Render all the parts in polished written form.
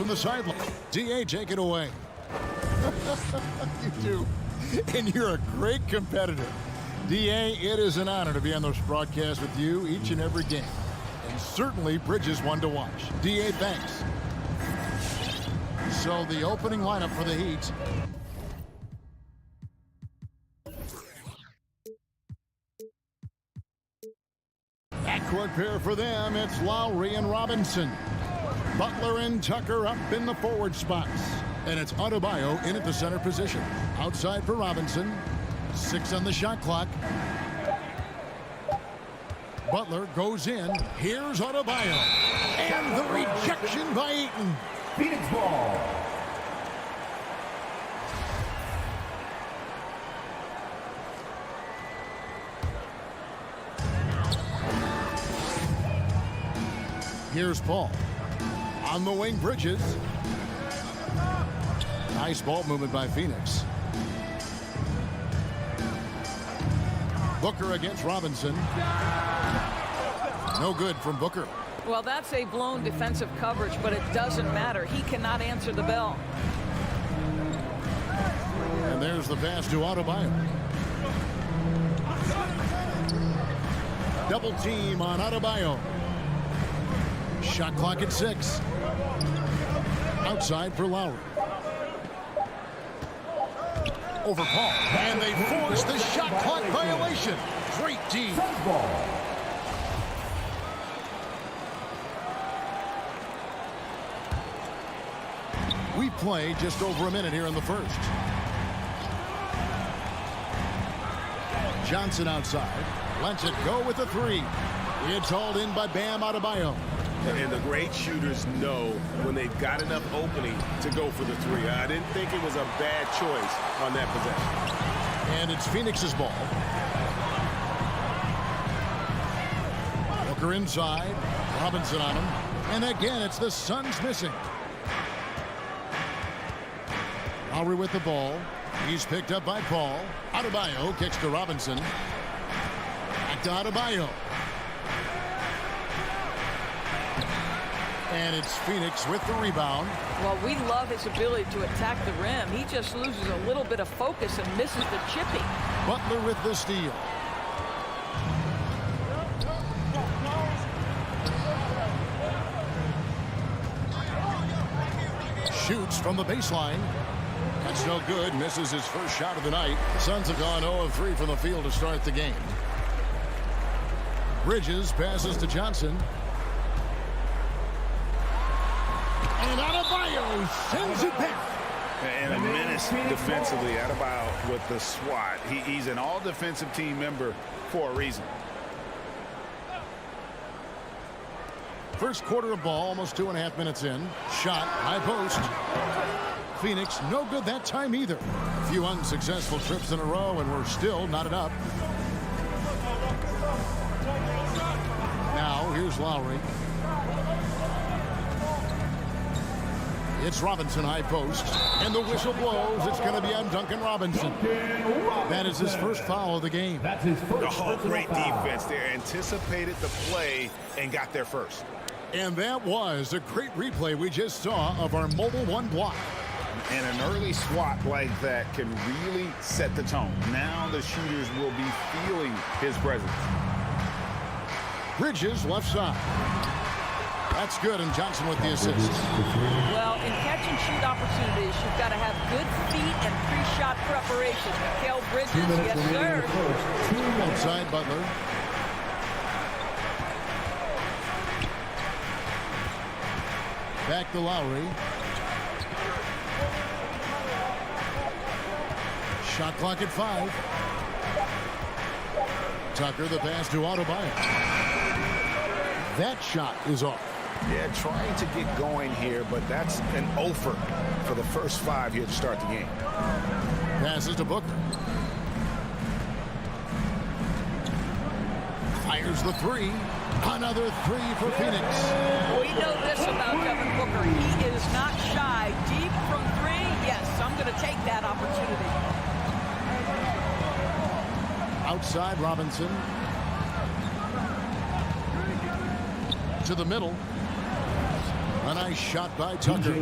from the sideline. DA, take it away. You do. And you're a great competitor. DA, it is an honor to be on this broadcast with you each and every game. And certainly Bridges one to watch. DA, thanks. So the opening lineup for the Heat. Backcourt pair for them, it's Lowry and Robinson. Butler and Tucker up in the forward spots. And it's Adebayo in at the center position. Outside for Robinson. 6 on the shot clock. Butler goes in. Here's Adebayo. And the rejection by Eaton. Phoenix ball. Here's Paul. On the wing, Bridges. Nice ball movement by Phoenix. Booker against Robinson. No good from Booker. Well, that's a blown defensive coverage, but it doesn't matter. He cannot answer the bell. And there's the pass to Adebayo. Double team on Adebayo. Shot clock at 6. Outside for Lowry. Over Paul. And they force the shot clock violation. Great D. We play just over a minute here in the first. Johnson outside. Lets it go with a 3. It's hauled in by Bam Adebayo. And the great shooters know when they've got enough opening to go for the 3. I didn't think it was a bad choice on that possession. And it's Phoenix's ball. Booker inside. Robinson on him. And again, it's the Suns missing. Lowry with the ball. He's picked up by Paul. Adebayo kicks to Robinson. Back to Adebayo. And it's Phoenix with the rebound. Well, we love his ability to attack the rim. He just loses a little bit of focus and misses the chipping. Butler with the steal. Shoots from the baseline. That's no good. Misses his first shot of the night. The Suns have gone 0 of 3 from the field to start the game. Bridges passes to Johnson. And Adebayo sends it back. And a menace defensively. Adebayo with the swat. He's an all-defensive team member for a reason. First quarter of ball, almost 2.5 minutes in. Shot, high post. Phoenix, no good that time either. A few unsuccessful trips in a row, and we're still knotted up. Now, here's Lowry. It's Robinson, high post. And the whistle blows. It's going to be on Duncan Robinson. That is his first foul of the game. That's his first. Oh, great defense there. Anticipated the play and got there first. And that was a great replay we just saw of our Mobile One block. And an early swat like that can really set the tone. Now the shooters will be feeling his presence. Bridges, left side. That's good, and Johnson with the assist. Well, in catch-and-shoot opportunities, you've got to have good feet and pre-shot preparation. Mikal Bridges, yes, sir. Outside Butler. Back to Lowry. Shot clock at 5. Tucker, the pass to Adebayo. That shot is off. Yeah, trying to get going here, but that's an offer for the first 5 here to start the game. Passes to Booker. Fires the 3. Another 3 for Phoenix. We know this about Devin Booker. He is not shy. Deep from 3, yes, I'm going to take that opportunity. Outside Robinson. To the middle. A nice Nice shot by Tucker.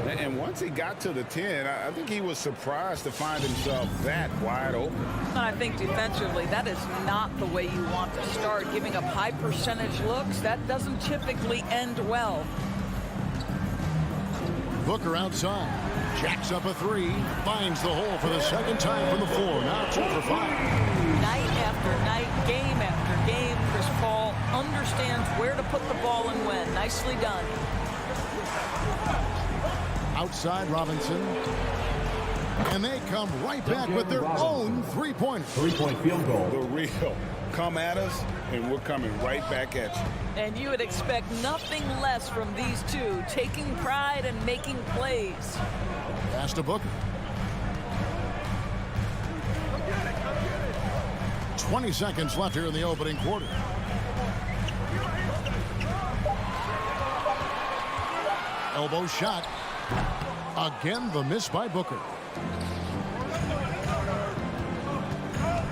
And once he got to the 10, I think he was surprised to find himself that wide open. And I think defensively, that is not the way you want to start. Giving up high percentage looks, that doesn't typically end well. Booker outside. Jacks up a three. Finds the hole for the second time from the floor. Now 2 for 5. Night after night, game after game, Chris Paul understands where to put the ball and when. Nicely done. Outside Robinson. And they come right back with their own three-pointer. 3-point field goal. The real. Come at us, and we're coming right back at you. And you would expect nothing less from these two, taking pride and making plays. Pass to Booker. 20 seconds left here in the opening quarter. Elbow shot. Again, the miss by Booker.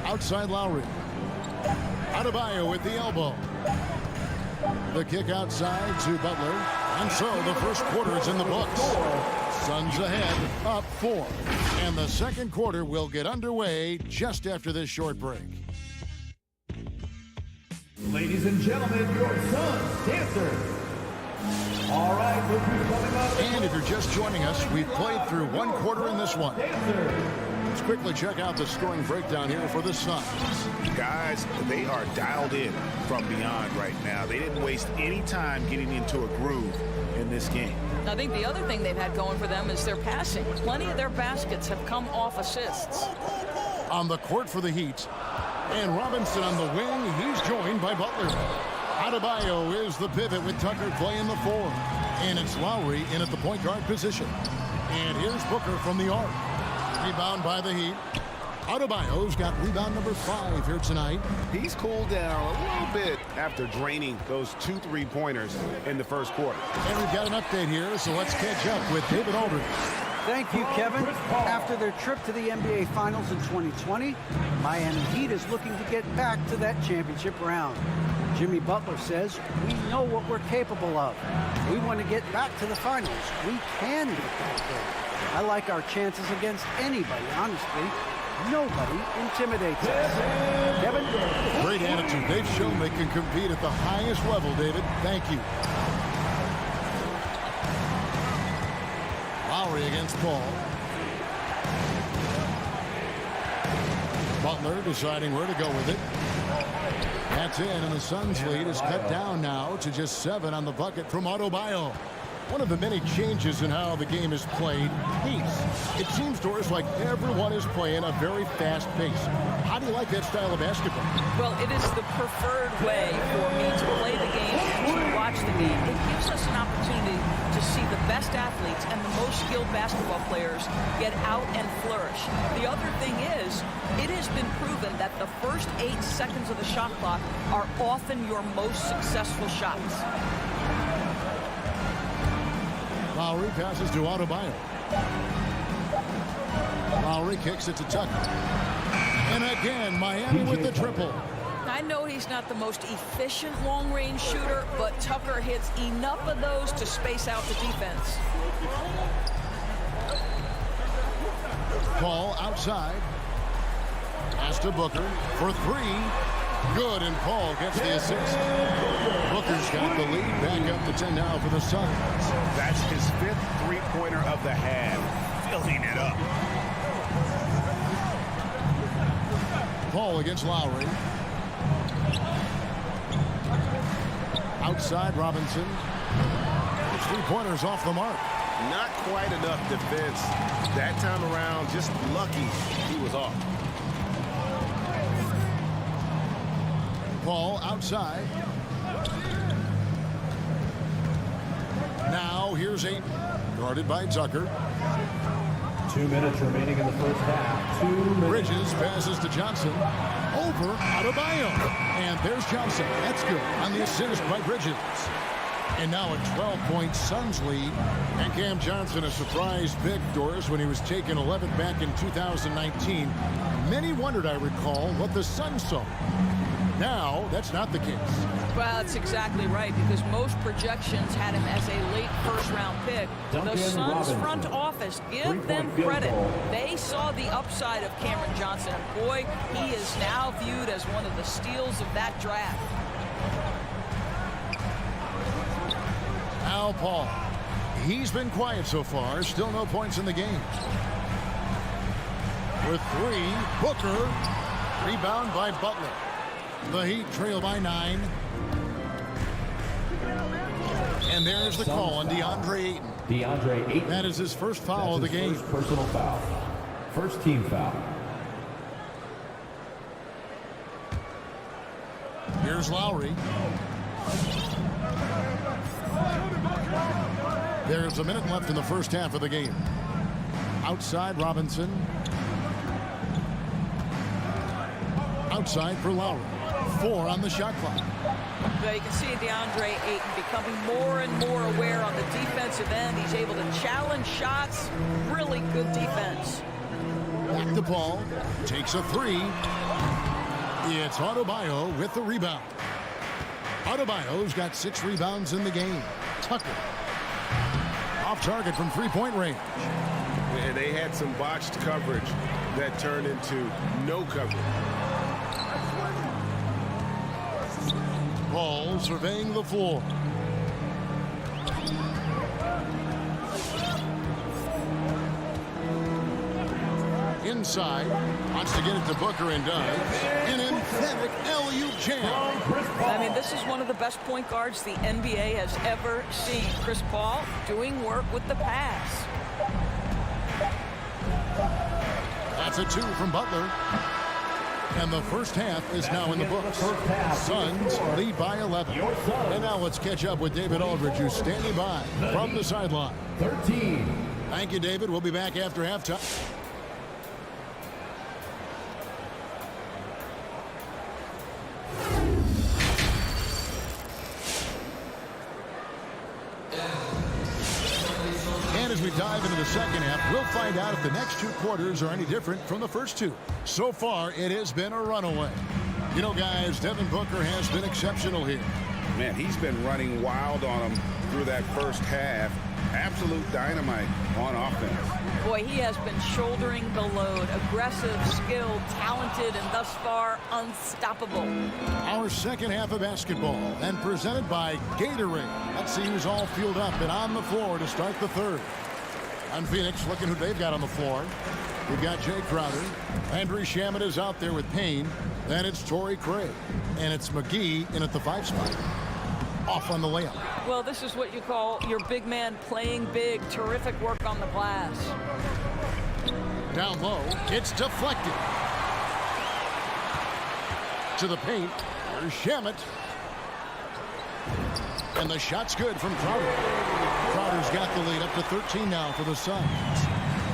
Outside Lowry. Adebayo with the elbow. The kick outside to Butler. And so the first quarter is in the books. Suns ahead, up 4. And the second quarter will get underway just after this short break. Ladies and gentlemen, your Suns dancers. All right, coming up. And if you're just joining us, we've played through one quarter in this one. Let's quickly check out the scoring breakdown here for the Suns. Guys, they are dialed in from beyond right now. They didn't waste any time getting into a groove in this game. I think the other thing they've had going for them is their passing. Plenty of their baskets have come off assists. On the court for the Heat. And Robinson on the wing. He's joined by Butler. Adebayo is the pivot with Tucker playing the 4. And it's Lowry in at the point guard position. And here's Booker from the arc. Rebound by the Heat. Adebayo's got rebound number 5 here tonight. He's cooled down a little bit after draining those 2 3-pointers in the first quarter. And we've got an update here, so let's catch up with David Aldridge. Thank you, Kevin. After their trip to the NBA Finals in 2020, Miami Heat is looking to get back to that championship round. Jimmy Butler says, we know what we're capable of. We want to get back to the finals. We can get back there. I like our chances against anybody, honestly. Nobody intimidates us. Kevin? Great attitude. They've shown they can compete at the highest level, David. Thank you. Lowry against Paul. Butler deciding where to go with it. That's in, and the Suns lead is cut down now to just 7 on the bucket from Adebayo. One of the many changes in how the game is played, pace. It seems to us like everyone is playing a very fast pace. How do you like that style of basketball? Well, it is the preferred way for me to play the game and to watch the game. It gives us an opportunity to see the best athletes and the most skilled basketball players get out and flourish. The other thing is, it has been proven that the first 8 seconds of the shot clock are often your most successful shots. Lowry passes to Adebayo. Lowry kicks it to Tucker. And again, Miami with the triple. I know he's not the most efficient long-range shooter, but Tucker hits enough of those to space out the defense. Paul outside. Pass to Booker for 3. Good, and Paul gets the assist. Booker's got the lead. Back up to 10 now for the Suns. That's his 5th 3-pointer of the half. Filling it up. Paul against Lowry. Outside Robinson. 3-pointers off the mark. Not quite enough defense. That time around, just lucky he was off. Paul outside. Now here's 8. Guarded by Tucker. 2 minutes remaining in the first half. 2 minutes. Bridges passes to Johnson. Over Adebayo. And there's Johnson. That's good on the assist by Bridges. And now a 12-point Suns lead. And Cam Johnson, a surprise pick, Doris, when he was taken 11th back in 2019. Many wondered, I recall, what the Suns saw. Now, that's not the case. Well, that's exactly right, because most projections had him as a late first-round pick. The Duncan Suns Robinson. front office, give them Three-point field credit. goal. They saw the upside of Cameron Johnson. And boy, he is now viewed as one of the steals of that draft. Al Paul. He's been quiet so far. Still no points in the game. With 3, Booker. Rebound by Butler. The Heat trail by 9. And there's the call on DeAndre Ayton. DeAndre Ayton. That is his first foul of the game. First personal foul. First team foul. Here's Lowry. There's a minute left in the first half of the game. Outside Robinson. Outside for Lowry. 4 on the shot clock. But you can see DeAndre Ayton becoming more and more aware on the defensive end. He's able to challenge shots. Really good defense. Back to Paul. Takes a 3. It's Adebayo with the rebound. Adebayo's got 6 rebounds in the game. Tucker. Off target from three-point range. And they had some botched coverage that turned into no coverage. Paul surveying the floor. Inside. Wants to get it to Booker and does. An emphatic alley-oop jam. I mean, this is one of the best point guards the NBA has ever seen. Chris Paul doing work with the pass. That's a 2 from Butler. And the first half is now in the books. Suns lead by 11. And now let's catch up with David Aldridge, who's standing by from the sideline. 13. Thank you, David. We'll be back after halftime. As we dive into the second half, we'll find out if the next 2 quarters are any different from the first 2. So far, it has been a runaway. You know, guys, Devin Booker has been exceptional here. Man, he's been running wild on them through that first half. Absolute dynamite on offense. Boy, he has been shouldering the load. Aggressive, skilled, talented, and thus far unstoppable. Our second half of basketball, and presented by Gatorade. Let's see who's all fueled up and on the floor to start the third. On Phoenix, looking who they've got on the floor. We've got Jay Crowder. Andrew Shamet is out there with Payne. Then it's Torrey Craig. And it's McGee in at the 5 spot. Off on the layup. Well, this is what you call your big man playing big. Terrific work on the glass. Down low. It's deflected. To the paint. There's Shamet. And the shot's good from Crowder. Crowder's got the lead up to 13 now for the Suns.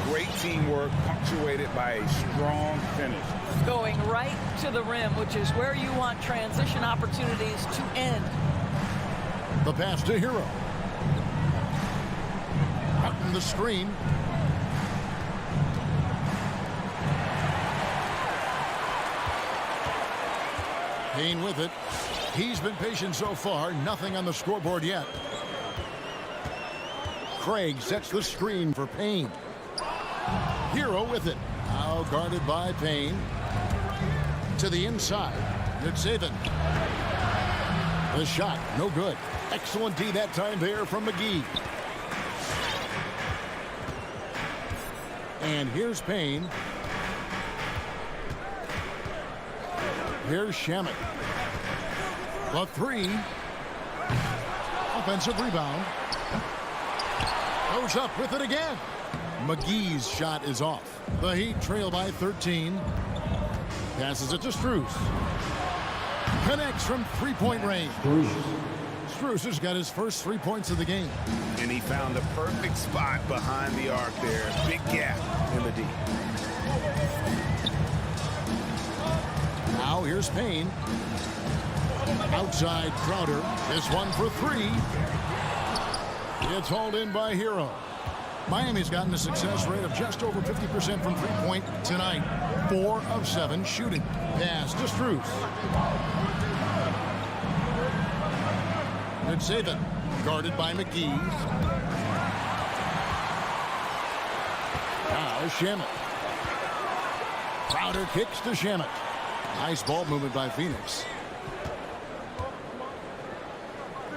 Great teamwork punctuated by a strong finish. Going right to the rim, which is where you want transition opportunities to end. The pass to Hero. Out in the screen. Payne with it. He's been patient so far. Nothing on the scoreboard yet. Craig sets the screen for Payne. Hero with it. Now guarded by Payne. To the inside. It's Saban. The shot, no good. Excellent D that time there from McGee. And here's Payne. Here's Shamet. The 3. Offensive rebound. Goes up with it again. McGee's shot is off. The Heat trail by 13. Passes it to Strus. Connects from three-point range. Strus has got his first 3 points of the game. And he found the perfect spot behind the arc there. Big gap in the D. Now here's Payne. Outside Crowder. This one for 3. It's hauled in by Hero. Miami's gotten a success rate of just over 50% from three-point tonight. 4 of 7 shooting. Pass to Strus. Good save it. Guarded by McGee. Now Shamet. Crowder kicks to Shamet. Nice ball movement by Phoenix.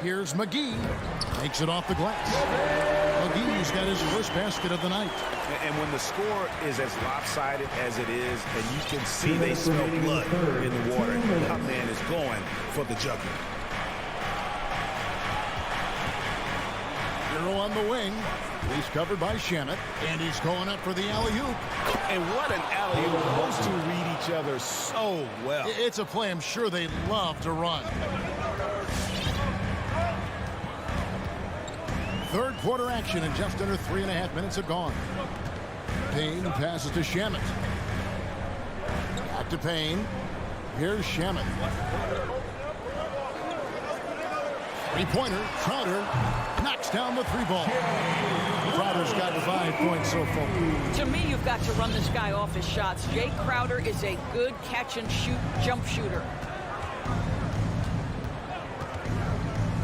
Here's McGee. Takes it off the glass. McGee's got his first basket of the night. And when the score is as lopsided as it is, and you can see they smell blood in the water, that man is going for the jugular. Hero on the wing. He's covered by Shamet, and he's going up for the alley-oop. And what an alley-oop. Those two read each other so well. It's a play I'm sure they love to run. Third quarter action, and just under 3.5 minutes have gone. Payne passes to Shamet. Back to Payne. Here's Shamet. Three-pointer. Crowder knocks down the three ball. Crowder's got 5 points so far. To me, you've got to run this guy off his shots. Jay Crowder is a good catch-and-shoot jump shooter.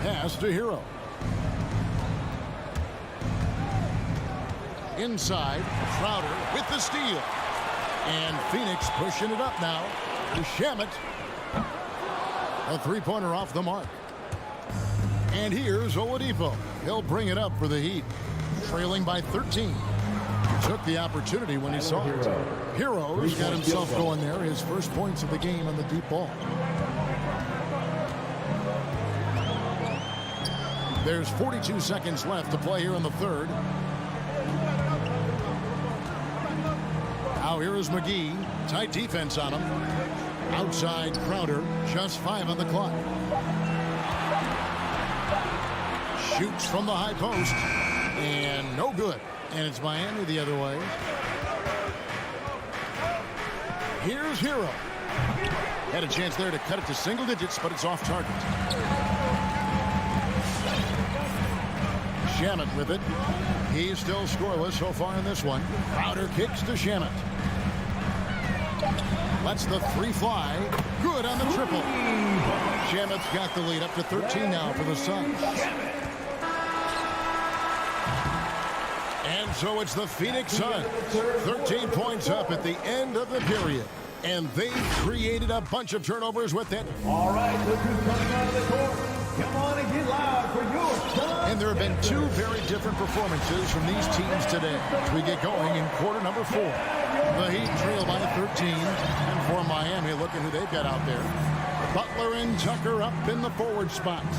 Pass to Hero. Inside, Crowder with the steal. And Phoenix pushing it up now to Shamet. A three-pointer off the mark. And here's Oladipo. He'll bring it up for the Heat. Trailing by 13. Took the opportunity when he saw it. Hero's got himself going there. His first points of the game on the deep ball. There's 42 seconds left to play here in the third. Now here is McGee. Tight defense on him. Outside Crowder. Just 5 on the clock. Shoots from the high post. And no good. And it's Miami the other way. Here's Hero. Had a chance there to cut it to single digits, but it's off target. Shamet with it. He's still scoreless so far in this one. Crowder kicks to Shamet. Lets the three fly. Good on the triple. Shamet's got the lead up to 13 now for the Suns. And so it's the Phoenix Suns. 13 points up at the end of the period. And they've created a bunch of turnovers with it. All right, look who's coming out of the court. Come on and get loud for your Suns. And there have been two very different performances from these teams today as we get going in quarter number 4. The Heat trail by 13. And for Miami, look at who they've got out there. Butler and Tucker up in the forward spots.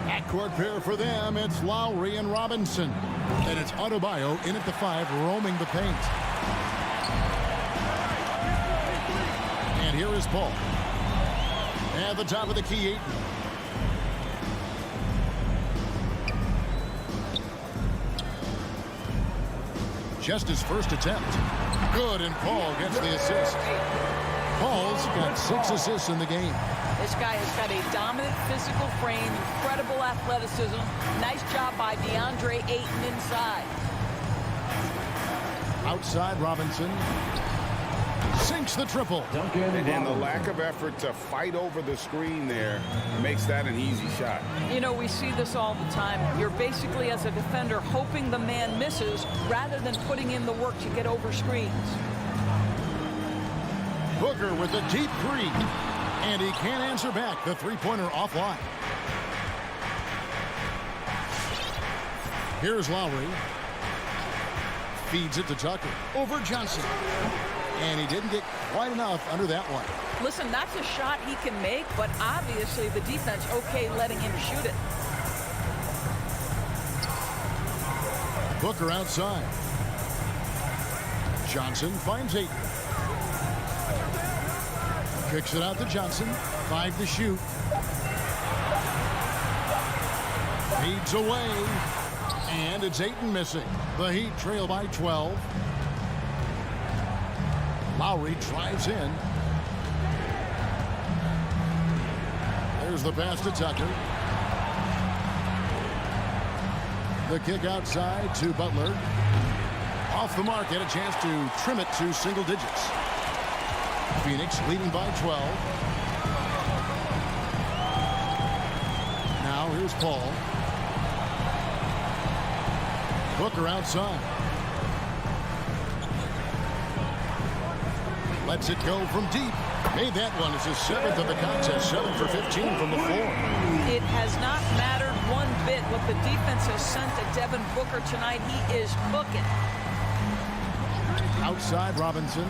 Backcourt pair for them, it's Lowry and Robinson. And it's Adebayo in at the 5, roaming the paint. And here is Paul. At the top of the key, Ayton. Just his first attempt. Good, and Paul gets the assist. Paul's got 6 assists in the game. This guy has got a dominant physical frame, incredible athleticism. Nice job by DeAndre Ayton inside. Outside Robinson. Sinks the triple. And the lack of effort to fight over the screen there makes that an easy shot. You know, we see this all the time. You're basically, as a defender, hoping the man misses rather than putting in the work to get over screens. Booker with a deep three. And he can't answer back. The three-pointer offline. Here's Lowry. Feeds it to Tucker. Over Johnson. And he didn't get quite enough under that one. Listen, that's a shot he can make, but obviously the defense okay letting him shoot it. Booker outside. Johnson finds Ayton. Kicks it out to Johnson. 5 to shoot. Feeds away. And it's Ayton missing. The Heat trail by 12. Lowry drives in. There's the pass to Tucker. The kick outside to Butler. Off the mark, had a chance to trim it to single digits. Phoenix leading by 12. Now here's Paul. Booker outside. Lets it go from deep. Made that one as his 7th of the contest. 7 for 15 from the floor. It has not mattered one bit what the defense has sent to Devin Booker tonight. He is cooking. Outside Robinson.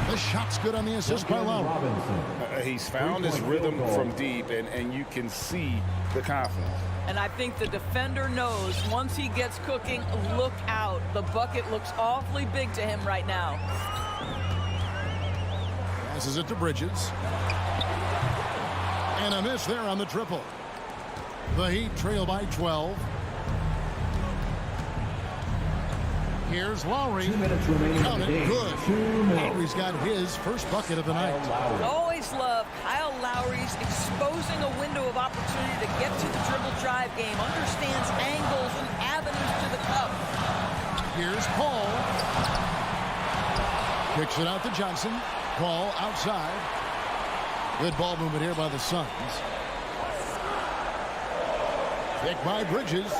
The shot's good on the assist by Lowry. He's found his rhythm from deep, and you can see the confidence. And I think the defender knows once he gets cooking, look out. The bucket looks awfully big to him right now. Passes it to Bridges. And a miss there on the triple. The Heat trail by 12. Here's Lowry. 2 minutes remaining. Count it, good. 2 minutes. Lowry's got his first bucket of the night. Always love Kyle Lowry's exposing a window of opportunity to get to the dribble drive game. Understands angles and avenues to the cup. Here's Paul. Kicks it out to Johnson. Paul outside. Good ball movement here by the Suns. Pick by Bridges.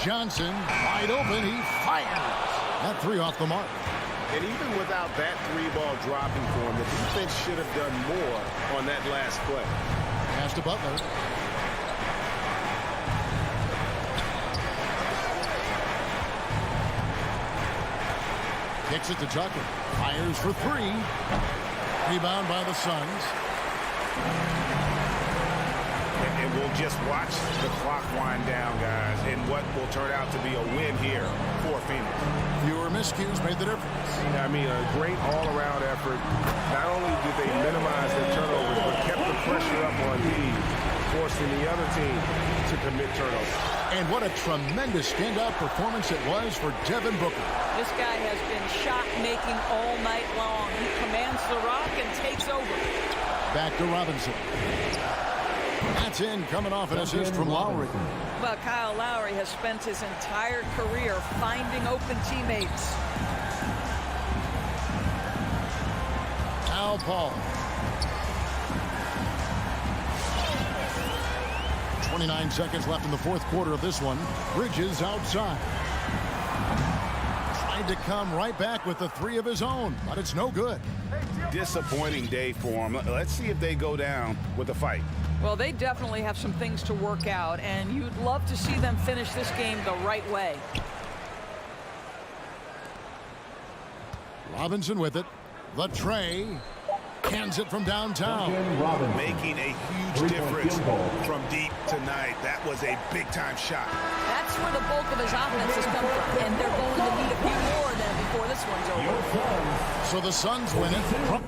Johnson wide open. He fires. That 3 off the mark. And even without that 3-ball dropping for him, the defense should have done more on that last play. Pass to Butler. Kicks it to Tucker. Fires for 3. Rebound by the Suns. And we'll just watch the clock wind down, guys, in what will turn out to be a win here for Phoenix. Fewer miscues made the difference. I mean, a great all-around effort. Not only did they minimize their turnovers, but kept the pressure up on D, forcing the other team to commit turnovers. And what a tremendous standout performance it was for Devin Booker. This guy has been shot-making all night long. He commands the rock and takes over. Back to Robinson. That's in, coming off an assist from Lowry. Well, Kyle Lowry has spent his entire career finding open teammates. Al Paul. 29 seconds left in the 4th quarter of this one. Bridges outside. Tried to come right back with the 3 of his own, but it's no good. Disappointing day for him. Let's see if they go down with a fight. Well, they definitely have some things to work out, and you'd love to see them finish this game the right way. Robinson with it. The tray. Hands it from downtown. Making a huge difference from deep tonight. That was a big-time shot. That's where the bulk of his offense has come from, and they're going to need a few more than before this one's over. So the Suns win it.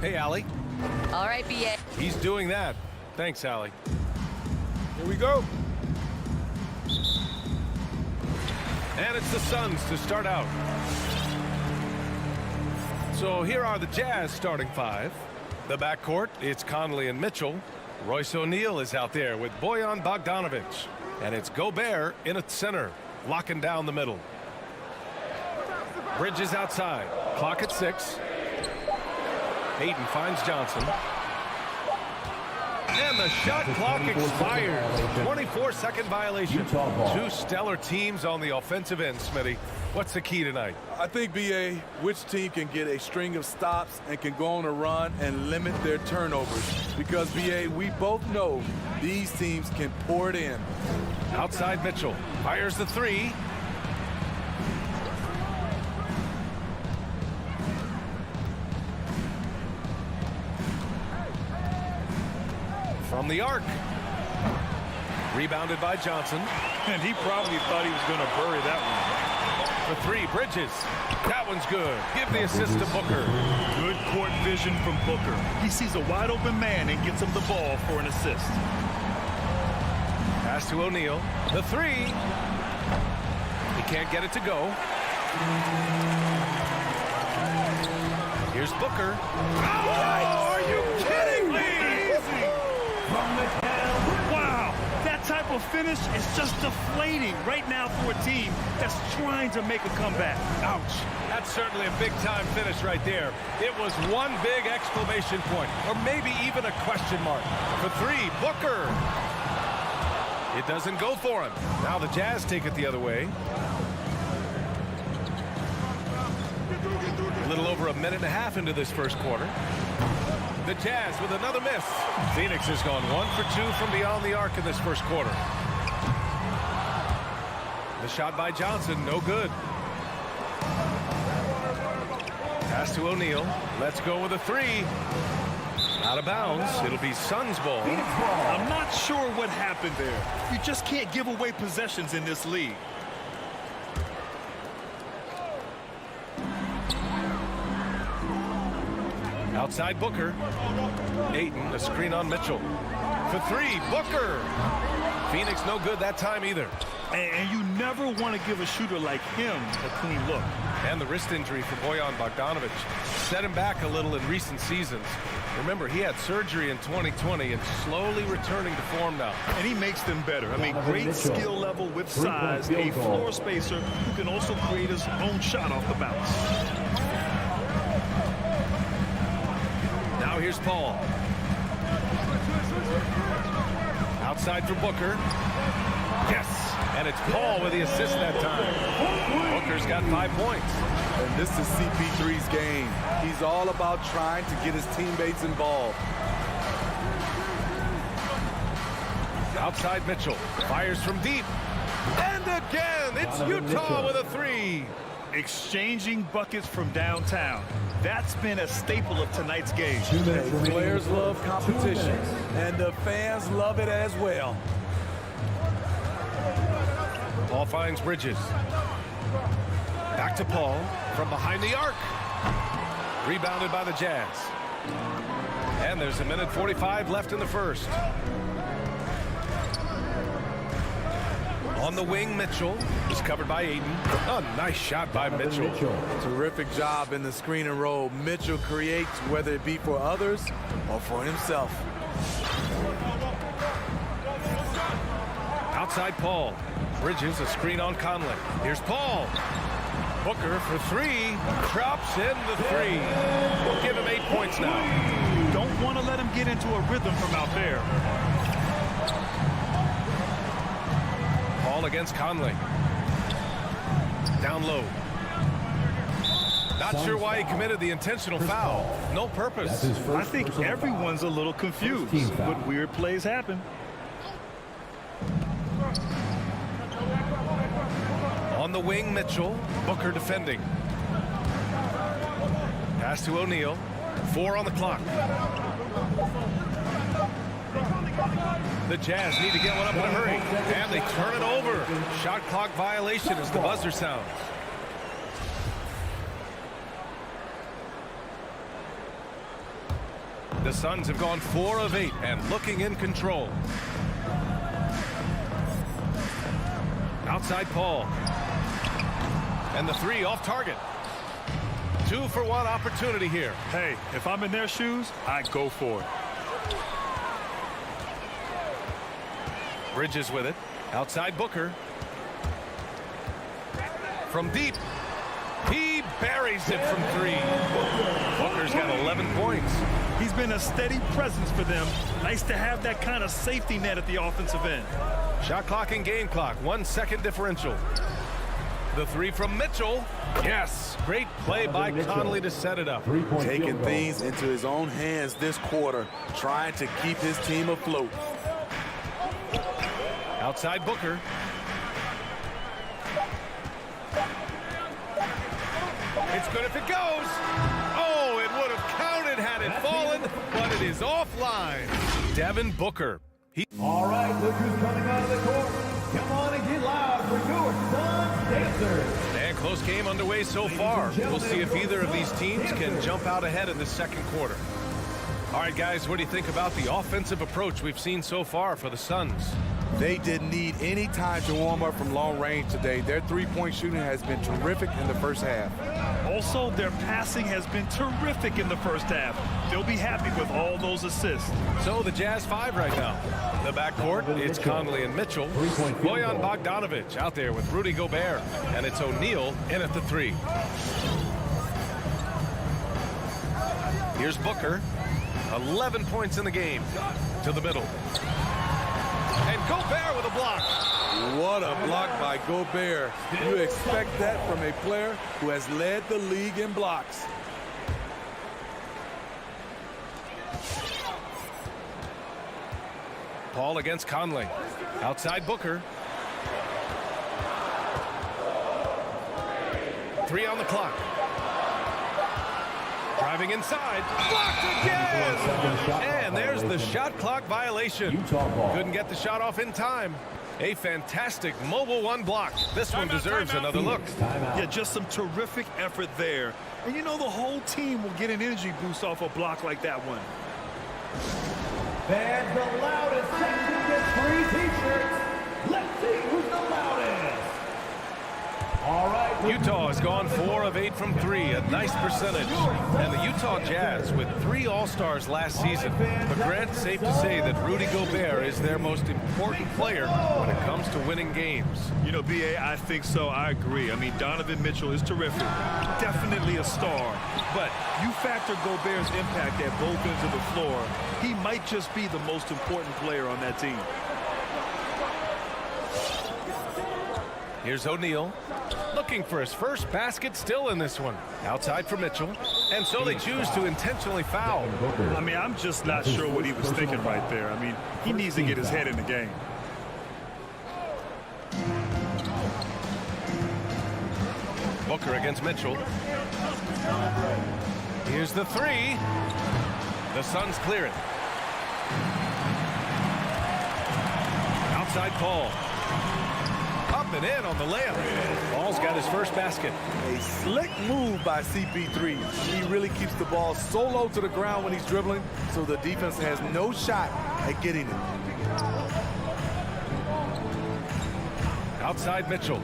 Hey, Allie. All right, BA. He's doing that. Thanks, Allie. Here we go. And it's the Suns to start out. So here are the Jazz starting five. The backcourt, it's Conley and Mitchell. Royce O'Neal is out there with Bojan Bogdanovic. And it's Gobert in at center, locking down the middle. Bridges outside. Clock at 6. Ayton finds Johnson. And the shot clock expires. 24-second violation. Two stellar teams on the offensive end, Smitty. What's the key tonight? I think, BA, which team can get a string of stops and can go on a run and limit their turnovers. Because, BA, we both know these teams can pour it in. Outside Mitchell. Fires the three. From the arc. Rebounded by Johnson. And he probably thought he was going to bury that one. For three, Bridges. That one's good. Give the assist to Booker. Good court vision from Booker. He sees a wide open man and gets him the ball for an assist. Pass to O'Neal. The three. He can't get it to go. Here's Booker. Oh, are you kidding me? Wow, that type of finish is just deflating right now for a team that's trying to make a comeback. Ouch. That's certainly a big-time finish right there. It was one big exclamation point, or maybe even a question mark. For three, Booker. It doesn't go for him. Now the Jazz take it the other way. A little over a minute and a half into this first quarter. The Jazz with another miss. Phoenix has gone 1 for 2 from beyond the arc in this first quarter. The shot by Johnson, no good. Pass to O'Neal. Let's go with a three. Out of bounds. It'll be Suns ball. I'm not sure what happened there. You just can't give away possessions in this league. Outside Booker. Ayton, a screen on Mitchell. For three, Booker. Phoenix no good that time either. And you never want to give a shooter like him a clean look. And the wrist injury for Bojan Bogdanovic set him back a little in recent seasons. Remember, he had surgery in 2020 and slowly returning to form now. And he makes them better. I mean, great skill level with size, a floor spacer who can also create his own shot off the bounce. Now here's Paul. Outside for Booker. Yes, and it's Paul with the assist that time. Booker's got 5 points. And this is CP3's game. He's all about trying to get his teammates involved. Outside Mitchell. Fires from deep. And again, it's Utah with a three. Exchanging buckets from downtown. That's been a staple of tonight's game. Hey, players love competition, and the fans love it as well. Paul finds Bridges. Back to Paul from behind the arc. Rebounded by the Jazz. And there's a minute 45 left in the first. On the wing, Mitchell is covered by Ayton. Oh, nice shot by Mitchell. Terrific job in the screen and roll. Mitchell creates, whether it be for others or for himself. Outside Paul. Bridges, a screen on Conley. Here's Paul. Booker for three. Drops in the three. We'll give him 8 points now. You don't want to let him get into a rhythm from out there. Paul against Conley. Down low. Not sure why he committed the intentional foul. No purpose. I think everyone's a little confused, but weird plays happen. On the wing, Mitchell. Booker defending. Pass to O'Neal. 4 on the clock. The Jazz need to get one up in a hurry. And they turn it over. Shot clock violation as the buzzer sounds. The Suns have gone 4 of 8 and looking in control. Outside Paul. And the 3 off target. 2-for-1 opportunity here. Hey, if I'm in their shoes, I go for it. Bridges with it. Outside Booker. From deep. He buries it from 3. Booker's got 11 points. He's been a steady presence for them. Nice to have that kind of safety net at the offensive end. Shot clock and game clock. 1 second differential. The 3 from Mitchell. Yes. Great play by Conley to set it up. Taking things into his own hands this quarter, trying to keep his team afloat. Outside Booker. It's good if it goes. Oh, it would have counted had it fallen, but it is offline. Devin Booker. All right, look who's coming out of the court. Come on and get loud for your Suns dancers. And close game underway so far. We'll see if either of these teams can jump out ahead in the second quarter. All right, guys, what do you think about the offensive approach we've seen so far for the Suns? They didn't need any time to warm up from long range today. Their three-point shooting has been terrific in the first half. Also, their passing has been terrific in the first half. They'll be happy with all those assists. So the Jazz 5 right now. The backcourt, it's Conley and Mitchell. Bojan Bogdanovic out there with Rudy Gobert. And it's O'Neal in at the 3. Here's Booker. 11 points in the game. To the middle. And Gobert with a block. What a block by Gobert. You expect that from a player who has led the league in blocks. Paul against Conley. Outside Booker. 3 on the clock. Driving inside. Blocked again! And there's the shot clock violation. Couldn't get the shot off in time. A fantastic mobile 1 block. This one deserves another look. Yeah, just some terrific effort there. And you know the whole team will get an energy boost off a block like that one. And the loudest section gets free t-shirts. Let's see who's the loudest. All right. Utah has gone 4 of 8 from 3, a nice percentage. And the Utah Jazz with 3 All-Stars last season. But Grant, safe to say that Rudy Gobert is their most important player when it comes to winning games. You know, B.A., I think so. I agree. I mean, Donovan Mitchell is terrific. Definitely a star. But you factor Gobert's impact at both ends of the floor, he might just be the most important player on that team. Here's O'Neal. Looking for his first basket still in this one. Outside for Mitchell. And so they choose to intentionally foul. I mean, I'm just not sure what he was thinking right there. I mean, he needs to get his head in the game. Booker against Mitchell. Here's the 3. The Suns clear it. Outside Paul. Up and in on the layup. Paul's got his first basket. A slick move by CP3. He really keeps the ball so low to the ground when he's dribbling, so the defense has no shot at getting it. Outside Mitchell.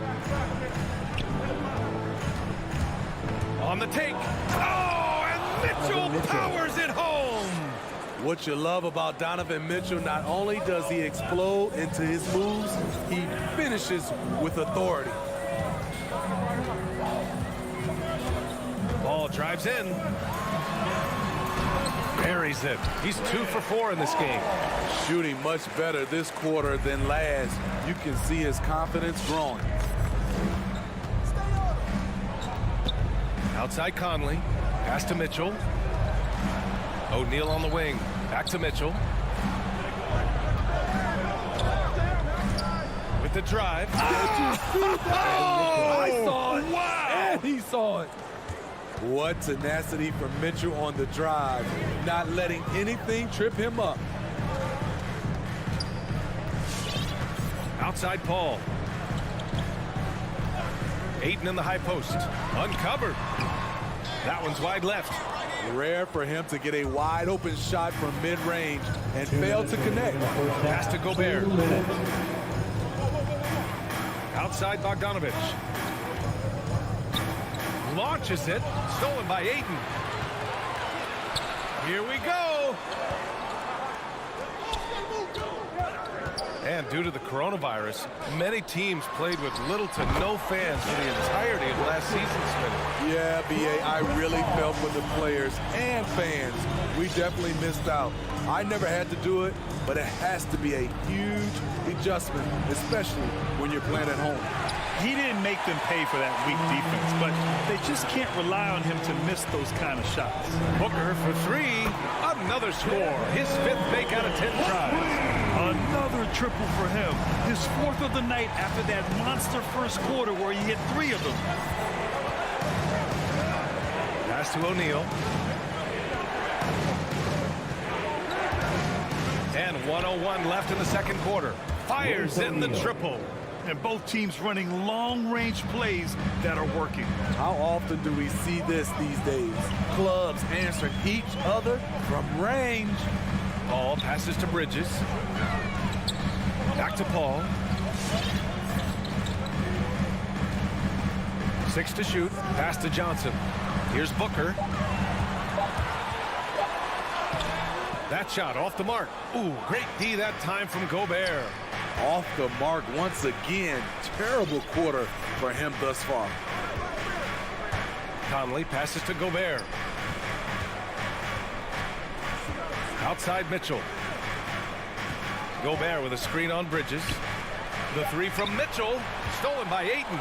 On the take. Oh, and Mitchell powers it home. What you love about Donovan Mitchell, not only does he explode into his moves, he finishes with authority. Ball drives in. Buries it. He's 2 for 4 in this game. Shooting much better this quarter than last. You can see his confidence growing. Outside Conley. Pass to Mitchell. O'Neal on the wing. Back to Mitchell. With the drive. I saw it. Wow. And he saw it. What tenacity from Mitchell on the drive. Not letting anything trip him up. Outside Paul. Ayton in the high post. Uncovered. That one's wide left. Rare for him to get a wide open shot from mid-range and fail to connect. Pass to Gobert. Outside Bogdanovich. Launches it. Stolen by Ayton. Here we go. And due to the coronavirus, many teams played with little to no fans for the entirety of last season, Smitty. Yeah, B.A., I really felt for the players and fans. We definitely missed out. I never had to do it, but it has to be a huge adjustment, especially when you're playing at home. He didn't make them pay for that weak defense, but they just can't rely on him to miss those kind of shots. Booker for three. Another score. His 5th make out of 10 tries. Another triple for him. His 4th of the night after that monster first quarter where he hit 3 of them. Pass to O'Neal. And 1:01 left in the second quarter. Fires in the triple. And both teams running long-range plays that are working. How often do we see this these days? Clubs answering each other from range. Paul passes to Bridges. Back to Paul. 6 to shoot. Pass to Johnson. Here's Booker. That shot off the mark. Ooh, great D that time from Gobert. Off the mark once again. Terrible quarter for him thus far. Conley passes to Gobert. Outside Mitchell. Gobert with a screen on Bridges. The 3 from Mitchell. Stolen by Ayton.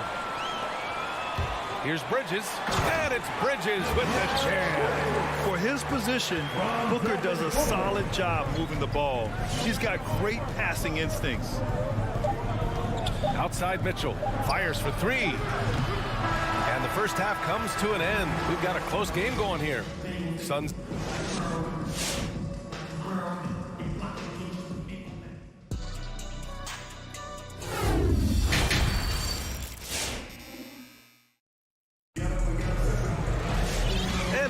Here's Bridges. And it's Bridges with the jam. For his position, Booker does a solid job moving the ball. He's got great passing instincts. Outside Mitchell. Fires for 3. And the first half comes to an end. We've got a close game going here. Suns.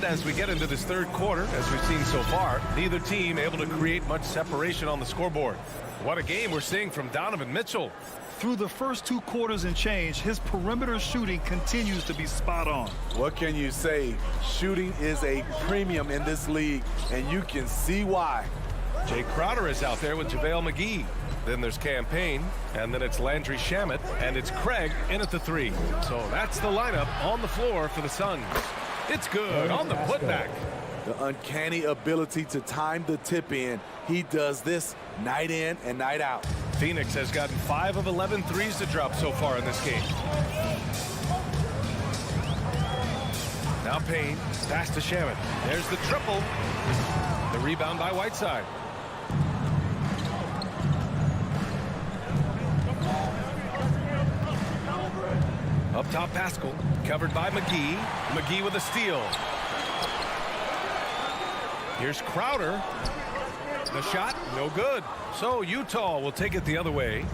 As we get into this third quarter, as we've seen so far, neither team able to create much separation on the scoreboard. What a game we're seeing from Donovan Mitchell. Through the first 2 quarters and change, his perimeter shooting continues to be spot on. What can you say? Shooting is a premium in this league, and you can see why. Jay Crowder is out there with JaVale McGee. Then there's Campaign, and then it's Landry Shamet, and it's Craig in at the 3. So that's the lineup on the floor for the Suns. It's good on the putback. The uncanny ability to time the tip in. He does this night in and night out. Phoenix has gotten 5 of 11 threes to drop so far in this game. Now Payne, pass to Shamet. There's the triple. The rebound by Whiteside. Up top, Pascal, covered by McGee. McGee with a steal. Here's Crowder. The shot, no good. So Utah will take it the other way.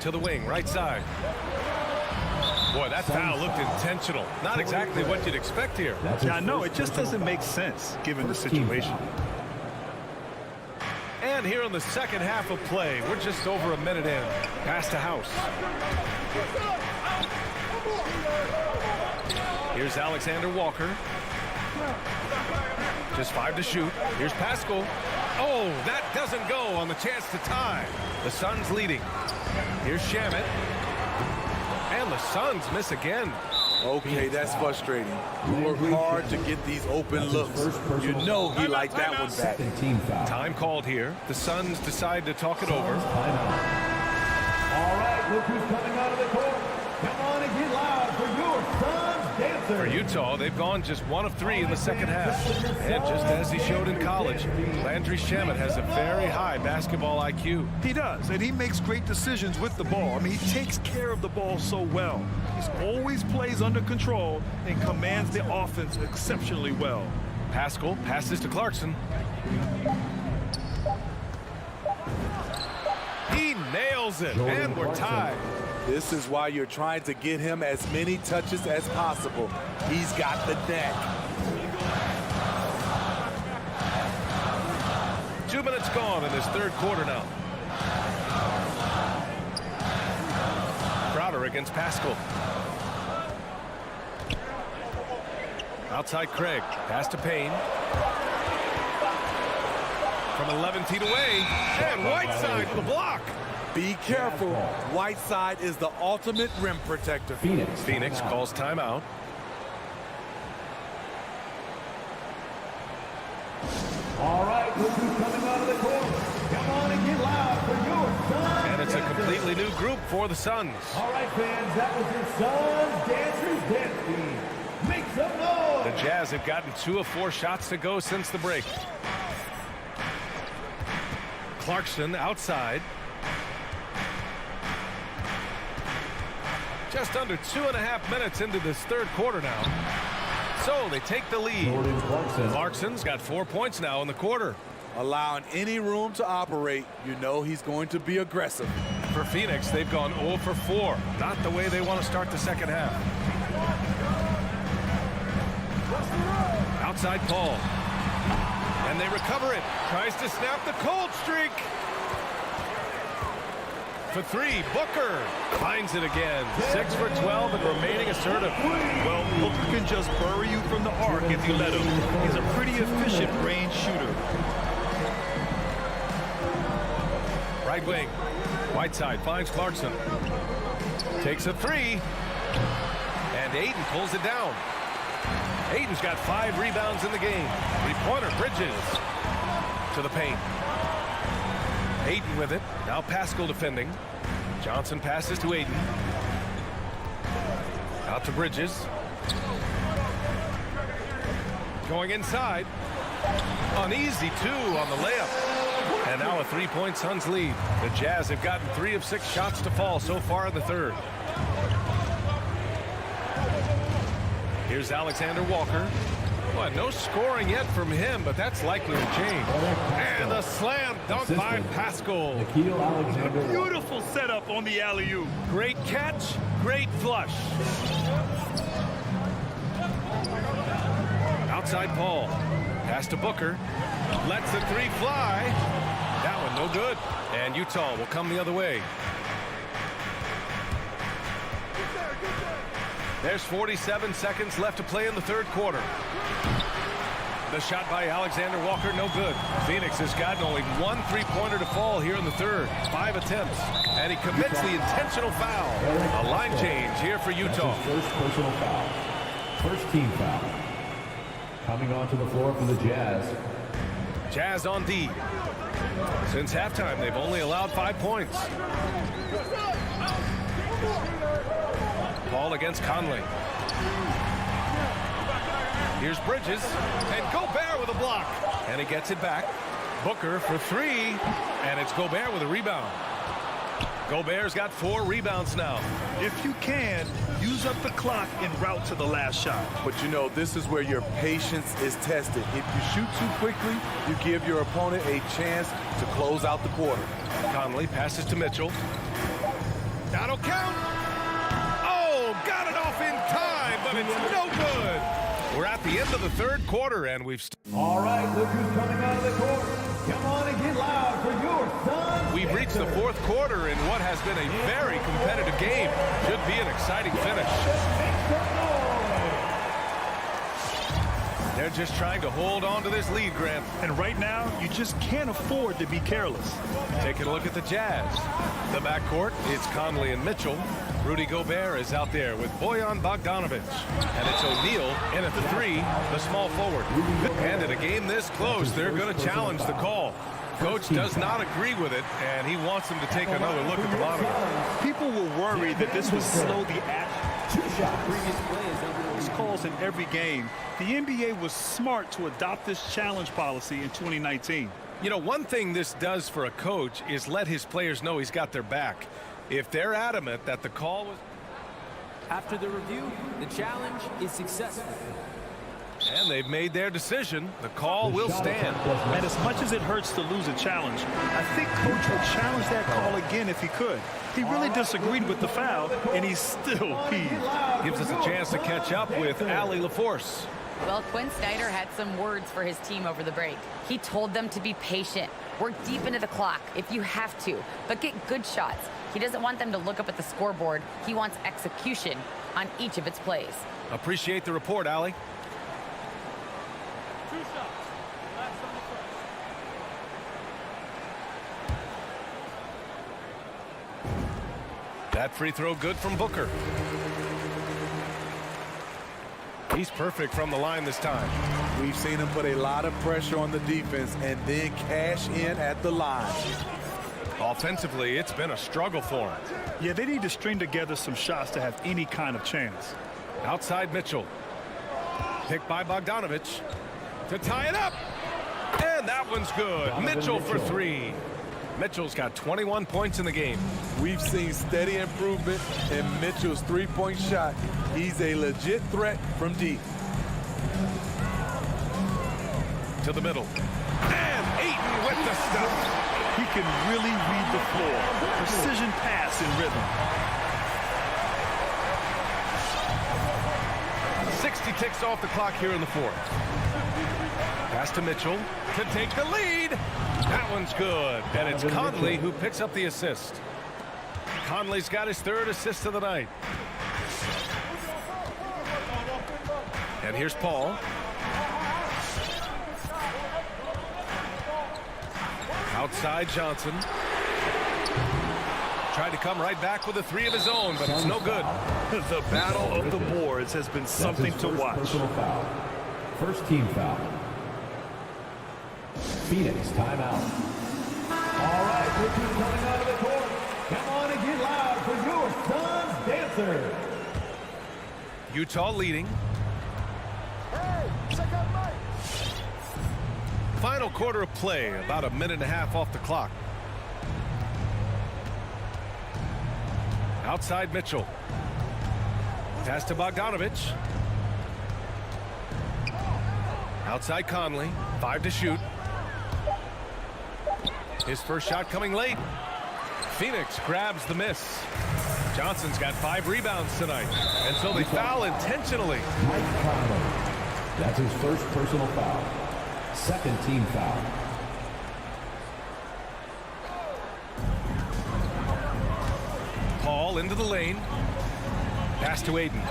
To the wing, right side. Boy, that foul looked intentional. Not exactly what you'd expect here. Yeah, no, it just doesn't make sense given the situation. And here in the second half of play, we're just over a minute in. Pass to House. Here's Alexander Walker. Just 5 to shoot. Here's Pascal. Oh, that doesn't go on the chance to tie. The Suns leading. Here's Shamet. And the Suns miss again. Okay, that's frustrating. You work hard to get these open looks. You know he liked that one back. Time called here. The Suns decide to talk it over. All right, look who's coming out of the court. Come on and get loud for your Suns dancers. For Utah, they've gone just 1 of 3 in the second half. And just as he showed in college, Landry Shamet has a very high basketball IQ. He does, and he makes great decisions with the ball. I mean, he takes care of the ball so well. He always plays under control and commands the offense exceptionally well. Pascal passes to Clarkson. He nails it, and we're tied. This is why you're trying to get him as many touches as possible. He's got the deck. 2 minutes gone in this third quarter now. Crowder against Pascal. Outside Craig. Pass to Payne. From 11 feet away. And Whiteside with a block. Be careful. Whiteside is the ultimate rim protector. Phoenix calls timeout. All right, look who's coming out of the corner. Come on and get loud for your Suns. And it's a completely new group for the Suns. All right, fans, that was your Suns Dancers Dance Team. Make some noise. The Jazz have gotten 2 of 4 shots to go since the break. Clarkson outside. Just under 2.5 minutes into this third quarter now. So they take the lead. Clarkson's got 4 points now in the quarter. Allowing any room to operate, you know he's going to be aggressive. For Phoenix, they've gone 0 for 4. Not the way they want to start the second half. Outside Paul. And they recover it. Tries to snap the cold streak. For 3, Booker finds it again. 6 for 12 and remaining assertive. Well, Booker can just bury you from the arc if you let him. He's a pretty efficient range shooter. Right wing. Whiteside finds Clarkson. Takes a 3. And Ayton pulls it down. Ayton's got 5 rebounds in the game. 3-pointer. Bridges to the paint. Ayton with it. Now Pascal defending. Johnson passes to Ayton. Out to Bridges. Going inside. Uneasy 2 on the layup. And now a 3-point Suns lead. The Jazz have gotten 3 of 6 shots to fall so far in the third. Here's Alexander Walker. Well, no scoring yet from him, but that's likely to change. And a slam dunk by Pascal. Beautiful setup on the alley-oop. Great catch, great flush. Outside Paul. Pass to Booker. Lets the 3 fly. That one no good. And Utah will come the other way. There's 47 seconds left to play in the third quarter. The shot by Alexander Walker, no good. Phoenix has gotten only 1 3-pointer to fall here in the third. 5 attempts. And he commits the intentional foul. A line change here for Utah. First personal foul. First team foul. Coming onto the floor for the Jazz. Jazz on D. Since halftime, they've only allowed 5 points. Paul against Conley. Here's Bridges, and Gobert with a block. And he gets it back. Booker for 3, and it's Gobert with a rebound. Gobert's got 4 rebounds now. If you can, use up the clock en route to the last shot. But you know, this is where your patience is tested. If you shoot too quickly, you give your opponent a chance to close out the quarter. Conley passes to Mitchell. That'll count. Oh, got it off in time, but it's no good. We're at the end of the third quarter, and we've... All right, look who's coming out of the corner. Come on and get loud for your Suns. We've reached the fourth quarter in what has been a very competitive game. Should be an exciting finish. They're just trying to hold on to this lead, Grant. And right now, you just can't afford to be careless. Taking a look at the Jazz. The backcourt is Conley and Mitchell. Rudy Gobert is out there with Bojan Bogdanovic. And it's O'Neal in at the 3, the small forward. And in a game this close, they're going to challenge the call. Coach does not agree with it, and he wants them to take another look at the monitor. People were worried that this would slow the action. These calls in every game. The NBA was smart to adopt this challenge policy in 2019. You know, one thing this does for a coach is let his players know he's got their back. If they're adamant that the call was... After the review, the challenge is successful. And they've made their decision. The call will stand. And as much as it hurts to lose a challenge, I think Coach would challenge that call again if he could. He really disagreed with the foul, and he's still peeved. Gives us a chance to catch up with Allie LaForce. Well, Quinn Snyder had some words for his team over the break. He told them to be patient, work deep into the clock if you have to, but get good shots. He doesn't want them to look up at the scoreboard. He wants execution on each of its plays. Appreciate the report, Allie. 2 shots. Last on the first. That free throw good from Booker. He's perfect from the line this time. We've seen him put a lot of pressure on the defense and then cash in at the line. Offensively, it's been a struggle for him. Yeah, they need to string together some shots to have any kind of chance. Outside Mitchell. Picked by Bogdanovich to tie it up. And that one's good. Mitchell for 3. Mitchell's got 21 points in the game. We've seen steady improvement in Mitchell's three-point shot. He's a legit threat from deep. To the middle. And Ayton with the stop. He can really read the floor. Precision pass in rhythm. 60 ticks off the clock here in the fourth. Pass to Mitchell to take the lead. That one's good. And it's Conley who picks up the assist. Conley's got his 3rd assist of the night. And here's Paul. Outside Johnson. Tried to come right back with a 3 of his own, but it's no good. The battle of the boards has been something to watch. Personal foul. First team foul. Phoenix timeout. All right, Richard coming out of the court. Come on and get loud for your Suns dancer. Utah leading. Final quarter of play, about a minute and a half off the clock. Outside Mitchell. Pass to Bogdanovich. Outside Conley. 5 to shoot. His first shot coming late. Phoenix grabs the miss. Johnson's got 5 rebounds tonight. And so they foul intentionally. Mike Conley. That's his first personal foul. Second team foul. Paul into the lane. Pass to Ayton.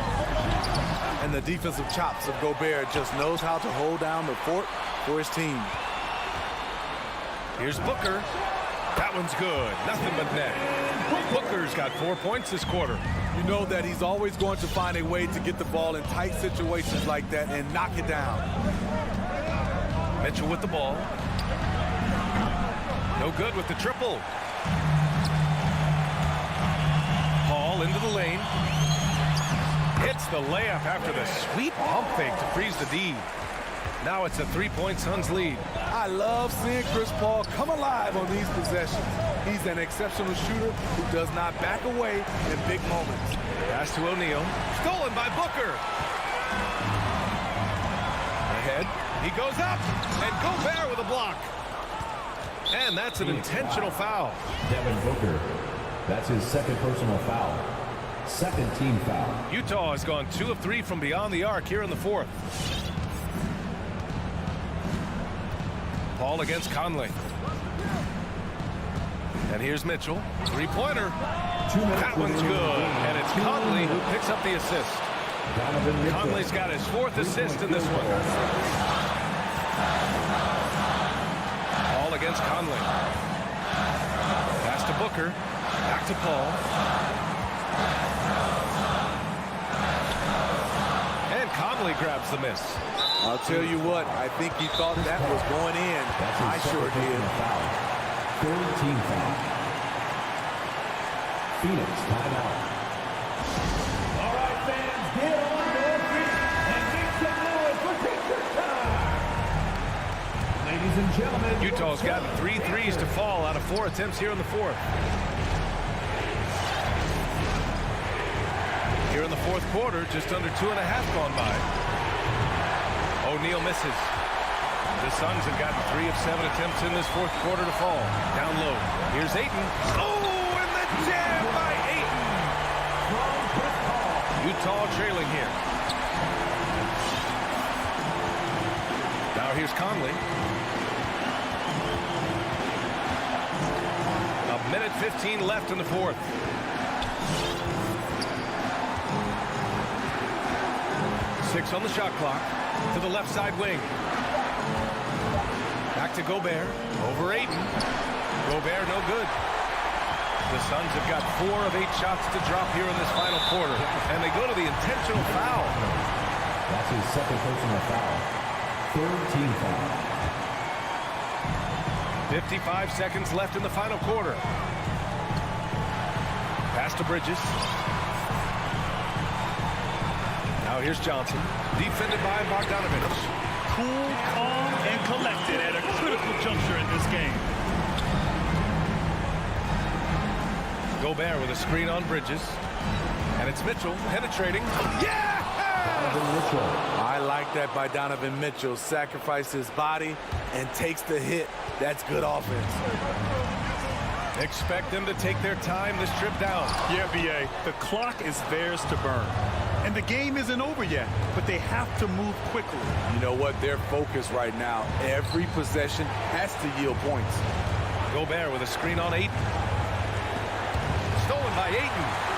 And the defensive chops of Gobert just knows how to hold down the fort for his team. Here's Booker. That one's good. Nothing but net. Booker's got 4 points this quarter. You know that he's always going to find a way to get the ball in tight situations like that and knock it down. Mitchell with the ball. No good with the triple. Paul into the lane. Hits the layup after the sweet pump fake to freeze the D. Now it's a 3-point Suns lead. I love seeing Chris Paul come alive on these possessions. He's an exceptional shooter who does not back away in big moments. Pass to O'Neal. Stolen by Booker. Ahead. He goes up. And Gobert with a block. And that's an intentional foul. Devin Booker. That's his second personal foul. Second team foul. Utah has gone 2 of 3 from beyond the arc here in the fourth. Paul against Conley. And here's Mitchell. 3-pointer. That one's good. And it's Conley who picks up the assist. Conley's got his 4th assist in this one. Paul against Conley. Pass to Booker. Back to Paul. And Conley grabs the miss. I'll tell you what, I think he thought that was going in. I sure did. Third team foul. Phoenix timeout. All right, fans, get on your feet and make some noise for picture time. Ladies and gentlemen, Utah's gotten 3 threes to fall out of 4 attempts here in the fourth. Here in the fourth quarter, just under 2.5 gone by. O'Neal misses. The Suns have gotten 3 of 7 attempts in this fourth quarter to fall. Down low. Here's Ayton. Oh, and the jam by Ayton. Utah trailing here. Now here's Conley. A minute 15 left in the fourth. Six on the shot clock. To the left side wing. Back to Gobert. Over Ayton. Gobert no good. The Suns have got 4 of 8 shots to drop here in this final quarter. And they go to the intentional foul. That's his second personal foul. Third team foul. 55 seconds left in the final quarter. Pass to Bridges. Now here's Johnson. Defended by Bogdanovich. Cool, calm, and collected at a critical juncture in this game. Gobert with a screen on Bridges. And it's Mitchell penetrating. Yeah! I like that by Donovan Mitchell. Sacrifices his body and takes the hit. That's good offense. Expect them to take their time this trip down. Yeah, B.A., the clock is theirs to burn. And the game isn't over yet, but they have to move quickly. You know what? They're focused right now. Every possession has to yield points. Gobert with a screen on Ayton. Stolen by Ayton.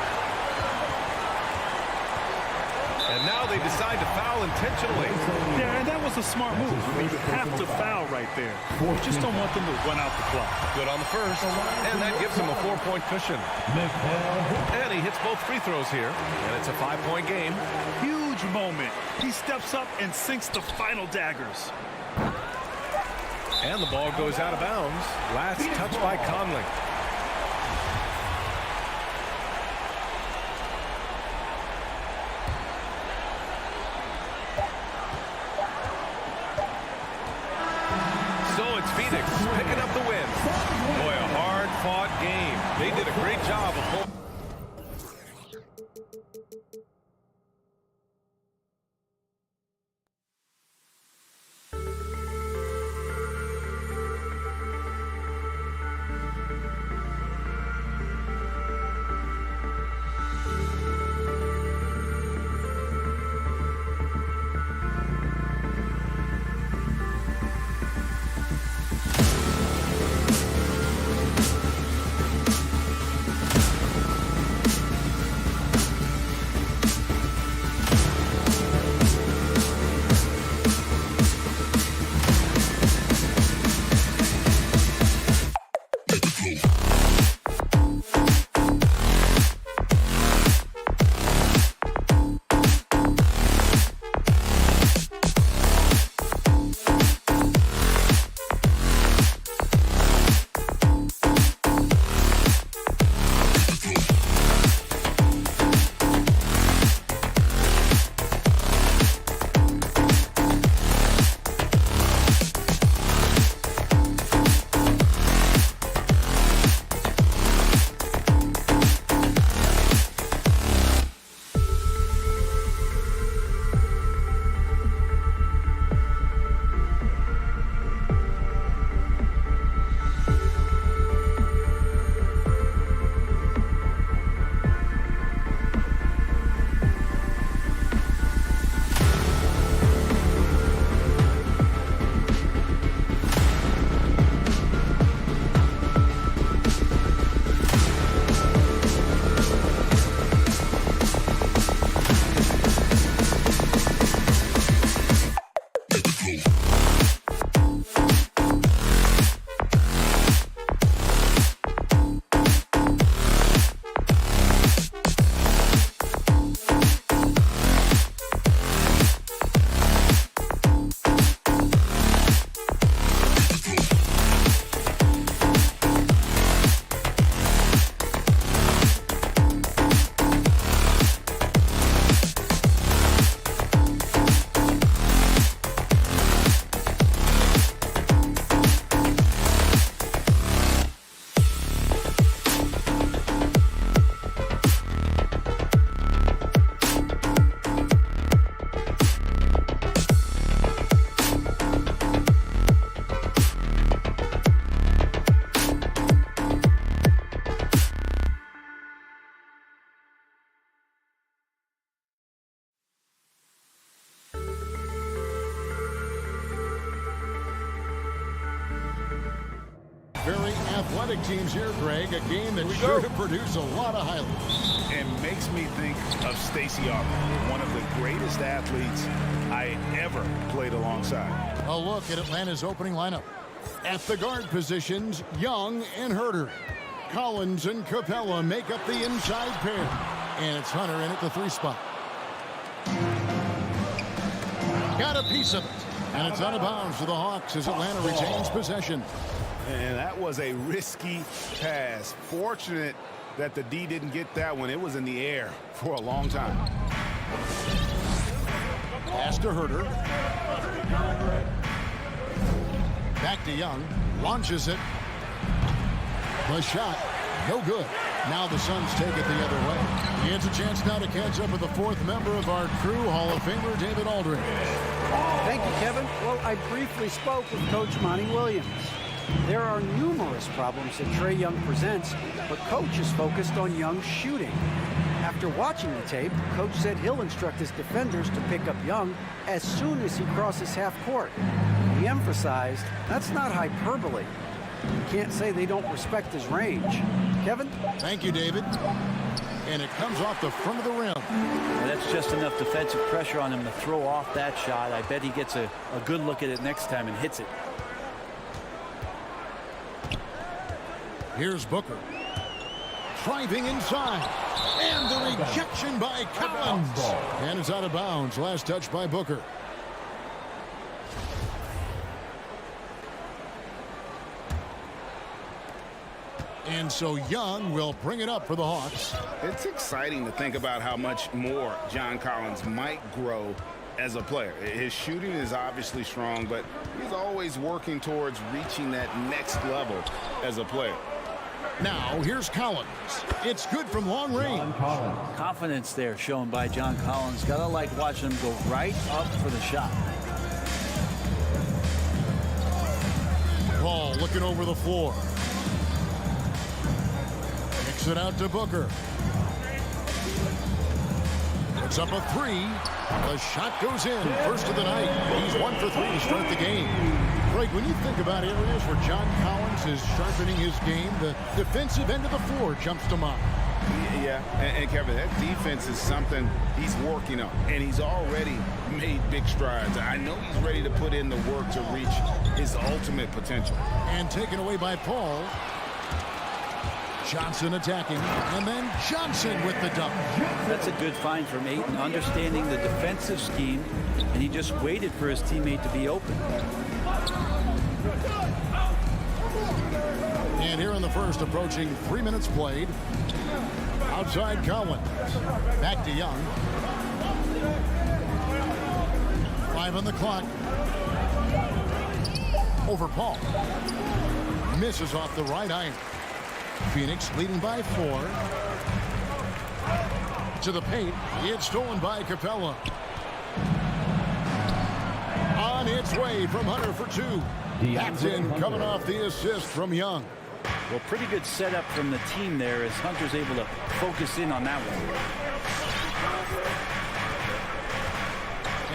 And now they decide to foul intentionally. Yeah, and that was a smart move. You have to foul right there. You just don't want them to run out the clock. Good on the first, and that gives him a 4-point cushion. And he hits both free throws here, and it's a 5-point game. Huge moment. He steps up and sinks the final daggers. And the ball goes out of bounds. Last touch by Conley. Phoenix picking up the win. Boy, a hard-fought game. They did a great job of holding. very athletic teams here, Greg. A game that's sure to produce a lot of highlights. And makes me think of Stacey Aubrey, one of the greatest athletes I ever played alongside. A look at Atlanta's opening lineup. At the guard positions, Young and Herter. Collins and Capella make up the inside pair. And it's Hunter in at the 3 spot. Got a piece of it. And it's out of bounds to the Hawks as Atlanta retains possession. And that was a risky pass. Fortunate that the D didn't get that one. It was in the air for a long time. Pass to Herter. Back to Young. Launches it. The shot. No good. Now the Suns take it the other way. He has a chance now to catch up with the 4th member of our crew, Hall of Famer David Aldridge. Thank you, Kevin. Well, I briefly spoke with Coach Monty Williams. There are numerous problems that Trae Young presents, but Coach is focused on Young's shooting. After watching the tape, Coach said he'll instruct his defenders to pick up Young as soon as he crosses half court. He emphasized that's not hyperbole. You can't say they don't respect his range. Kevin? Thank you, David. And it comes off the front of the rim. Well, that's just enough defensive pressure on him to throw off that shot. I bet he gets a good look at it next time and hits it. Here's Booker. Driving inside. And the rejection by Collins. And it's out of bounds. Last touch by Booker. And so Young will bring it up for the Hawks. It's exciting to think about how much more John Collins might grow as a player. His shooting is obviously strong, but he's always working towards reaching that next level as a player. Now, here's Collins. It's good from long range. Confidence there shown by John Collins. Gotta like watching him go right up for the shot. Paul looking over the floor. Kicks it out to Booker. Puts up a 3. The shot goes in. First of the night. He's 1 for 3 to start the game. Greg, when you think about areas where John Collins is sharpening his game, the defensive end of the floor jumps to mind. Yeah, and Kevin, that defense is something he's working on, and he's already made big strides. I know he's ready to put in the work to reach his ultimate potential. And taken away by Paul. Johnson attacking, and then Johnson with the dunk. That's a good find from Ayton, understanding the defensive scheme, and he just waited for his teammate to be open. And here in the first, approaching 3 minutes played. Outside Collins. Back to Young. 5 on the clock. Over Paul. Misses off the right iron. Phoenix leading by 4. To the paint. It's stolen by Capella. On its way from Hunter for 2. Captain coming off the assist from Young. Well, pretty good setup from the team there as Hunter's able to focus in on that one.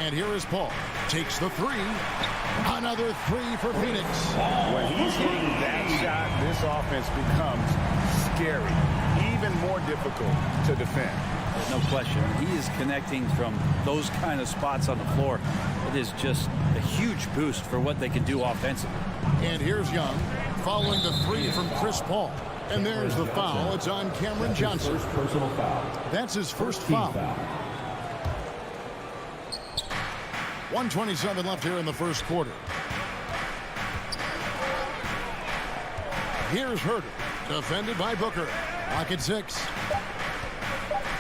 And here is Paul. Takes the 3. Another 3 for Phoenix. When he's hitting that shot, this offense becomes scary, even more difficult to defend. No question. He is connecting from those kind of spots on the floor. It is just a huge boost for what they can do offensively. And here's Young following the 3 from Chris Paul. And there's the foul. It's on Cameron Johnson. First personal foul. That's his first foul. 1:27 left here in the first quarter. Here's Herter, defended by Booker. Lock at 6.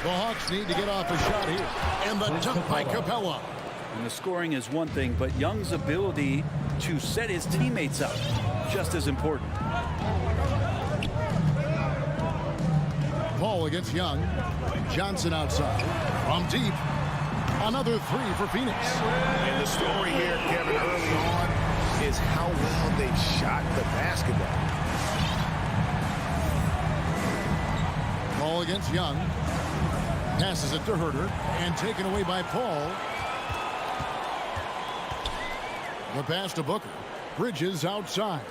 The Hawks need to get off a shot here. And the dunk by Capella. And the scoring is one thing, but Young's ability to set his teammates up, just as important. Paul against Young. Johnson outside. From deep. Another 3 for Phoenix. And the story here, Kevin, early on is how well they've shot the basketball. Paul against Young. Passes it to Herter. And taken away by Paul. The pass to Booker. Bridges outside.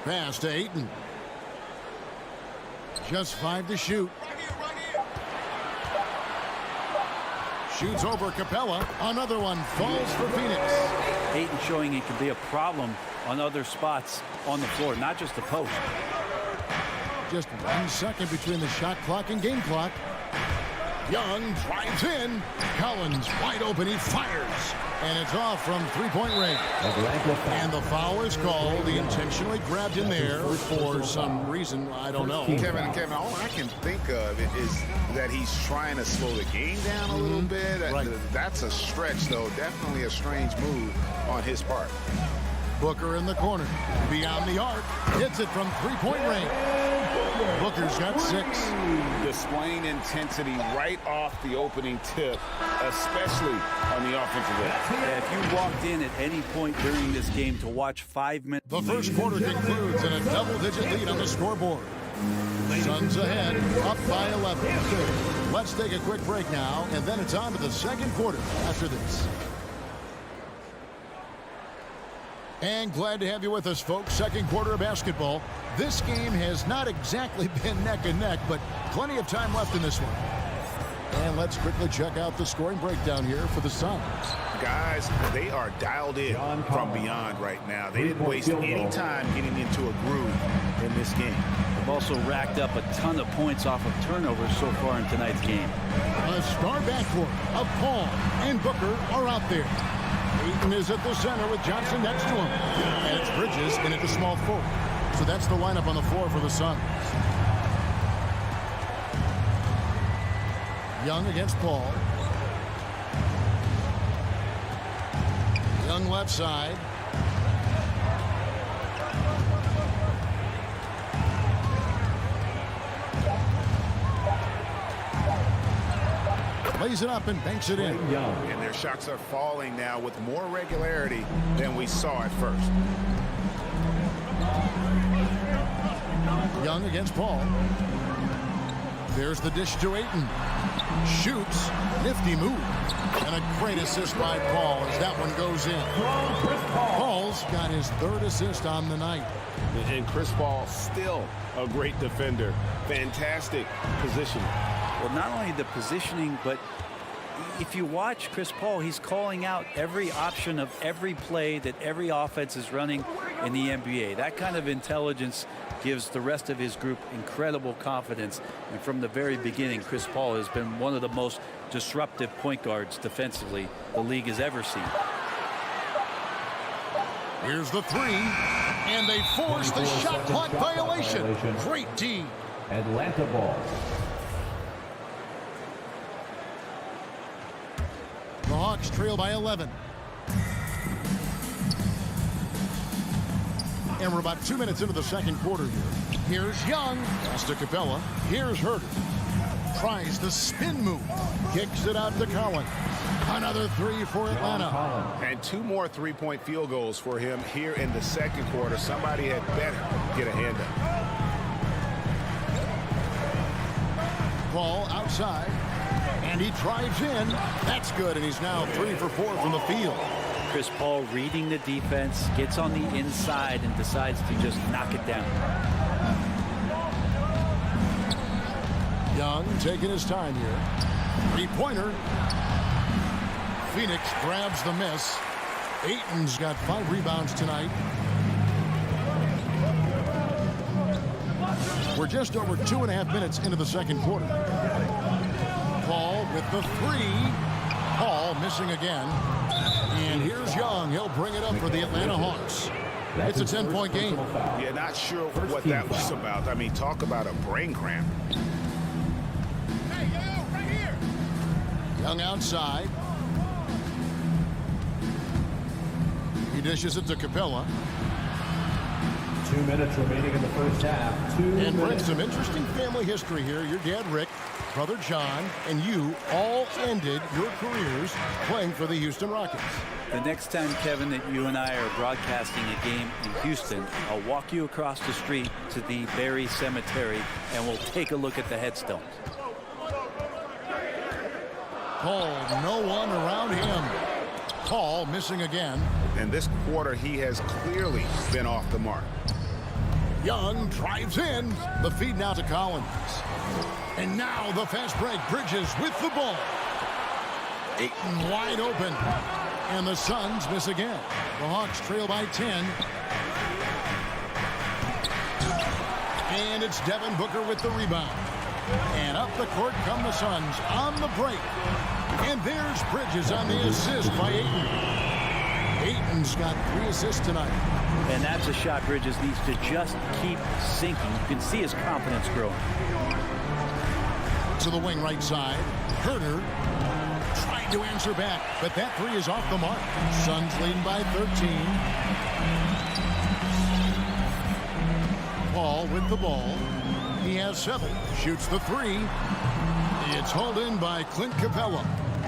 pass to Ayton. Just 5 to shoot. Shoots over Capella. Another one falls for Phoenix. Ayton showing it can be a problem on other spots on the floor, not just the post. Just 1 second between the shot clock and game clock. Young drives in. Collins wide open. He fires. And it's off from three-point range. And the foul is called. He intentionally grabbed in there for some reason. I don't know. Kevin, all I can think of is that he's trying to slow the game down a little bit. Right. That's a stretch, though. Definitely a strange move on his part. Booker in the corner. Beyond the arc. Hits it from three-point range. Booker's got 6. Displaying intensity right off the opening tip, especially on the offensive end. Yeah, if you walked in at any point during this game to watch 5 minutes. The first quarter concludes in a double-digit lead on the scoreboard. Suns ahead, up by 11. Let's take a quick break now, and then it's on to the second quarter after this. And glad to have you with us, folks. Second quarter of basketball. This game has not exactly been neck and neck, but plenty of time left in this one. And let's quickly check out the scoring breakdown here for the Suns. Guys, they are dialed in from beyond right now. They didn't waste any time getting into a groove in this game. They've also racked up a ton of points off of turnovers so far in tonight's game. A star backcourt of Paul and Booker are out there. Ayton is at the center with Johnson next to him. And it's Bridges in at the small forward. So that's the lineup on the floor for the Suns. Young against Paul. Young left side. Lays it up and banks it in. And their shots are falling now with more regularity than we saw at first. Young against Paul. There's the dish to Ayton. Shoots. Nifty move. And a great assist by Paul as that one goes in. Paul's got his 3rd assist on the night. And Chris Paul still a great defender. Fantastic position. Well, not only the positioning, but if you watch Chris Paul, he's calling out every option of every play that every offense is running in the NBA. That kind of intelligence gives the rest of his group incredible confidence. And from the very beginning, Chris Paul has been one of the most disruptive point guards defensively the league has ever seen. Here's the 3, and they force the shot clock violation. Great D. Atlanta ball. The Hawks trail by 11. And we're about 2 minutes into the second quarter here. Here's Young. Pass to Capella. Here's Herter. Tries the spin move. Kicks it out to Collins. Another 3 for Atlanta. And 2 more three-point field goals for him here in the second quarter. Somebody had better get a hand up. Ball outside. And he drives in. That's good. And he's now 3 for 4 from the field. Chris Paul reading the defense, gets on the inside and decides to just knock it down. Young taking his time here. 3-pointer. Phoenix grabs the miss. Ayton's got 5 rebounds tonight. We're just over 2.5 minutes into the second quarter. Paul with the 3. Paul missing again. And here's Young. He'll bring it up for the Atlanta Hawks. It's a 10-point game. Yeah, not sure what that was about. I mean, talk about a brain cramp. Hey, yo, right here. Young outside. He dishes it to Capella. 2 minutes remaining in the first half. 2 minutes. And Brent, some interesting family history here. Your dad, Rick, brother John, and you all ended your careers playing for the Houston Rockets. The next time, Kevin, that you and I are broadcasting a game in Houston, I'll walk you across the street to the Berry Cemetery, and we'll take a look at the headstones. Paul, no one around him. Paul missing again. And this quarter, he has clearly been off the mark. Young drives in. The feed now to Collins. And now the fast break. Bridges with the ball. Ayton wide open. And the Suns miss again. The Hawks trail by 10. And it's Devin Booker with the rebound. And up the court come the Suns on the break. And there's Bridges on the assist by Ayton. Ayton's got 3 assists tonight. And that's a shot Bridges needs to just keep sinking. You can see his confidence growing. To the wing right side. Herter trying to answer back, but that 3 is off the mark. Suns leading by 13. Paul with the ball. He has 7. Shoots the 3. It's hauled in by Clint Capella.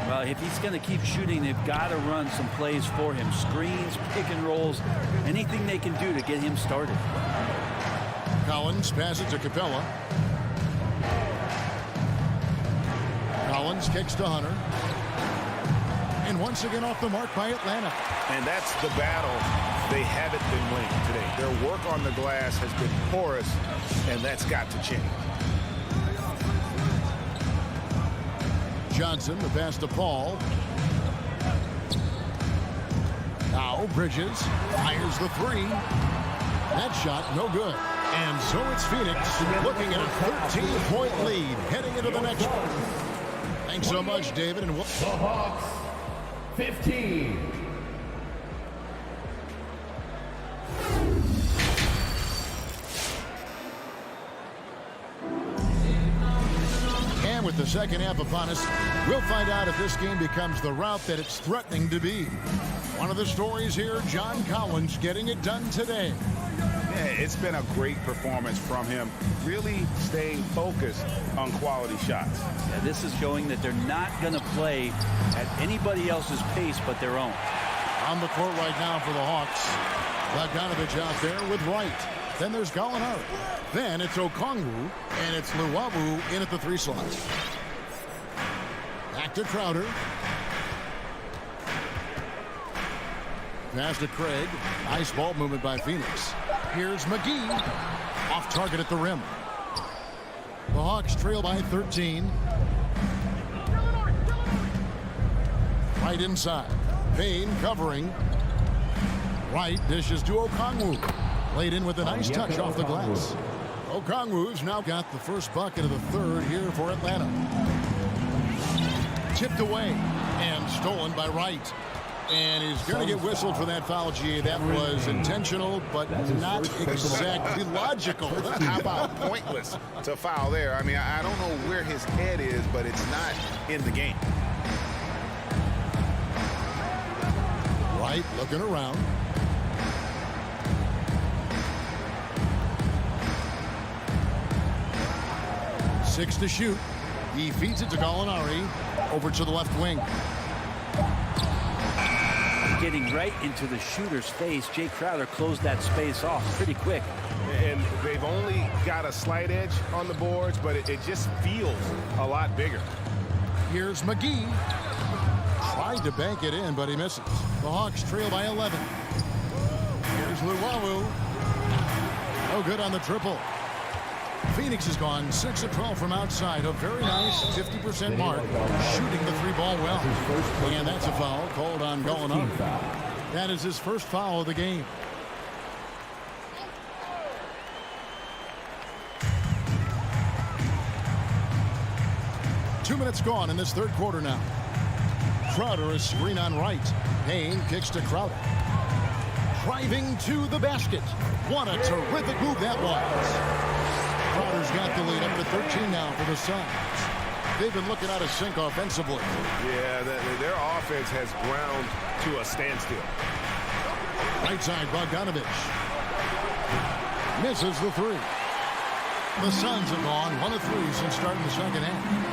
Well, if he's going to keep shooting, they've got to run some plays for him. Screens, pick and rolls, anything they can do to get him started. Collins passes to Capella. Collins kicks to Hunter. And once again off the mark by Atlanta. And that's the battle they haven't been winning today. Their work on the glass has been porous, and that's got to change. Johnson, the pass to Paul. Now Bridges fires the 3. That shot no good. And so it's Phoenix looking at a 13-point lead heading into the next one. Thanks so much, David. And the Hawks, 15. And with the second half upon us, we'll find out if this game becomes the route that it's threatening to be. One of the stories here, John Collins getting it done today. Yeah, it's been a great performance from him, really staying focused on quality shots. Yeah, this is showing that they're not going to play at anybody else's pace but their own. On the court right now for the Hawks. Bogdanovich out there with Wright. Then there's Gallinari. Then it's Okongwu, and it's Luwawu in at the 3 slot. Back to Crowder. Pass to Craig. Nice ball movement by Phoenix. Here's McGee. Off target at the rim. The Hawks trail by 13. Right inside. Payne covering. Wright dishes to Okongwu. Laid in with a nice touch off the glass. Okongwu's now got the first bucket of the 3rd here for Atlanta. Tipped away and stolen by Wright. And he's going to get whistled for that foul, G. That was intentional, but not exactly logical. How about pointless to foul there? I mean, I don't know where his head is, but it's not in the game. Wright looking around. Six to shoot. He feeds it to Gallinari. Over to the left wing. Getting right into the shooter's face. Jay Crowder closed that space off pretty quick. And they've only got a slight edge on the boards, but it just feels a lot bigger. Here's McGee. Tried to bank it in, but he misses. The Hawks trail by 11. Here's Luwawu. No good on the triple. Phoenix has gone 6 of 12 from outside. A very nice 50% mark. Shooting the 3-ball well. And that's a foul called on Gallinari. That is his first foul of the game. Two minutes gone in this 3rd quarter now. Crowder is screen on Wright. Payne kicks to Crowder. Driving to the basket. What a terrific move that was. Crowder's got the lead up to 13 now for the Suns. They've been looking out of sync offensively. Yeah, their offense has ground to a standstill. Right side, Bogdanovich. Misses the 3. The Suns have gone 1 of 3 since starting the second half.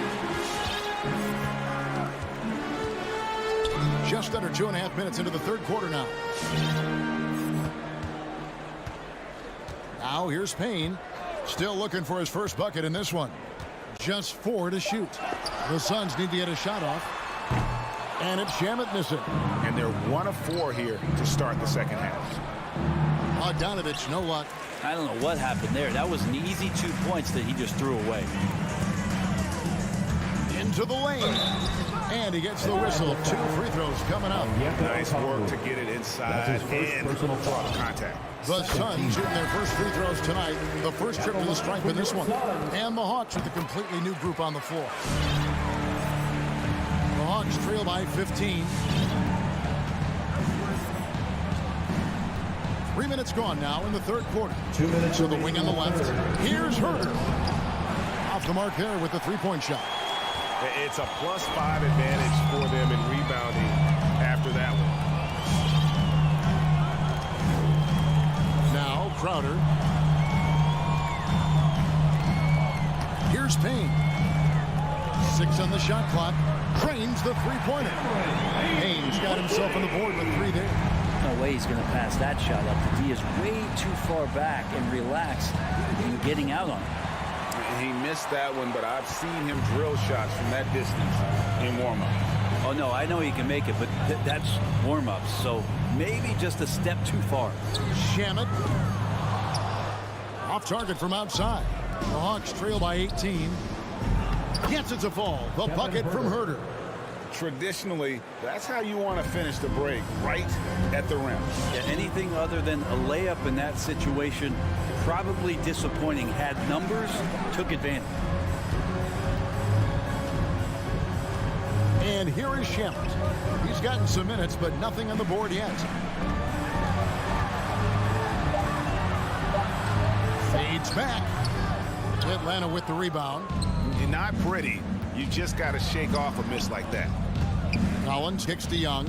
Just under 2.5 minutes into the 3rd quarter now. Now here's Payne. Still looking for his first bucket in this one. Just 4 to shoot. The Suns need to get a shot off. And it's Shamet missing. And they're 1 of 4 here to start the second half. Bogdanovich, no luck. I don't know what happened there. That was an easy 2 points that he just threw away. Into the lane. And he gets the whistle. 2 free throws coming up. Nice work to get it inside and draw contact. The Suns shooting their first free throws tonight. The first trip to the stripe in this one. And the Hawks with a completely new group on the floor. The Hawks trail by 15. 3 minutes gone now in the third quarter. 2 minutes to the wing on the left. Here's Herter. Off the mark there with the three-point shot. It's a +5 advantage for them in rebounding after that one. Now Crowder. Here's Payne. 6 on the shot clock. Drains the three-pointer. Payne's got himself on the board with 3 there. No way he's going to pass that shot up. The D is way too far back and relaxed in getting out on it. He missed that one, but I've seen him drill shots from that distance in warm-up. Oh, no, I know he can make it, but that's warm-ups, so maybe just a step too far. Shamet. Off target from outside. The Hawks trail by 18. Yes, it's a fall. The bucket from Herter. Traditionally, that's how you want to finish the break, right at the rim. Yeah, anything other than a layup in that situation, probably disappointing. Had numbers, took advantage. And here is Shamet. He's gotten some minutes, but nothing on the board yet. Fades back. Atlanta with the rebound. Not pretty. You just got to shake off a miss like that. Collins kicks to Young.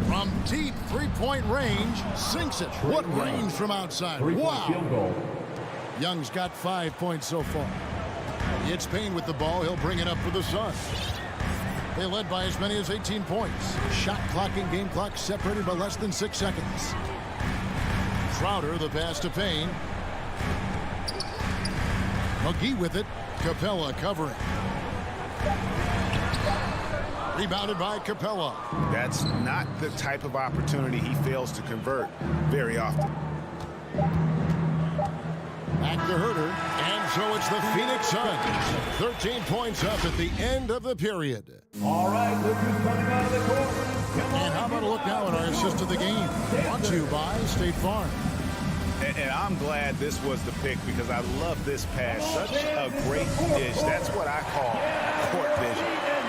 From deep three-point range, sinks it. What range from outside? Wow. Young's got 5 points so far. It's Payne with the ball. He'll bring it up for the Suns. They led by as many as 18 points. Shot clock and game clock separated by less than 6 seconds. Crowder, the pass to Payne. McGee with it. Capella covering. Rebounded by Capella. That's not the type of opportunity he fails to convert very often. Back to Herter. And so it's the Phoenix Suns. 13 points up at the end of the period. All right, look who's coming out of the court. And how about a look now at our assist of the game? Brought to you by State Farm. And I'm glad this was the pick because I love this pass. Such a great dish. That's what I call court vision.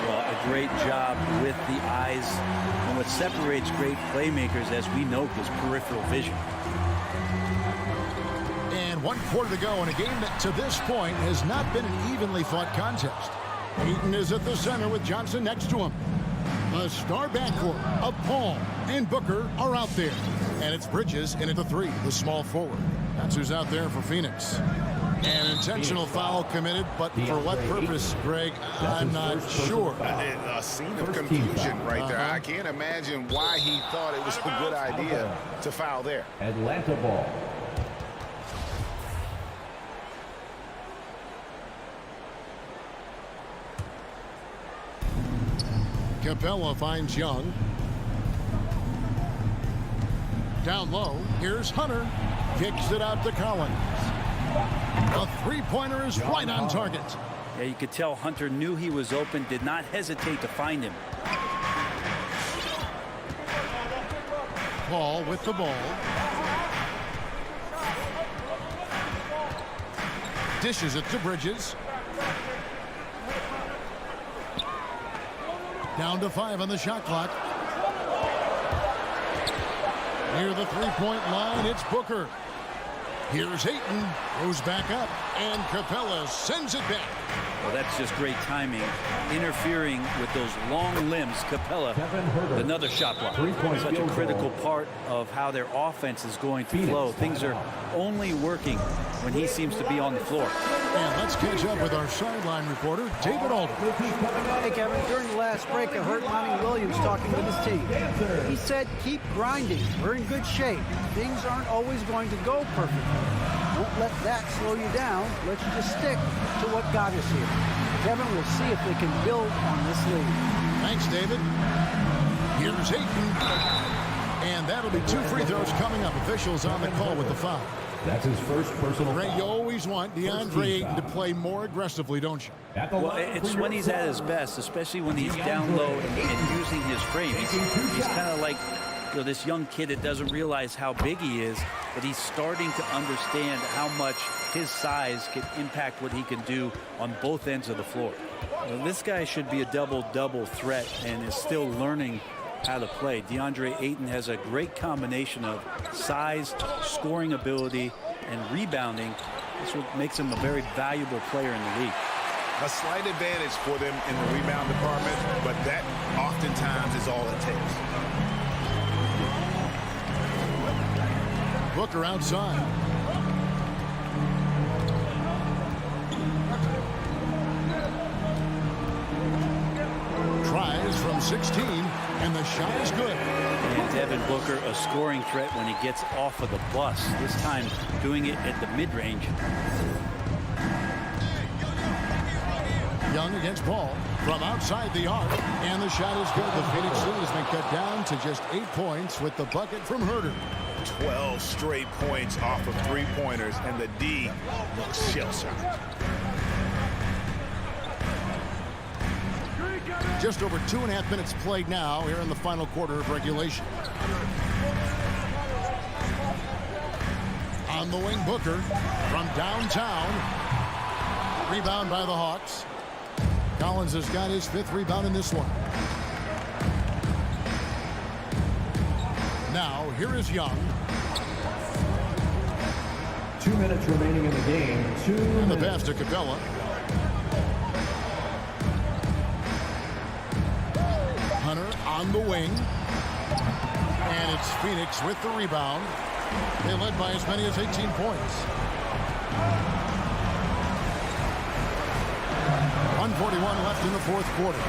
Well, a great job with the eyes. And what separates great playmakers, as we note, is peripheral vision. And 1 quarter to go in a game that to this point has not been an evenly fought contest. Eaton is at the center with Johnson next to him. The star backcourt of Paul and Booker are out there. And it's Bridges in at the 3, the small forward. That's who's out there for Phoenix. An intentional foul committed, but for what purpose, Greg, I'm not sure. A scene of confusion right there. I can't imagine why he thought it was a good idea to foul there. Atlanta ball. Capella finds Young. Down low, here's Hunter. Kicks it out to Collins. The three-pointer is right on target. Yeah, you could tell Hunter knew he was open, did not hesitate to find him. Paul with the ball. Dishes it to Bridges. Down to 5 on the shot clock. Near the three-point line, it's Booker. Here's Ayton, goes back up, and Capella sends it back. Well, that's just great timing. Interfering with those long limbs, Capella, another shot block. Such a critical part of how their offense is going to flow. Things are only working when he seems to be on the floor. And let's catch up with our sideline reporter, David Alden. Hey, Kevin, during the last break, I heard Monty Williams talking with his team. He said, keep grinding. We're in good shape. Things aren't always going to go perfectly. Don't let that slow you down. Let's just stick to what got us here. Kevin, we'll see if they can build on this lead. Thanks, David. Here's Ayton. And that'll be 2 free throws coming up. Officials on the call with the foul. That's his first personal Ray, foul. you always want DeAndre Ayton to play more aggressively, don't you? Well, it's when he's at his best, especially when he's down low and using his frame. He's kind of like, you know, this young kid that doesn't realize how big he is, but he's starting to understand how much his size can impact what he can do on both ends of the floor. Well, this guy should be a double-double threat and is still learning how to play. DeAndre Ayton has a great combination of size, scoring ability, and rebounding. That's what makes him a very valuable player in the league. A slight advantage for them in the rebound department, but that oftentimes is all it takes. Booker outside. Tries from 16, and the shot is good. And Devin Booker, a scoring threat when he gets off of the bus. This time doing it at the mid-range. Young against Paul from outside the arc, and the shot is good. The Phoenix lead has been cut down to just 8 points with the bucket from Herter. 12 straight points off of 3-pointers, and the D looks shell-shocked. Just over 2.5 minutes played now here in the final quarter of regulation. On the wing, Booker from downtown. Rebound by the Hawks. Collins has got his 5th rebound in this one. Now, here is Young. 2 minutes remaining in the game. And the pass to Capella. Hunter on the wing. And it's Phoenix with the rebound. They led by as many as 18 points. 1:41 left in the 4th quarter.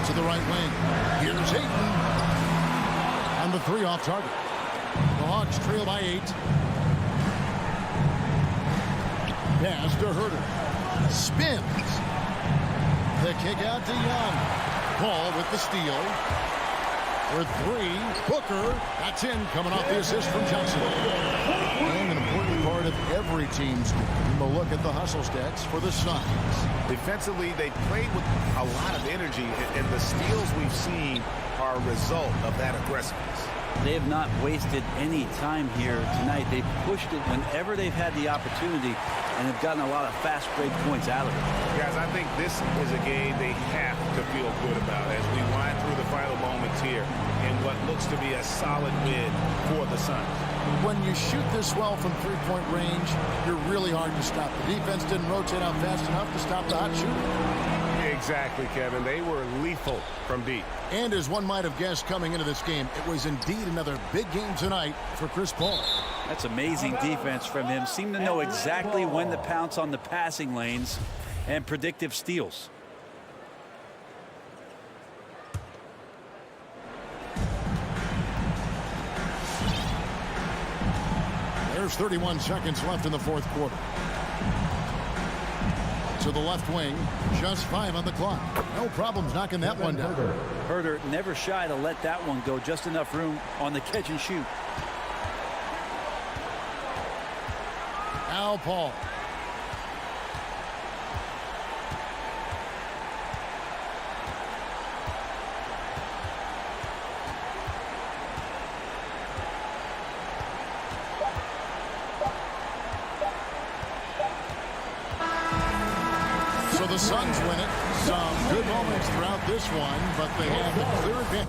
To the right wing. Here's Ayton. And the 3 off target. The Hawks trail by 8. Pass to Herter. Spins. The kick out to Young. Paul with the steal. For 3. Booker. That's in. Coming off the assist from Johnson. And an important part of every team's game. A look at the hustle stats for the Suns. Defensively, they played with a lot of energy, and the steals we've seen are a result of that aggressiveness. They have not wasted any time here tonight. They've pushed it whenever they've had the opportunity and have gotten a lot of fast break points out of it. Guys, I think this is a game they have to feel good about as we wind through the final moments here in what looks to be a solid win for the Suns. When you shoot this well from 3-point range, you're really hard to stop. The defense didn't rotate out fast enough to stop the hot shooter. Exactly, Kevin. They were lethal from deep. And as one might have guessed coming into this game, it was indeed another big game tonight for Chris Paul. That's amazing defense from him. Seemed to know exactly when to pounce on the passing lanes and predictive steals. There's 31 seconds left in the 4th quarter. To the left wing, just 5 on the clock. No problems knocking that one down. Herter never shy to let that one go. Just enough room on the catch and shoot. Al Paul. So the Suns win it. Some good moments throughout this one, but they have a clear advantage.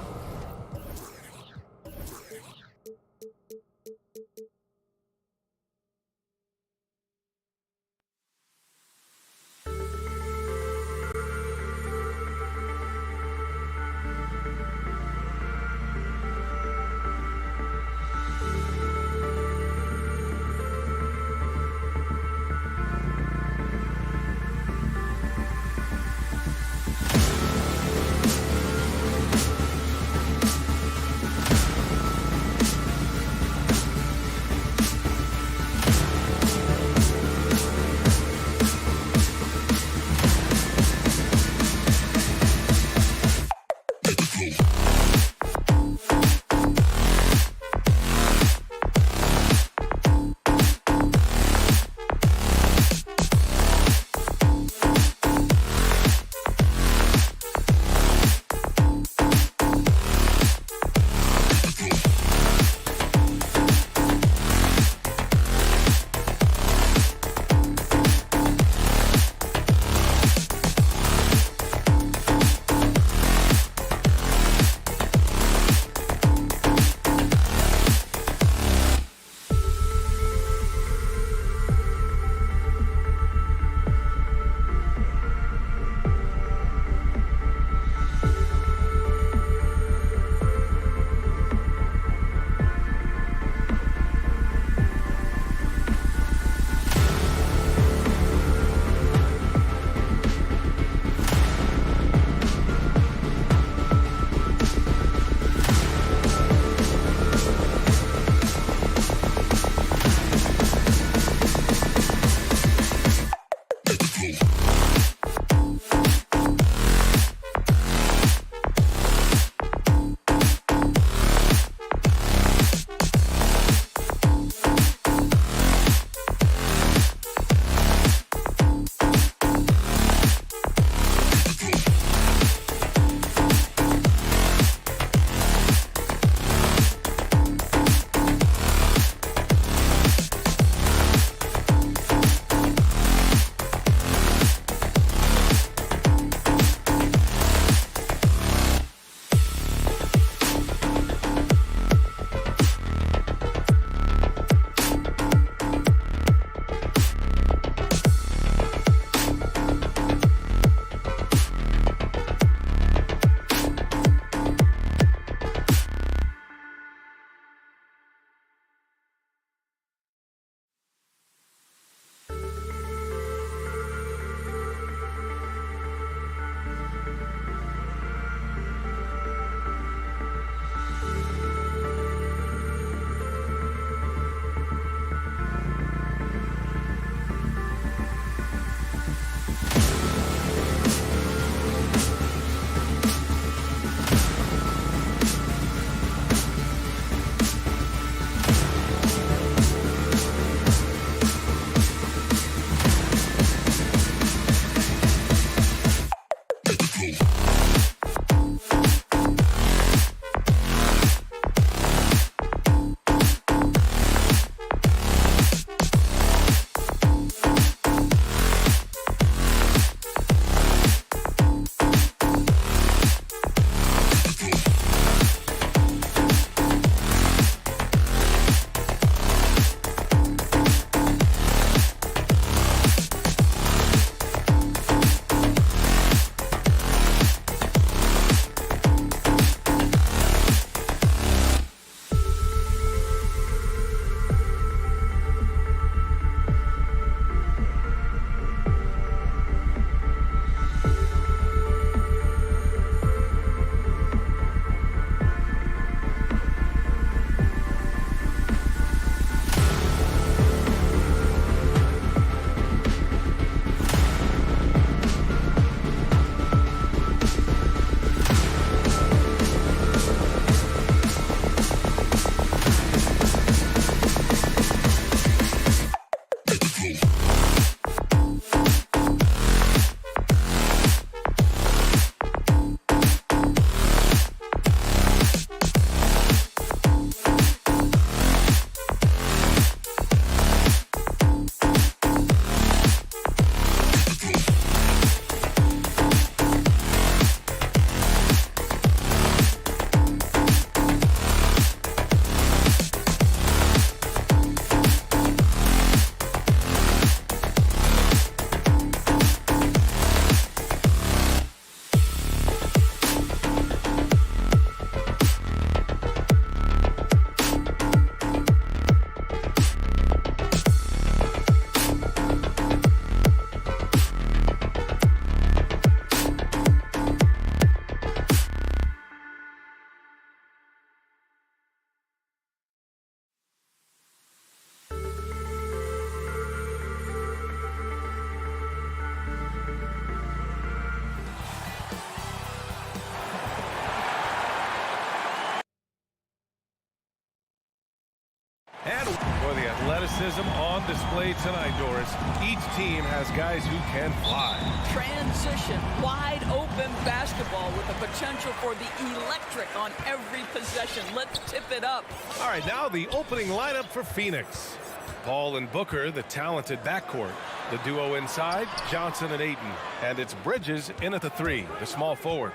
athleticism on display tonight, Doris. Each team has guys who can fly. Transition, wide open basketball with the potential for the electric on every possession. Let's tip it up. All right, now the opening lineup for Phoenix. Paul and Booker, the talented backcourt. The duo inside, Johnson and Ayton. And it's Bridges in at the 3, the small forward.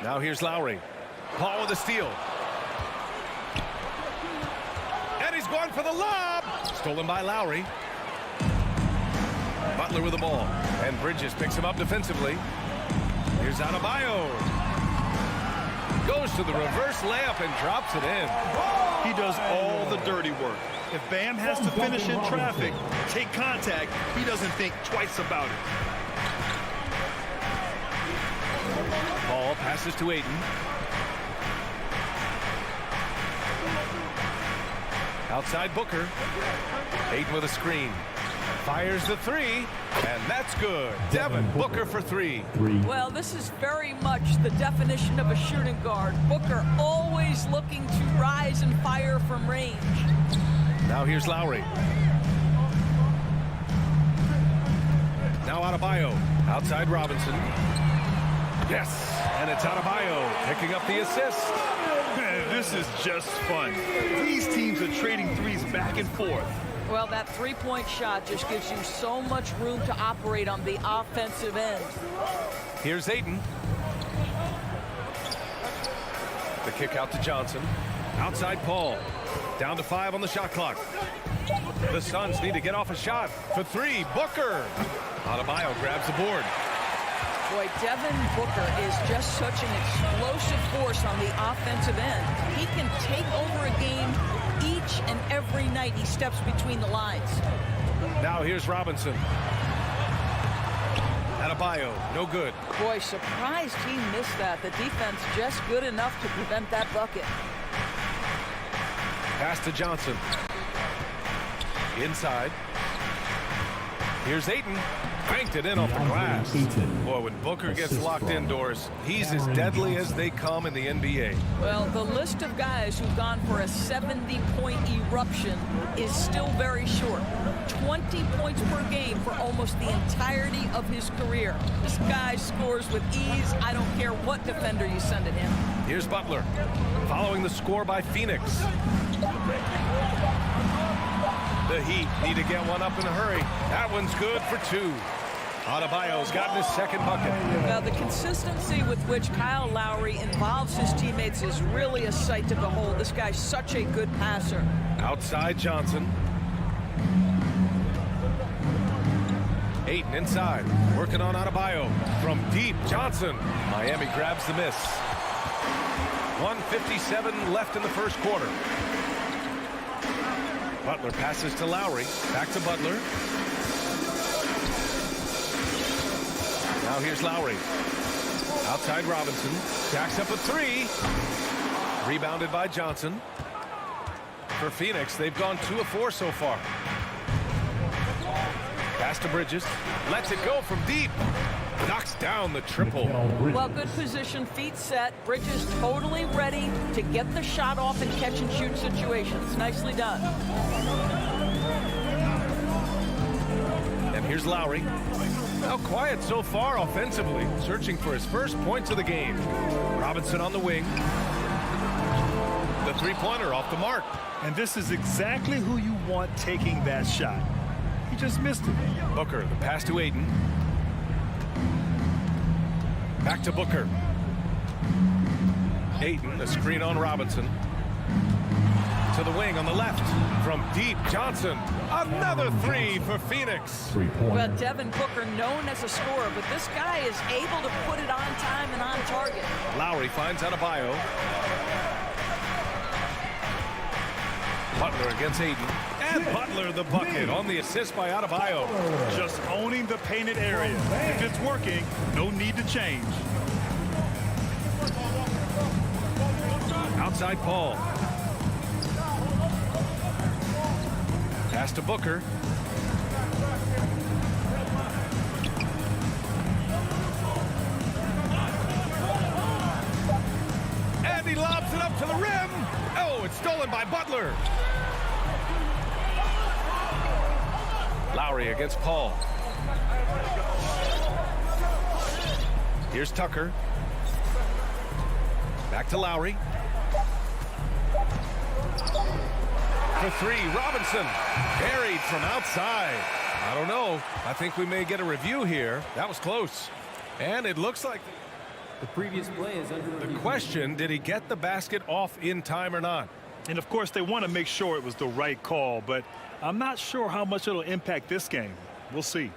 Now here's Lowry. Paul with a steal. And he's going for the lob. Stolen by Lowry. Butler with the ball. And Bridges picks him up defensively. Here's Adebayo. Goes to the reverse layup and drops it in. He does all the dirty work. If Bam has to finish in traffic, take contact, he doesn't think twice about it. Ball passes to Ayton. Outside Booker. Ayton with a screen. Fires the 3, and that's good. Devin Booker for 3. Well, this is very much the definition of a shooting guard. Booker always looking to rise and fire from range. Now here's Lowry. Now Adebayo. Outside Robinson. Yes, and it's Adebayo picking up the assist. This is just fun. These teams are trading threes back and forth. Well, that three-point shot just gives you so much room to operate on the offensive end. Here's Ayton. The kick out to Johnson. Outside Paul. Down to 5 on the shot clock. The Suns need to get off a shot for 3. Booker. Adebayo grabs the board. Boy, Devin Booker is just such an explosive force on the offensive end. He can take over a game each and every night he steps between the lines. Now here's Robinson. Adebayo, no good. Boy, surprised he missed that. The defense just good enough to prevent that bucket. Pass to Johnson. Inside. Here's Ayton. Banked it in off the glass. Boy, when Booker gets locked indoors, he's as deadly as they come in the NBA. Well, the list of guys who've gone for a 70-point eruption is still very short. 20 points per game for almost the entirety of his career. This guy scores with ease. I don't care what defender you send at him. Here's Butler, following the score by Phoenix. The Heat need to get one up in a hurry. That one's good for 2. Adebayo's gotten his second bucket. Now, the consistency with which Kyle Lowry involves his teammates is really a sight to behold. This guy's such a good passer. Outside Johnson. Ayton inside, working on Adebayo. From deep, Johnson. Miami grabs the miss. 1:57 left in the first quarter. Butler passes to Lowry. Back to Butler. Now here's Lowry. Outside Robinson. Jacks up a 3. Rebounded by Johnson. For Phoenix, they've gone 2 of 4 so far. Pass to Bridges. Lets it go from deep. Knocks down the triple. Well, good position, feet set. Bridges totally ready to get the shot off in catch-and-shoot situations. Nicely done. And here's Lowry. Now quiet so far offensively, searching for his first points of the game. Robinson on the wing. The three-pointer off the mark. And this is exactly who you want taking that shot. He just missed it. Booker, the pass to Ayton. Back to Booker. Ayton, a screen on Robinson. To the wing on the left. From deep, Johnson. Another 3 for Phoenix. Well, Devin Booker known as a scorer, but this guy is able to put it on time and on target. Lowry finds Adebayo. Butler against Ayton. And Butler the bucket on the assist by Adebayo. Just owning the painted area. If it's working, no need to change. Outside Paul. Pass to Booker. And he lobs it up to the rim. Oh, it's stolen by Butler. Lowry against Paul. Here's Tucker. Back to Lowry. For three, Robinson. Buried from outside. I don't know. I think we may get a review here. That was close. And it looks like the previous play is under review. The question, did he get the basket off in time or not? And of course, they want to make sure it was the right call, but I'm not sure how much it'll impact this game. We'll see.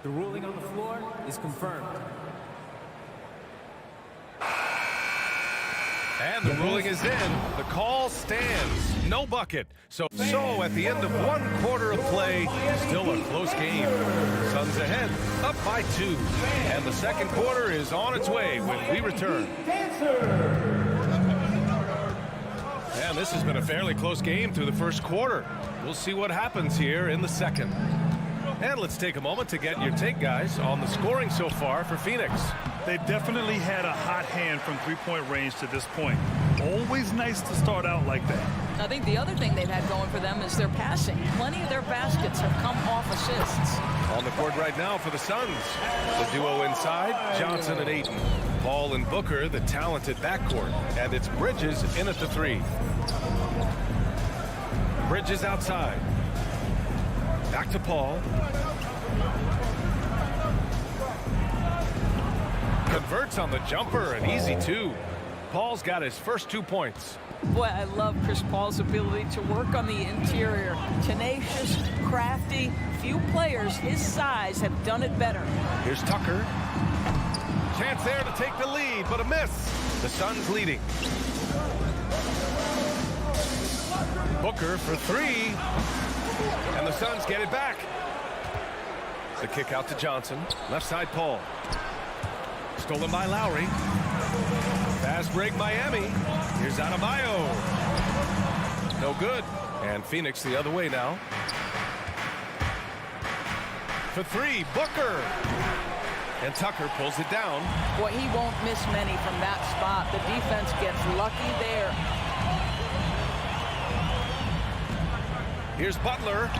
The ruling on the floor is confirmed. And the ruling is in. The call stands. No bucket. So at the end of one quarter of play, still a close game. Suns ahead, up by 2. And the second quarter is on its way when we return. And this has been a fairly close game through the first quarter. We'll see what happens here in the second. And let's take a moment to get your take, guys, on the scoring so far for Phoenix. They've definitely had a hot hand from three-point range to this point. Always nice to start out like that. I think the other thing they've had going for them is their passing. Plenty of their baskets have come off assists. On the court right now for the Suns. The duo inside, Johnson and Ayton. Paul and Booker, the talented backcourt. And it's Bridges in at the 3. Bridges outside. Back to Paul. Converts on the jumper, an easy 2. Paul's got his first 2 points. Boy, I love Chris Paul's ability to work on the interior. Tenacious, crafty. Few players his size have done it better. Here's Tucker. Chance there to take the lead, but a miss. The Suns leading. Booker for 3. And the Suns get it back. The kick out to Johnson. Left side, Paul. Stolen by Lowry. Fast break, Miami. Here's Adebayo. No good. And Phoenix the other way now. For 3, Booker. And Tucker pulls it down. Boy, he won't miss many from that spot. The defense gets lucky there. Here's Butler.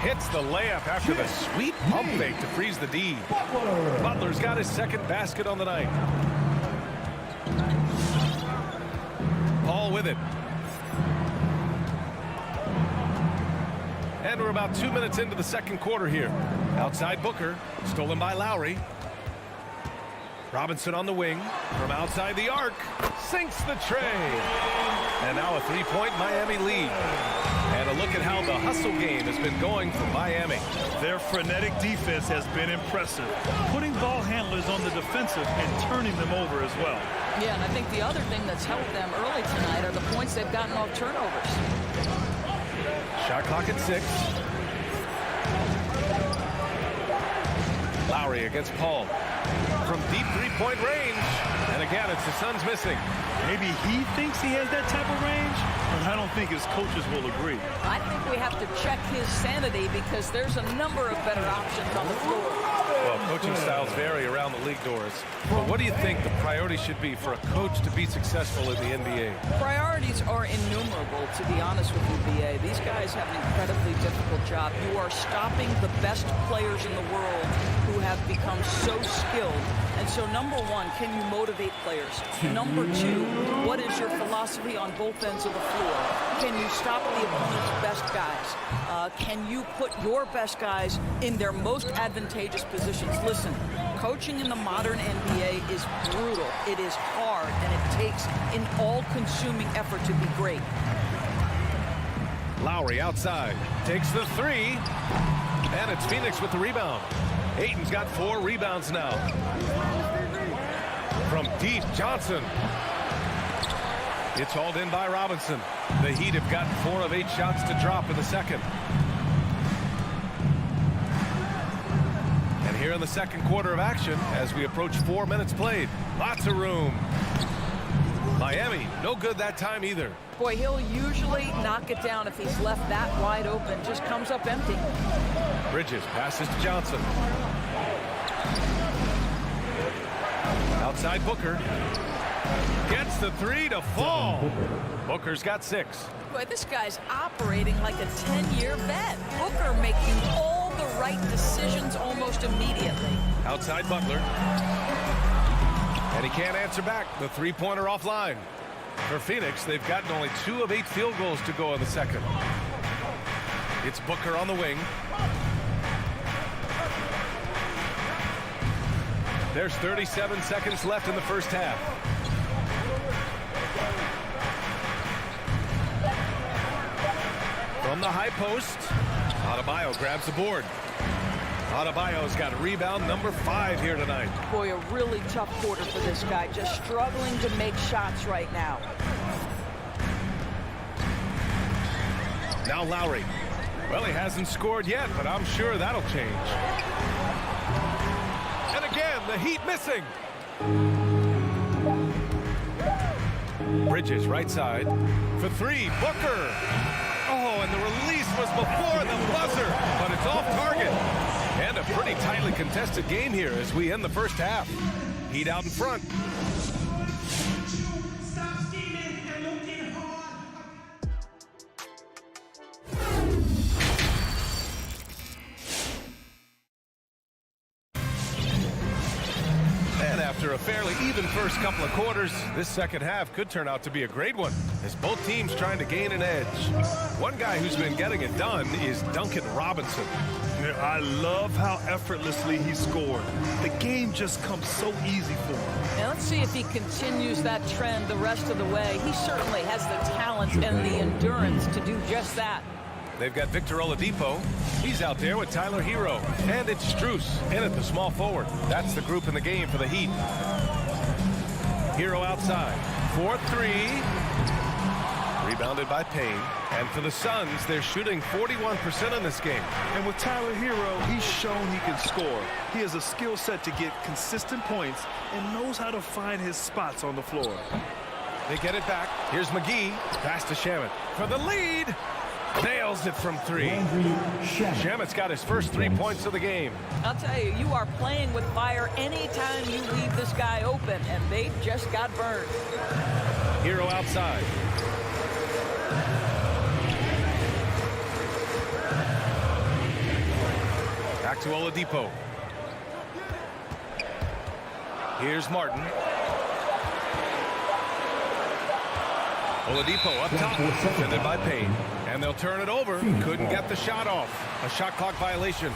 Hits the layup after the sweet pump fake to freeze the D. Butler's got his second basket on the night. Paul with it. And we're about 2 minutes into the second quarter here. Outside Booker, stolen by Lowry. Robinson on the wing, from outside the arc, sinks the tray. And now a 3-point Miami lead. And a look at how the hustle game has been going for Miami. Their frenetic defense has been impressive, putting ball handlers on the defensive and turning them over as well. Yeah, and I think the other thing that's helped them early tonight are the points they've gotten off turnovers. Shot clock at 6. Lowry against Paul. From deep 3-point range. And again, it's the Suns missing. Maybe he thinks he has that type of range, but I don't think his coaches will agree. I think we have to check his sanity because there's a number of better options on the floor. Well, coaching styles vary around the league doors. But what do you think the priority should be for a coach to be successful in the NBA? Priorities are innumerable, to be honest with you, BA. These guys have an incredibly difficult job. You are stopping the best players in the world who have become so skilled. And so, number one, can you motivate players? Number 2, what is your philosophy on both ends of the floor? Can you stop the opponent's best guys? Can you put your best guys in their most advantageous positions? Listen, coaching in the modern NBA is brutal. It is hard, and it takes an all-consuming effort to be great. Lowry outside, takes the 3, and it's Phoenix with the rebound. Ayton's got 4 rebounds now. From deep, Johnson. It's hauled in by Robinson. The Heat have gotten 4 of 8 shots to drop in the second. And here in the second quarter of action, as we approach 4 minutes played, lots of room. Miami, no good that time either. Boy, he'll usually knock it down if he's left that wide open. Just comes up empty. Bridges passes to Johnson. Outside Booker. Gets the three to fall. Booker's got 6. Boy, this guy's operating like a 10-year vet. Booker making all the right decisions almost immediately. Outside Butler. And he can't answer back. The three-pointer offline. For Phoenix, they've gotten only 2 of 8 field goals to go in the second. It's Booker on the wing. There's 37 seconds left in the first half. From the high post, Adebayo grabs the board. Adebayo's got rebound number 5 here tonight. Boy, a really tough quarter for this guy. Just struggling to make shots right now. Now Lowry. Well, he hasn't scored yet, but I'm sure that'll change. And again, the Heat missing. Bridges right side for 3. Booker. Oh, and the release was before the buzzer, but it's off target. And a pretty tightly contested game here as we end the first half. Heat out in front. After a fairly even first couple of quarters, this second half could turn out to be a great one as both teams trying to gain an edge. One guy who's been getting it done is Duncan Robinson. I love how effortlessly he scored. The game just comes so easy for him. Now let's see if he continues that trend the rest of the way. He certainly has the talent and the endurance to do just that. They've got Victor Oladipo. He's out there with Tyler Hero. And it's Strus in at the small forward. That's the group in the game for the Heat. Hero outside. 4-3. Rebounded by Payne. And for the Suns, they're shooting 41% in this game. And with Tyler Hero, he's shown he can score. He has a skill set to get consistent points and knows how to find his spots on the floor. They get it back. Here's McGee. Pass to Shamet for the lead. Nails it from 3. Shamet's got his first 3 points of the game. I'll tell you, you are playing with fire anytime you leave this guy open, and they just got burned. Hero outside. Back to Oladipo. Here's Martin. Oladipo up top, defended by Payne. And they'll turn it over. Couldn't get the shot off. A shot clock violation.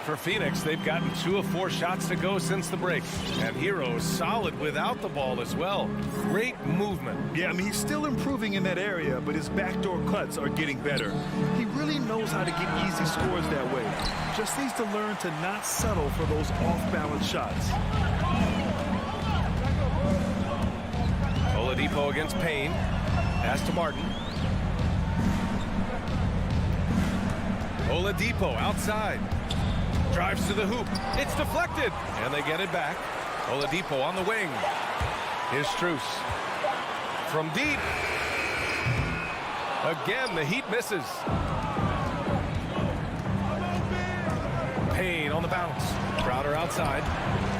For Phoenix, they've gotten 2 of 4 shots to go since the break. And Hero is solid without the ball as well. Great movement. Yeah, I mean, he's still improving in that area, but his backdoor cuts are getting better. He really knows how to get easy scores that way. Just needs to learn to not settle for those off-balance shots. Oladipo against Payne. Pass to Martin. Oladipo outside. Drives to the hoop. It's deflected. And they get it back. Oladipo on the wing. Here's Strus. From deep. Again, the Heat misses. Payne on the bounce. Crowder outside.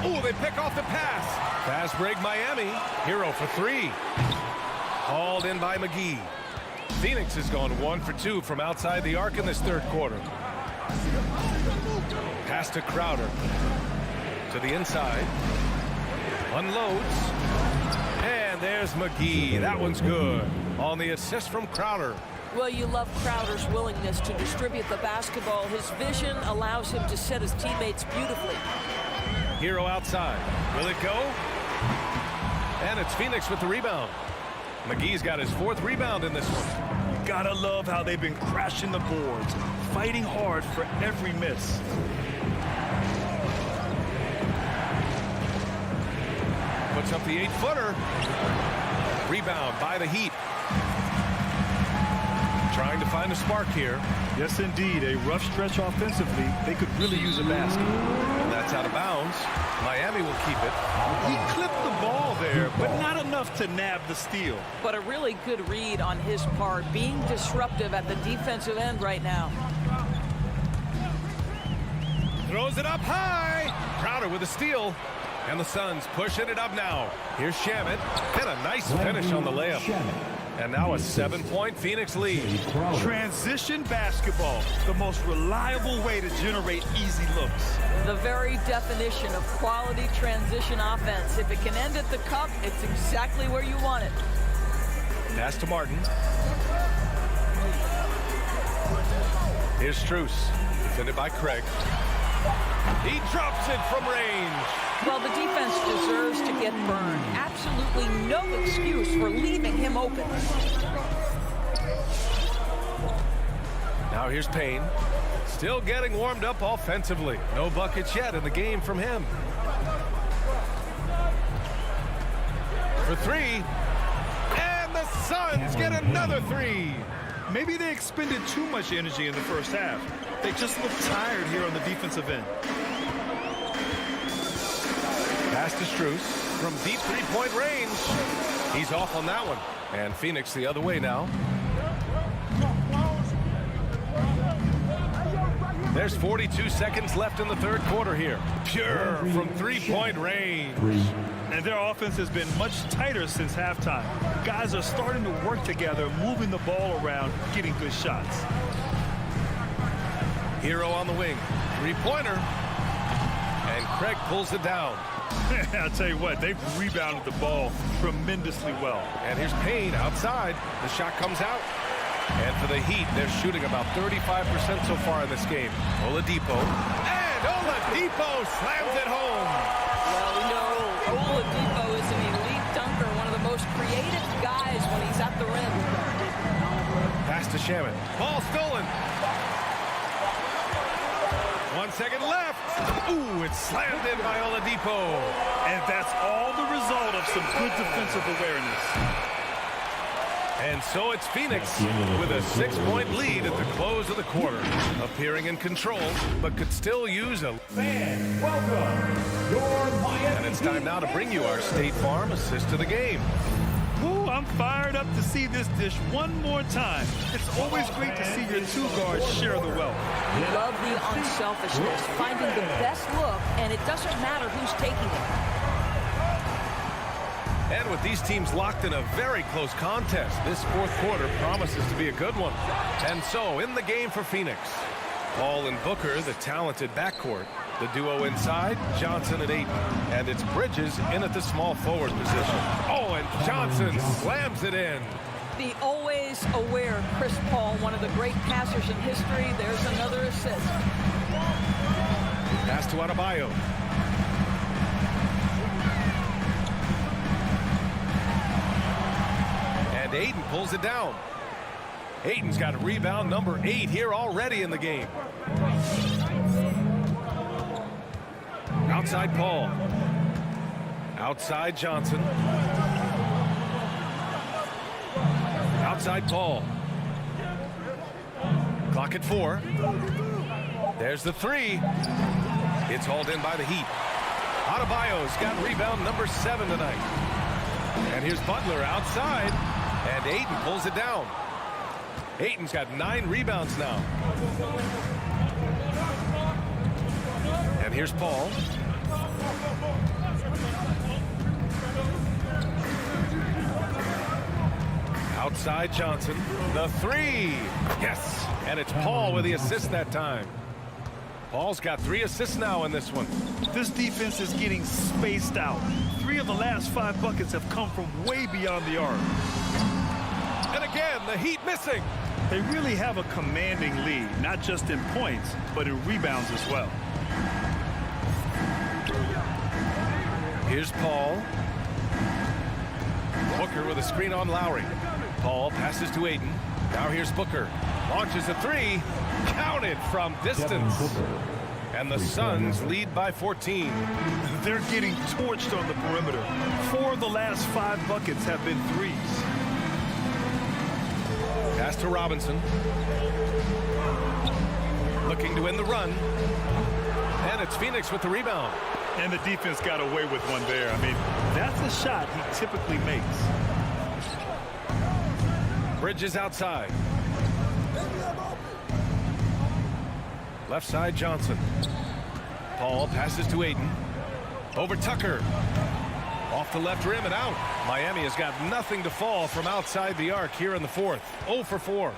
Oh, they pick off the pass. Fast break Miami. Hero for 3. Hauled in by McGee. Phoenix has gone 1 for 2 from outside the arc in this third quarter. Pass to Crowder. To the inside. Unloads. And there's McGee. That one's good. On the assist from Crowder. Well, you love Crowder's willingness to distribute the basketball. His vision allows him to set his teammates beautifully. Hero outside. Will it go? And it's Phoenix with the rebound. McGee's got his 4th rebound in this one. You gotta love how they've been crashing the boards, fighting hard for every miss. Puts up the 8-footer. Rebound by the Heat. Trying to find a spark here. Yes, indeed. A rough stretch offensively. They could really use a basket. And that's out of bounds. Miami will keep it. He clipped the ball there, but not enough to nab the steal. But a really good read on his part, being disruptive at the defensive end right now. Throws it up high. Crowder with a steal. And the Suns pushing it up now. Here's Shamet. And a nice finish on the layup. And now a 7-point Phoenix lead. Transition basketball, the most reliable way to generate easy looks. The very definition of quality transition offense. If it can end at the cup, it's exactly where you want it. Pass to Martin. Here's Strus. Defended by Craig. He drops it from range. Well, the defense deserves to get burned. Absolutely no excuse for leaving him open. Now here's Payne. Still getting warmed up offensively. No buckets yet in the game from him. For three. And the Suns get another three. Maybe they expended too much energy in the first half. They just look tired here on the defensive end. Pass to Strus from deep three-point range. He's off on that one. And Phoenix the other way now. There's 42 seconds left in the third quarter here. Pure from three-point range. And their offense has been much tighter since halftime. Guys are starting to work together, moving the ball around, getting good shots. Hero on the wing. Three-pointer. And Craig pulls it down. I'll tell you what, they've rebounded the ball tremendously well. And here's Payne outside. The shot comes out. And for the Heat, they're shooting about 35% so far in this game. Oladipo. And Oladipo slams it home. Well, we know Oladipo is an elite dunker, one of the most creative guys when he's at the rim. Pass to Shamet. Ball stolen. 1 second left. Ooh, it's slammed in by Oladipo. And that's all the result of some good defensive awareness. And so it's Phoenix with a 6-point lead at the close of the quarter. Appearing in control, but could still use a... Fans, welcome your Miami. And it's time now to bring you our State Farm assist to the game. Ooh, I'm fired up to see this dish one more time. It's always great to see your two guards share the wealth. Love the unselfishness, finding the best look, and it doesn't matter who's taking it. And with these teams locked in a very close contest, this fourth quarter promises to be a good one. And so, in the game for Phoenix, Paul and Booker, the talented backcourt. The duo inside, Johnson and Ayton. And it's Bridges in at the small forward position. Oh, and Johnson slams it in. The always aware Chris Paul, one of the great passers in history. There's another assist. Pass to Adebayo. And Ayton pulls it down. Ayton's got rebound number 8 here already in the game. Outside Paul. Outside Johnson. Outside Paul. Clock at 4. There's the 3. It's hauled in by the Heat. Adebayo's got rebound number 7 tonight. And here's Butler outside. And Ayton pulls it down. Ayton's got 9 rebounds now. And here's Paul. Outside Johnson. The 3. Yes. And it's Paul with the assist that time. Paul's got 3 assists now in this one. This defense is getting spaced out. 3 of the last 5 buckets have come from way beyond the arc. And again, the Heat missing. They really have a commanding lead, not just in points, but in rebounds as well. Here's Paul. Booker with a screen on Lowry. Paul passes to Ayton. Now here's Booker. Launches a 3. Counted from distance. And the Suns lead by 14. They're getting torched on the perimeter. 4 of the last 5 buckets have been threes. Pass to Robinson. Looking to win the run. And it's Phoenix with the rebound. And the defense got away with one there. I mean, that's a shot he typically makes. Bridges outside. Left side Johnson. Paul passes to Aiden. Over Tucker. Off the left rim and out. Miami has got nothing to fall from outside the arc here in the fourth. 0 for 4.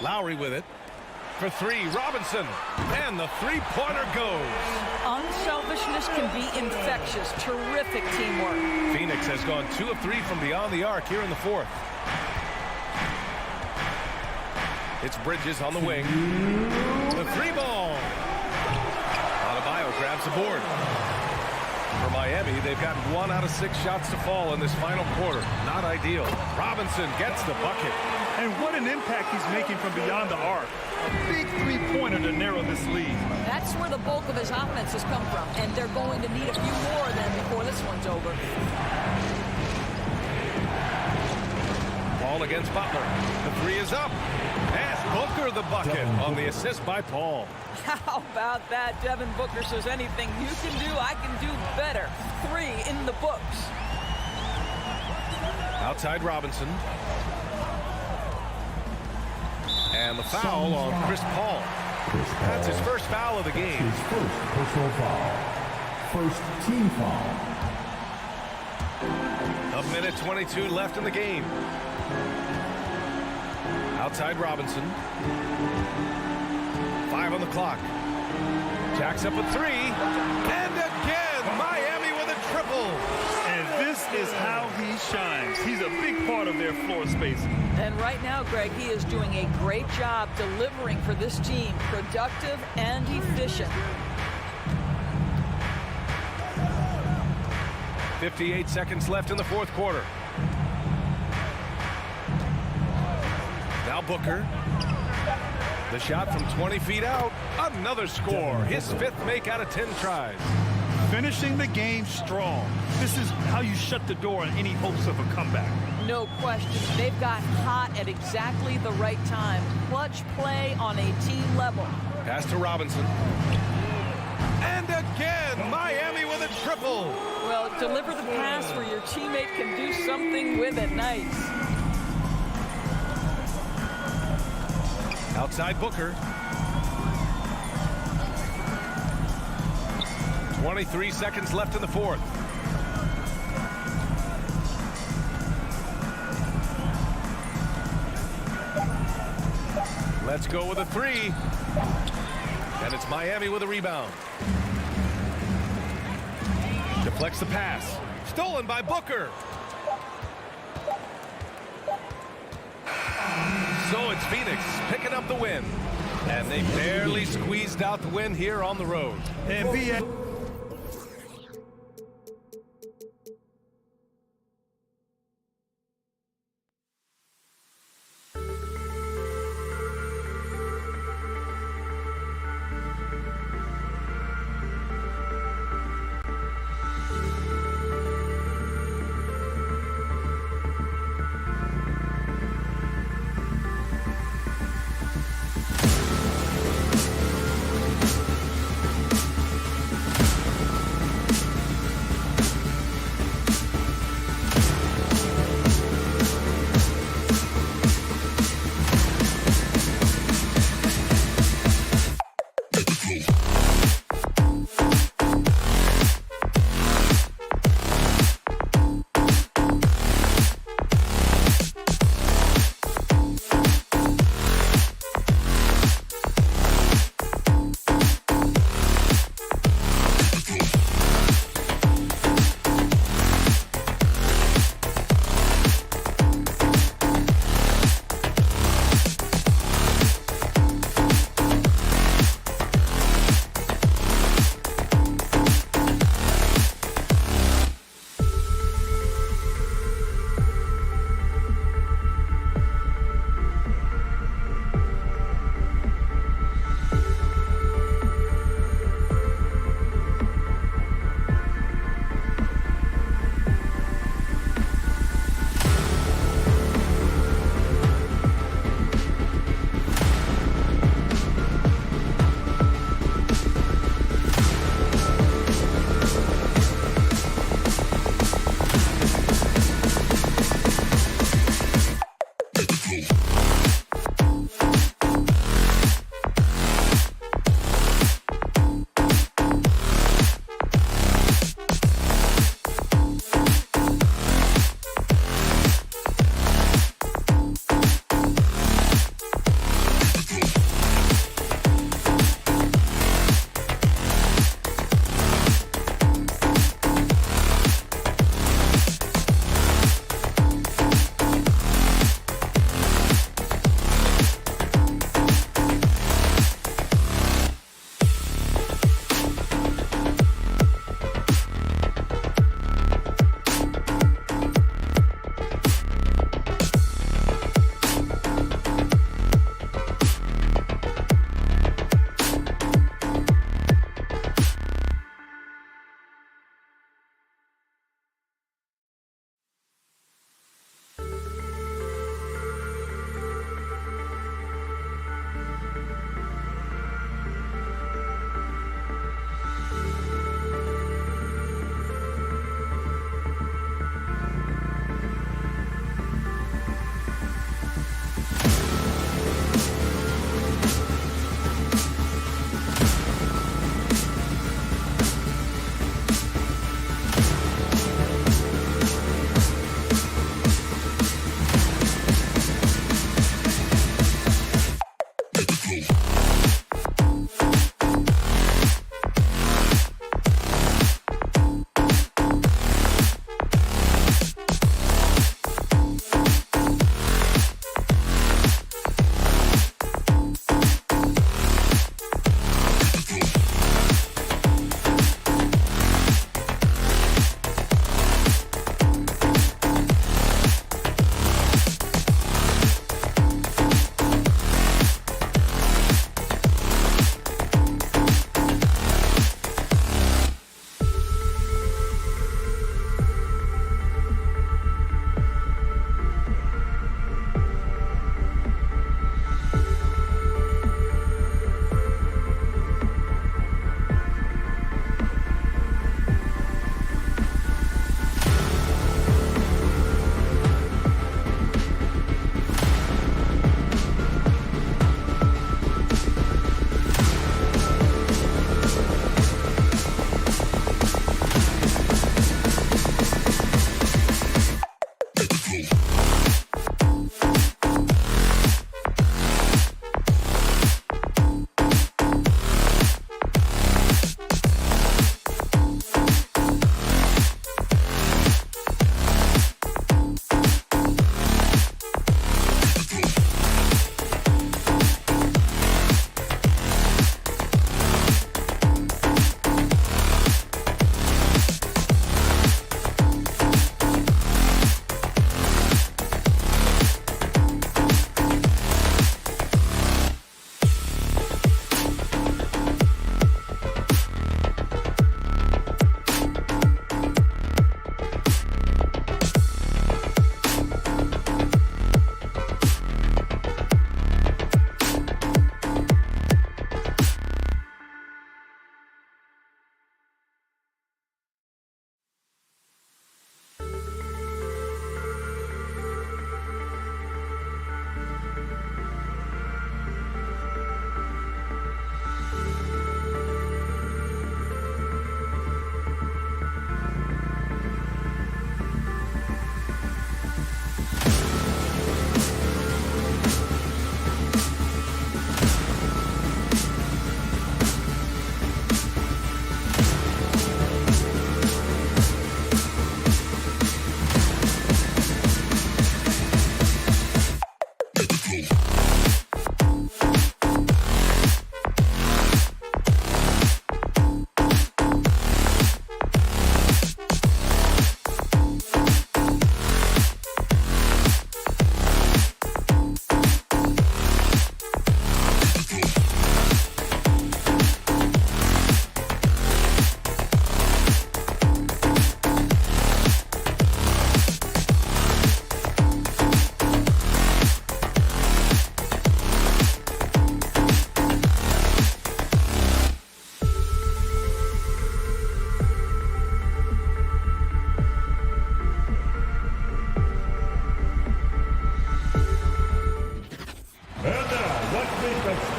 Lowry with it. For 3, Robinson. And the three-pointer goes. Unselfishness can be infectious. Terrific teamwork. Phoenix has gone 2 of 3 from beyond the arc here in the fourth. It's Bridges on the wing. The 3-ball. Adebayo grabs the board. For Miami, they've got 1 out of 6 shots to fall in this final quarter. Not ideal. Robinson gets the bucket. And what an impact he's making from beyond the arc. A big three-pointer to narrow this lead. That's where the bulk of his offense has come from, and they're going to need a few more than before this one's over. Paul against Butler. The 3 is up. And Booker the bucket on the assist by Paul. How about that? Devin Booker says anything you can do, I can do better. 3 in the books. Outside Robinson. And the foul on Chris Paul. That's his first foul of the game. His first personal foul. First team foul. 1:22 left in the game. Outside Robinson. 5 on the clock. Jacks up a 3. And again, Miami with a triple. And this is how he shines. He's a big part of their floor spacing. And right now, Greg, he is doing a great job delivering for this team. Productive and efficient. 58 seconds left in the fourth quarter. Now Booker. The shot from 20 feet out. Another score. His 5th make out of 10 tries. Finishing the game strong. This is how you shut the door on any hopes of a comeback. No question. They've got hot at exactly the right time. Clutch play on a team level. Pass to Robinson. And again, Miami with a triple. Well, deliver the pass where your teammate can do something with it. Nice. Outside Booker. 23 seconds left in the fourth. Let's go with a 3. And it's Miami with a rebound. Deflects the pass. Stolen by Booker. So it's Phoenix picking up the win. And they barely squeezed out the win here on the road. And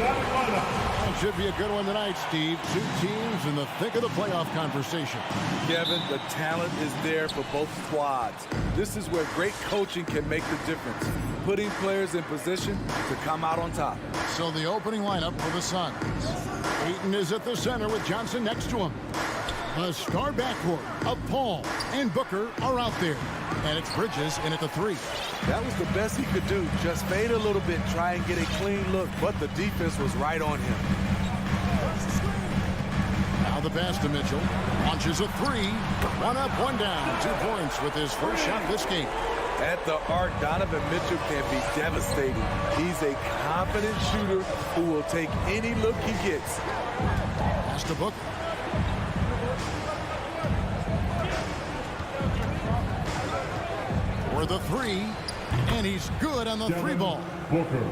It should be a good one tonight, Steve. Two teams in the thick of the playoff conversation. Kevin, the talent is there for both squads. This is where great coaching can make the difference, putting players in position to come out on top. So the opening lineup for the Suns. Ayton is at the center with Johnson next to him. The star backcourt of Paul and Booker are out there. And it's Bridges in at the 3. That was the best he could do. Just fade a little bit, try and get a clean look, but the defense was right on him. Now the pass to Mitchell. Launches a 3. 1 up, 1 down. 2 points with his first shot this game. At the arc, Donovan Mitchell can be devastating. He's a confident shooter who will take any look he gets. Pass to Booker. For the 3, and he's good on the 3 ball.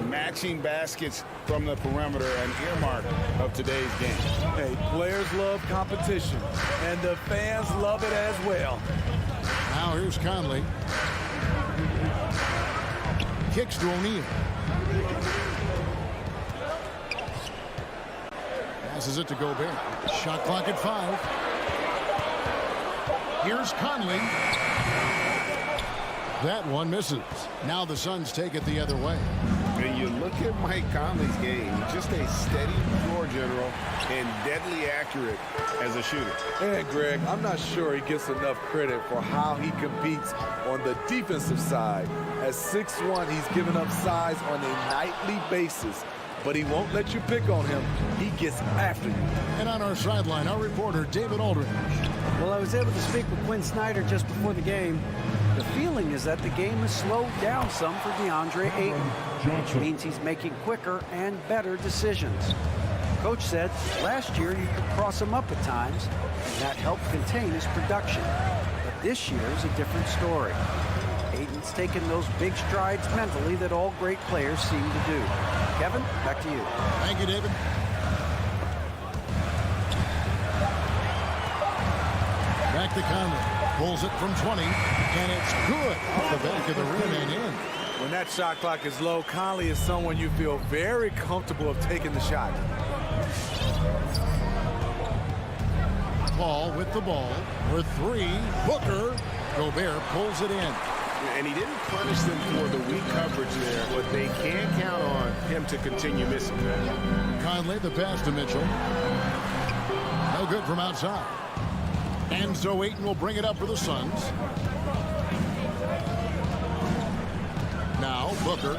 Matching baskets from the perimeter, an earmark of today's game. Hey, players love competition, and the fans love it as well. Now here's Conley. Kicks to O'Neal. Passes it to Gobert. Shot clock at 5. Here's Conley. That one misses. Now the Suns take it the other way. And you look at Mike Conley's game, just a steady floor general and deadly accurate as a shooter. And Greg, I'm not sure he gets enough credit for how he competes on the defensive side. At 6'1", he's given up size on a nightly basis, but he won't let you pick on him. He gets after you. And on our sideline, our reporter, David Aldridge. Well, I was able to speak with Quinn Snyder just before the game. The feeling is that the game has slowed down some for DeAndre Ayton, which means he's making quicker and better decisions. Coach said last year you could cross him up at times, and that helped contain his production. But this year is a different story. Ayton's taken those big strides mentally that all great players seem to do. Kevin, back to you. Thank you, David. Back to Conley. Pulls it from 20, and it's good off the back of the rim and in. When that shot clock is low, Conley is someone you feel very comfortable of taking the shot. Paul with the ball for 3. Booker. Gobert pulls it in. And he didn't punish them for the weak coverage there, but they can count on him to continue missing. Conley, the pass to Mitchell. No good from outside. And so Ayton will bring it up for the Suns. Now Booker.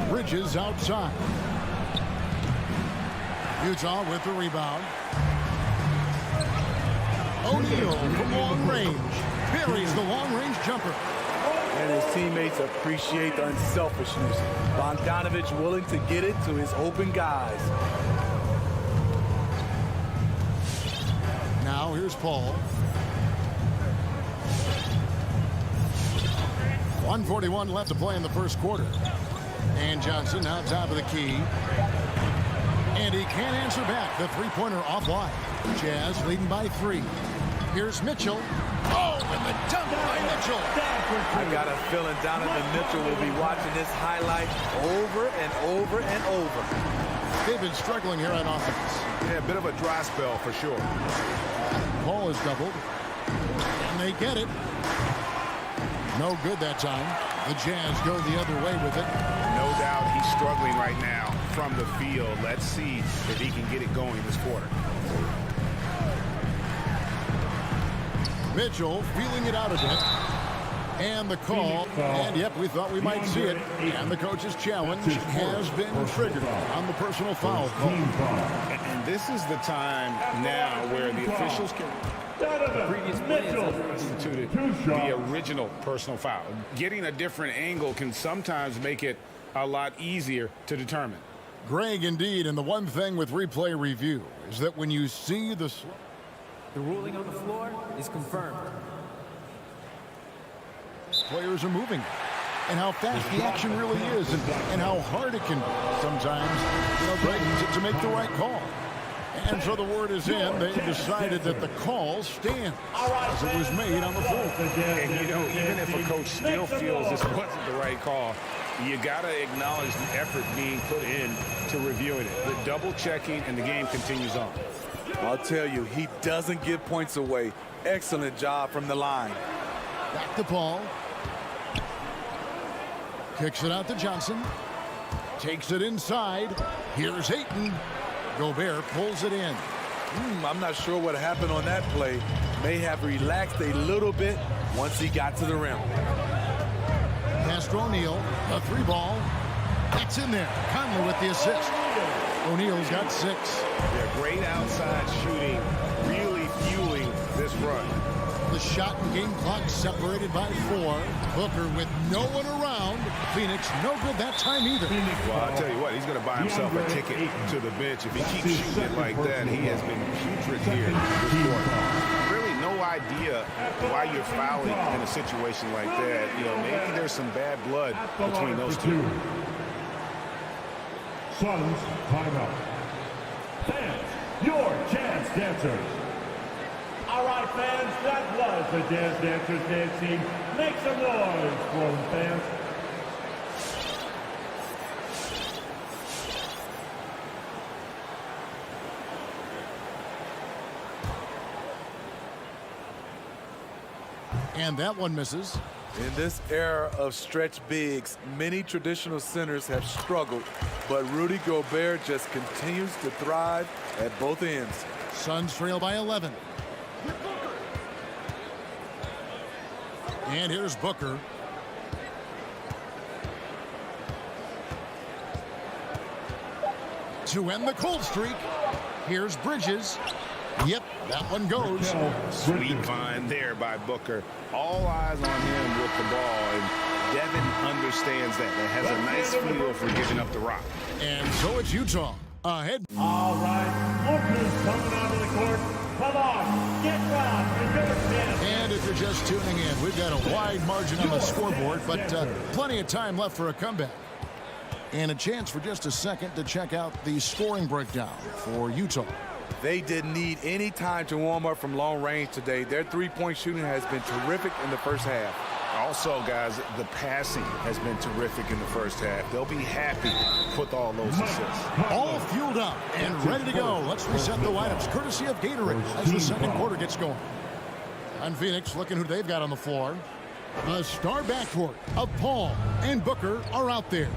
Bridges outside. Utah with the rebound. O'Neal from long range. Buries the long-range jumper. And his teammates appreciate the unselfishness. Bogdanovich willing to get it to his open guys. Now here's Paul. 1:41 left to play in the first quarter. And Johnson now top of the key. And he can't answer back. The three-pointer offline. Jazz leading by 3. Here's Mitchell. Oh, and the dunk by Mitchell. I got a feeling Donovan Mitchell will be watching this highlight over and over and over. They've been struggling here on offense. Yeah, a bit of a dry spell for sure. Paul is doubled. And they get it. No good that time. The Jazz go the other way with it. No doubt he's struggling right now from the field. Let's see if he can get it going this quarter. Mitchell feeling it out a bit. And the call. And yep, we thought we might see it. And the coach's challenge has been triggered on the personal foul call. And this is the time now where the officials can instituted the original personal foul. Getting a different angle can sometimes make it a lot easier to determine. Greg, indeed, and the one thing with replay review is that when you see the ruling on the floor is confirmed. Players are moving, and how fast the action really is, and how hard it can be sometimes, Greg, to make the right call. And so the word is in. They decided that the call stands as it was made on the floor. And, you know, even if a coach still feels this wasn't the right call, you got to acknowledge the effort being put in to reviewing it. The double checking, and the game continues on. I'll tell you, he doesn't give points away. Excellent job from the line. Back to Paul. Kicks it out to Johnson. Takes it inside. Here's Ayton. Gobert pulls it in. I'm not sure what happened on that play. May have relaxed a little bit once he got to the rim. Pass to O'Neal. A 3-ball. That's in there. Conley with the assist. O'Neal's got 6. Yeah, great outside shooting, really fueling this run. The shot and game clock separated by 4. Booker with no one around. Phoenix no good that time either. Well, I'll tell you what, he's going to buy himself a ticket to the bench. If he keeps shooting it like that, he has been putrid here this quarter. Really no idea why you're fouling in a situation like that. You know, maybe there's some bad blood between those two. Suns timeout. Fans, your chance dancers. All right, fans, that was the Dance Dancers dancing. Make some noise for them, fans. And that one misses. In this era of stretch bigs, many traditional centers have struggled, but Rudy Gobert just continues to thrive at both ends. Suns trail by 11. And here's Booker. To end the cold streak, here's Bridges. Yep, that one goes. Sweet find there by Booker. All eyes on him with the ball, and Devin understands that. That has a nice feel for giving up the rock. And so it's Utah ahead. All right, Booker's coming onto the court. Come on, get round. And if you're just tuning in, we've got a wide margin on the scoreboard, but plenty of time left for a comeback. And a chance for just a second to check out the scoring breakdown for Utah. They didn't need any time to warm up from long range today. Their three-point shooting has been terrific in the first half. Also, guys, the passing has been terrific in the first half. They'll be happy with all those assists. All fueled up and ready to go. Let's reset the lineups, courtesy of Gatorade, as the second quarter gets going. And Phoenix, looking who they've got on the floor. The star backcourt of Paul and Booker are out there.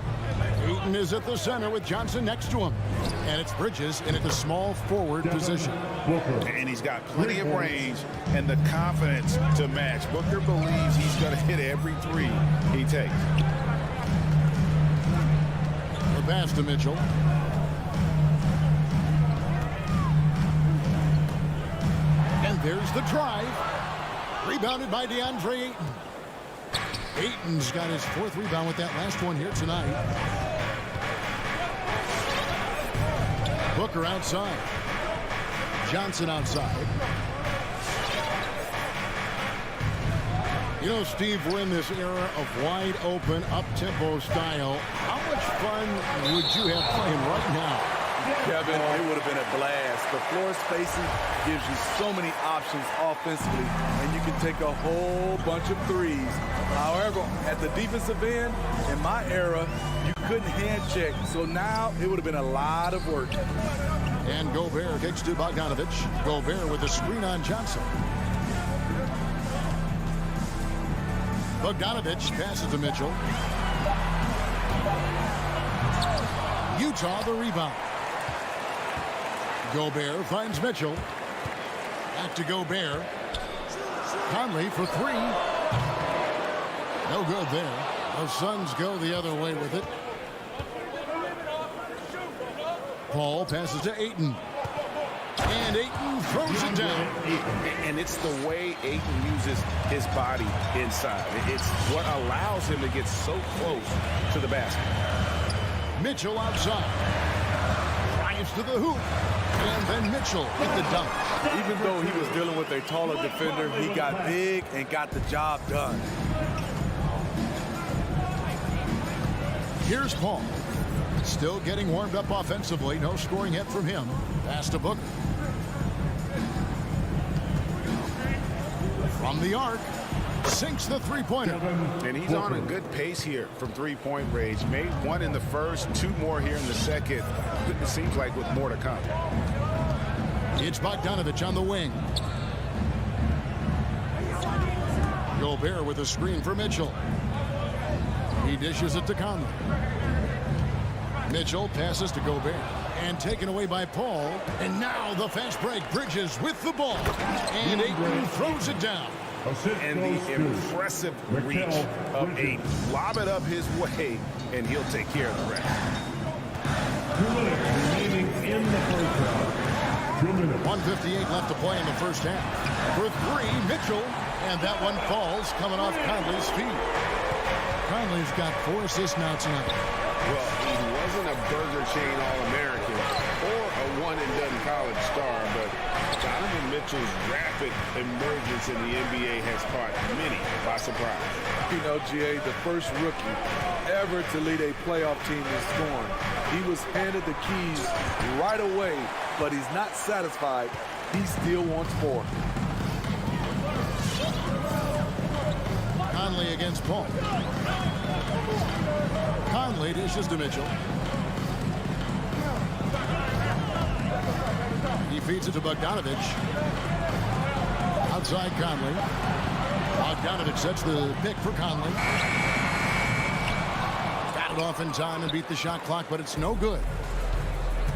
Ayton is at the center with Johnson next to him. And it's Bridges in at the small forward position. And he's got plenty of range and the confidence to match. Booker believes he's going to hit every three he takes. The pass to Mitchell. And there's the drive. Rebounded by DeAndre Ayton. Ayton's got his 4th rebound with that last one here tonight. Booker outside. Johnson outside. You know, Steve, we're in this era of wide open, up-tempo style. How much fun would you have playing right now? Kevin, it would have been a blast. The floor spacing gives you so many options offensively, and you can take a whole bunch of threes. However, at the defensive end, in my era, you couldn't hand check. So now it would have been a lot of work. And Gobert kicks to Bogdanovich. Gobert with the screen on Johnson. Bogdanovich passes to Mitchell. Utah the rebound. Gobert finds Mitchell. Back to Gobert. Conley for 3. No good there. The Suns go the other way with it. Paul passes to Ayton. And Ayton throws it down. And it's the way Ayton uses his body inside. It's what allows him to get so close to the basket. Mitchell outside. Drives to the hoop. And then Mitchell with the dunk. Even though he was dealing with a taller defender, he got big and got the job done. Here's Paul. Still getting warmed up offensively. No scoring hit from him. Pass to Booker. From the arc. Sinks the three-pointer. And he's on a good pace here from three-point range. Made one in the first, two more here in the second. It seems like with more to come. It's Bogdanovich on the wing. Gobert with a screen for Mitchell. He dishes it to Conley. Mitchell passes to Gobert. And taken away by Paul. And now the fast break. Bridges with the ball. And Ayton throws it down. And the impressive reach of Ayton. Lob it up his way, and he'll take care of the rest. 2 minutes remaining in the first half. 2 minutes. 1:58 left to play in the first half. For three, Mitchell. And that one falls coming off Conley's feet. Conley's got 4 assists now tonight. Well, he wasn't a Burger Chain All-American or a one-and-done college star, but Donovan Mitchell's rapid emergence in the NBA has caught many by surprise. You know, GA, the first rookie ever to lead a playoff team in scoring. He was handed the keys right away, but he's not satisfied. He still wants more. Conley against Paul. Conley dishes to Mitchell. He feeds it to Bogdanovich. Outside Conley. Bogdanovich sets the pick for Conley. Got it off in time and beat the shot clock, but it's no good.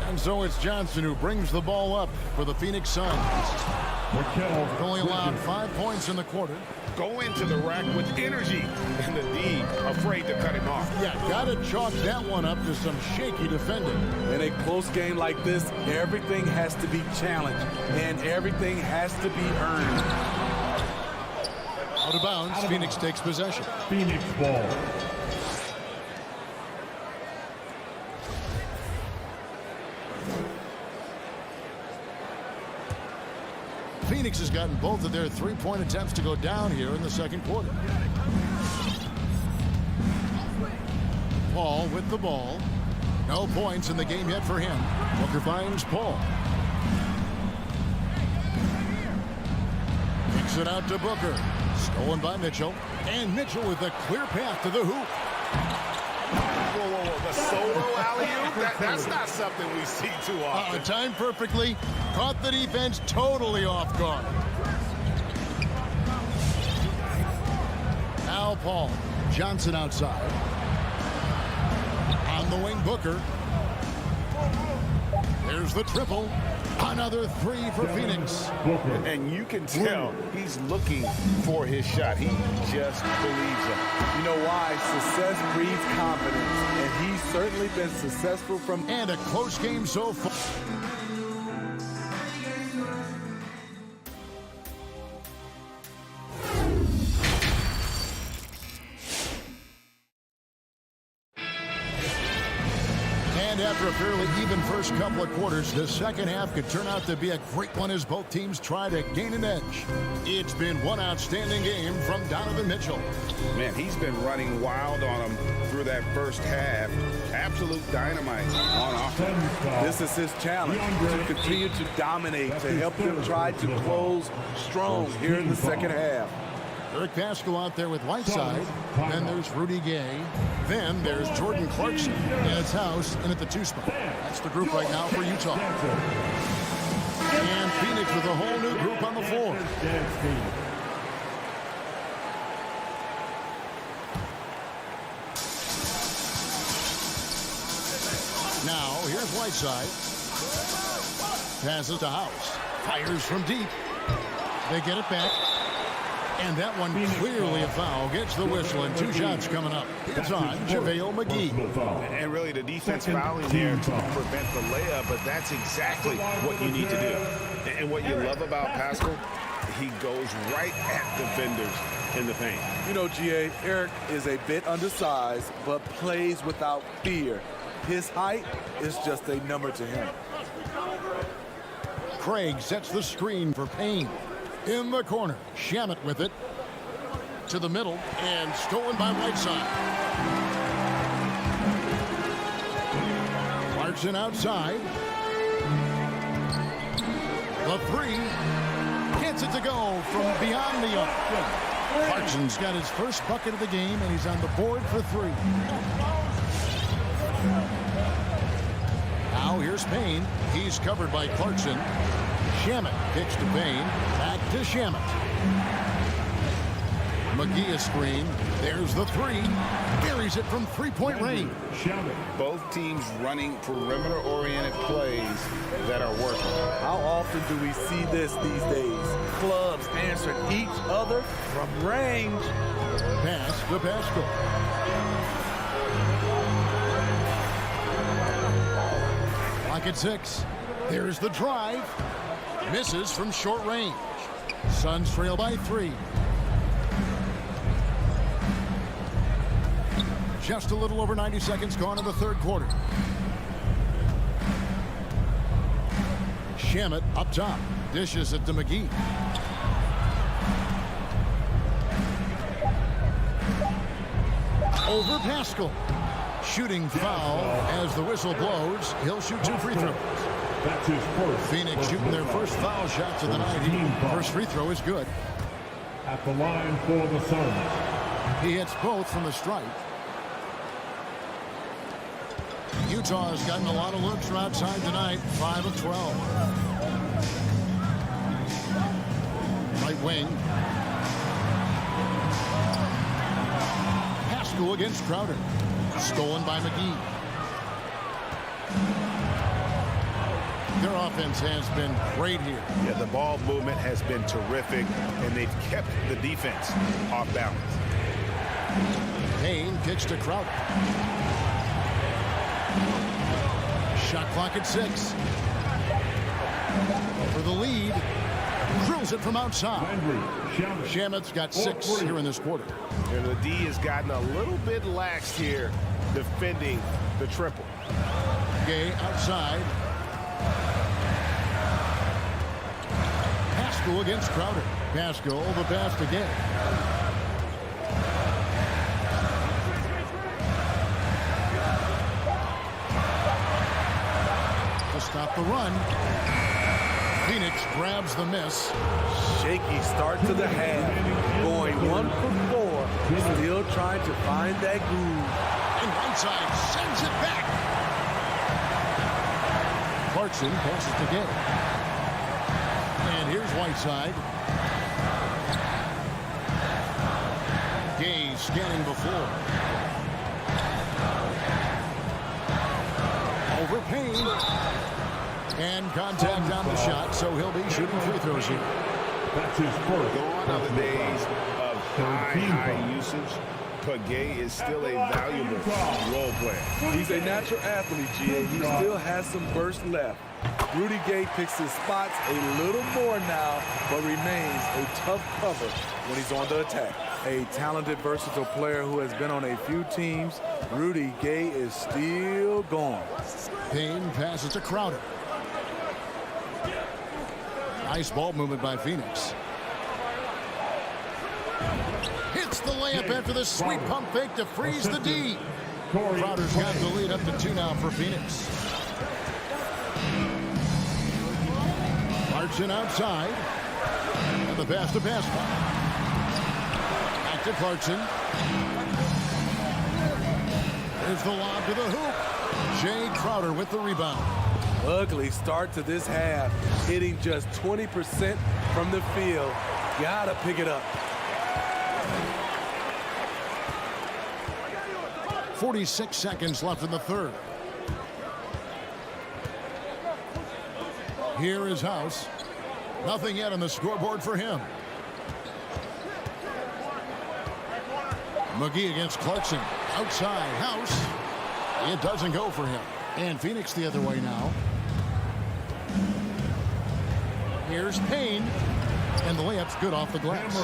And so it's Johnson who brings the ball up for the Phoenix Suns. Only allowed 5 points in the quarter. Go into the rack with energy, and the D afraid to cut him off. Yeah, got to chalk that one up to some shaky defending. In a close game like this, everything has to be challenged, and everything has to be earned. Out of bounds, Phoenix takes possession. Phoenix ball. Phoenix has gotten both of their three-point attempts to go down here in the second quarter. Paul with the ball. No points in the game yet for him. Booker finds Paul. Kicks it out to Booker. Stolen by Mitchell. And Mitchell with a clear path to the hoop. Whoa, whoa, whoa. The solo alley-oop? That's not something we see too often. Timed perfectly. Caught the defense totally off guard. Now Paul. Johnson outside. On the wing, Booker. There's the triple. Another three for Phoenix. And you can tell he's looking for his shot. He just believes it. You know why? Success breeds confidence, and he's certainly been successful from... And a close game so far. After a fairly even first couple of quarters, the second half could turn out to be a great one as both teams try to gain an edge. It's been one outstanding game from Donovan Mitchell. Man, he's been running wild on him through that first half. Absolute dynamite on offense. This is his challenge, to continue to dominate, to help them try to close strong here in the second half. Eric Paschal out there with Whiteside. Then there's Rudy Gay. Then there's Jordan Clarkson in his house and at the 2 spot. That's the group right now for Utah. And Phoenix with a whole new group on the floor. Now here's Whiteside. Passes to House. Fires from deep. They get it back. And that one clearly a foul. Gets the whistle and 2 shots coming up. It's on JaVale McGee. And really the defense fouling there to prevent the layup, but that's exactly what you need to do. And what you love about Paschal, he goes right at defenders in the paint. You know, GA, Eric is a bit undersized, but plays without fear. His height is just a number to him. Craig sets the screen for Payne. In the corner, Shamet with it to the middle and stolen by Whiteside. Clarkson outside. The three. Gets it to go from beyond the arc. Clarkson's got his first bucket of the game, and he's on the board for three. Now here's Payne. He's covered by Clarkson. Shamet kicks to Payne. Back to Shamet. McGee a screen. There's the three. Buries it from three-point range. Both teams running perimeter-oriented plays that are working. How often do we see this these days? Clubs answering each other from range. Pass to Pascal. Lock at 6. There's the drive. Misses from short range. Suns trail by 3. Just a little over 90 seconds gone in the third quarter. Shamet up top. Dishes it to McGee. Over Pascal. Shooting foul as the whistle blows. He'll shoot 2 free throws. That's his first. Phoenix shooting their first foul shots of the night. First free throw is good. At the line for the Suns. He hits both from the stripe. Utah has gotten a lot of looks from outside tonight. 5 of 12. Right wing. Pascal against Crowder. Stolen by McGee. Their offense has been great here. Yeah, the ball movement has been terrific, and they've kept the defense off balance. Payne kicks to Crowder. Shot clock at 6. For the lead. Drills it from outside. Shamet's got 6 here in this quarter. And the D has gotten a little bit lax here defending the triple. Gay outside. Pascal against Crowder. Pascal the pass to Gay. To stop the run. Phoenix grabs the miss. Shaky start to the half. Going 1 for 4. Still trying to find that groove. And Whiteside sends it back. Clarkson passes to Gay. And here's Whiteside. Gay scanning before. Over Payne. And contact on the shot, so he'll be shooting free throws here. That's his first. Gone are the days of high usage, but Gay is still a valuable role player. He's a natural athlete, GA. He still has some burst left. Rudy Gay picks his spots a little more now, but remains a tough cover when he's on the attack. A talented, versatile player who has been on a few teams, Rudy Gay is still gone. Payne passes to Crowder. Nice ball movement by Phoenix. Hits the layup after the sweet pump fake to freeze the D. Crowder's got the lead up to 2 now for Phoenix. Clarkson outside. And the pass to Pascal. Back to Clarkson. There's the lob to the hoop. Jay Crowder with the rebound. Ugly start to this half. Hitting just 20% from the field. Gotta pick it up. 46 seconds left in the third. Here is House. Nothing yet on the scoreboard for him. McGee against Clarkson. Outside, House. It doesn't go for him. And Phoenix the other way now. Here's Payne. And the layup's good off the glass.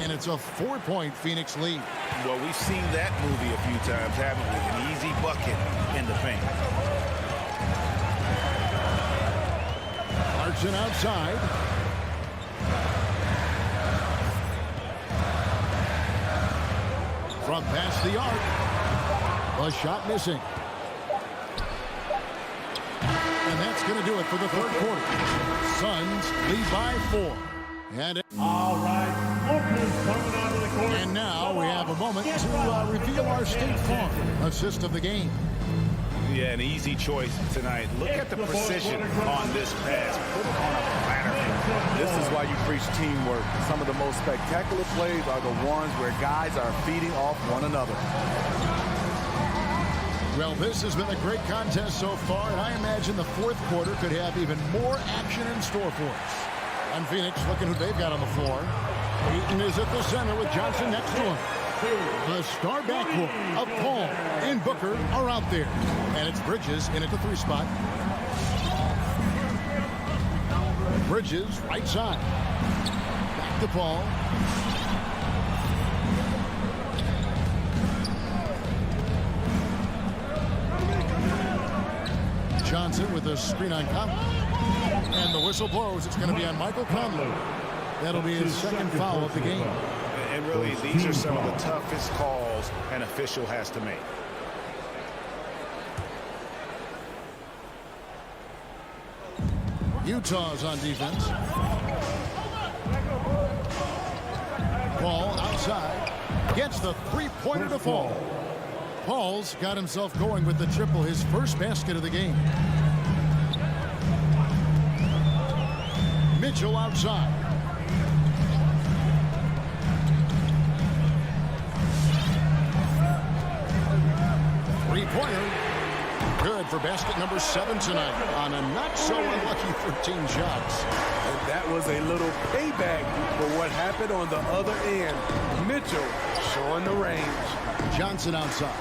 And it's a 4-point Phoenix lead. Well, we've seen that movie a few times, haven't we? An easy bucket in the paint. Clarkson outside. From past the arc. A shot missing. And that's going to do it for the third quarter. Suns lead by 4. All right, Booker's coming onto the court. And now we have a moment to reveal our State Farm assist of the game. Yeah, an easy choice tonight. Look at the precision on this pass. Put it on a platter. This is why you preach teamwork. Some of the most spectacular plays are the ones where guys are feeding off one another. Well, this has been a great contest so far, and I imagine the fourth quarter could have even more action in store for us. And Phoenix, looking who they've got on the floor. Eaton is at the center with Johnson next to him. The star backcourt of Paul and Booker are out there. And it's Bridges in at the 3 spot. Bridges, right side. Back to Paul. Johnson with a screen on Conley. And the whistle blows. It's going to be on Michael Conley. That'll be his second foul of the game. And really, these are some of the toughest calls an official has to make. Utah's on defense. Paul outside. Gets the three-pointer to fall. Paul's got himself going with the triple, his first basket of the game. Mitchell outside. Three-pointer. Good for basket number 7 tonight on a not-so-unlucky 13 shots. And that was a little payback for what happened on the other end. Mitchell showing the range. Johnson outside.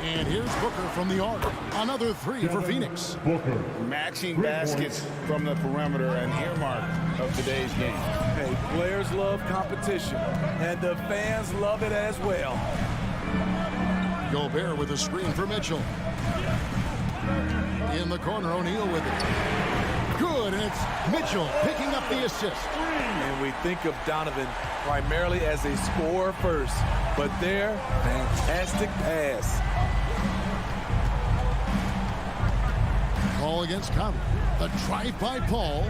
And here's Booker from the arc. Another 3 for Phoenix. Booker. Matching baskets from the perimeter, an earmark of today's game. Hey, players love competition, and the fans love it as well. Gobert with a screen for Mitchell. In the corner, O'Neal with it. Good, and it's Mitchell picking up the assist. And we think of Donovan primarily as a scorer first, but there, fantastic pass. Paul against Conley. The drive by Paul.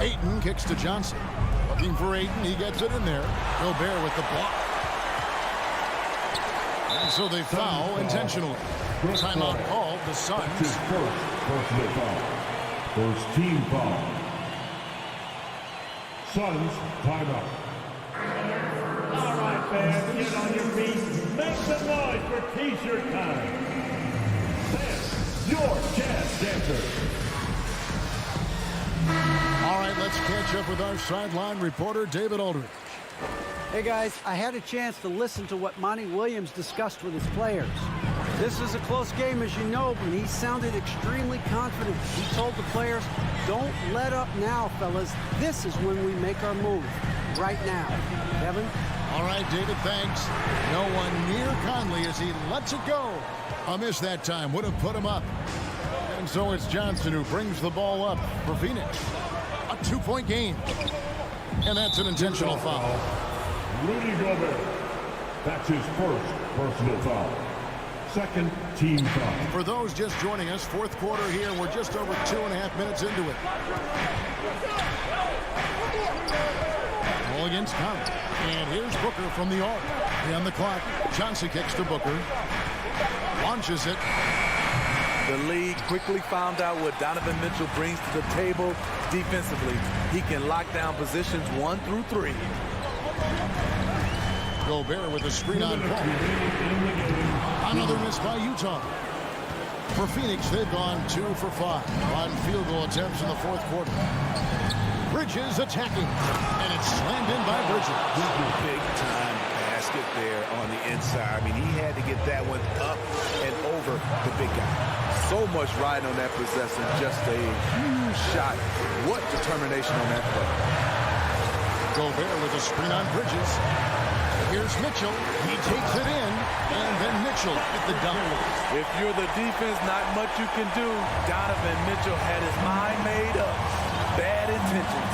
Ayton kicks to Johnson. Looking for Ayton, he gets it in there. Gobert with the block. And so they foul intentionally. Timeout called, the Suns. His first personal foul. First team foul. Suns timeout. All right, fans, get on your feet. Make some noise for T-shirt time. This, your Jazz Dancer. All right, let's catch up with our sideline reporter, David Aldridge. Hey guys, I had a chance to listen to what Monty Williams discussed with his players. This is a close game, as you know, and he sounded extremely confident. He told the players, don't let up now, fellas. This is when we make our move. Right now. Kevin? All right, David, thanks. No one near Conley as he lets it go. A miss that time would have put him up. And so it's Johnson who brings the ball up for Phoenix. A 2-point game. And that's an intentional foul. Rudy Gobert. That's his first personal foul. Second team foul. For those just joining us, fourth quarter here. We're just over 2.5 minutes into it. Ball against Conley. And here's Booker from the arc. On the clock. Johnson kicks to Booker. Launches it. The league quickly found out what Donovan Mitchell brings to the table defensively. He can lock down positions 1 through 3. Gobert with a screen on Paul. Another miss by Utah. For Phoenix, they've gone 2 for 5 on field goal attempts in the fourth quarter. Bridges attacking, and it's slammed in by Bridges. Big time basket there on the inside. I mean, he had to get that one up and over the big guy. So much riding on that possession, just a huge shot. What determination on that play. Gobert with a screen on Bridges. Here's Mitchell. He takes it in, and then Mitchell at the dunk. If you're the defense, not much you can do. Donovan Mitchell had his mind made up. Bad intentions.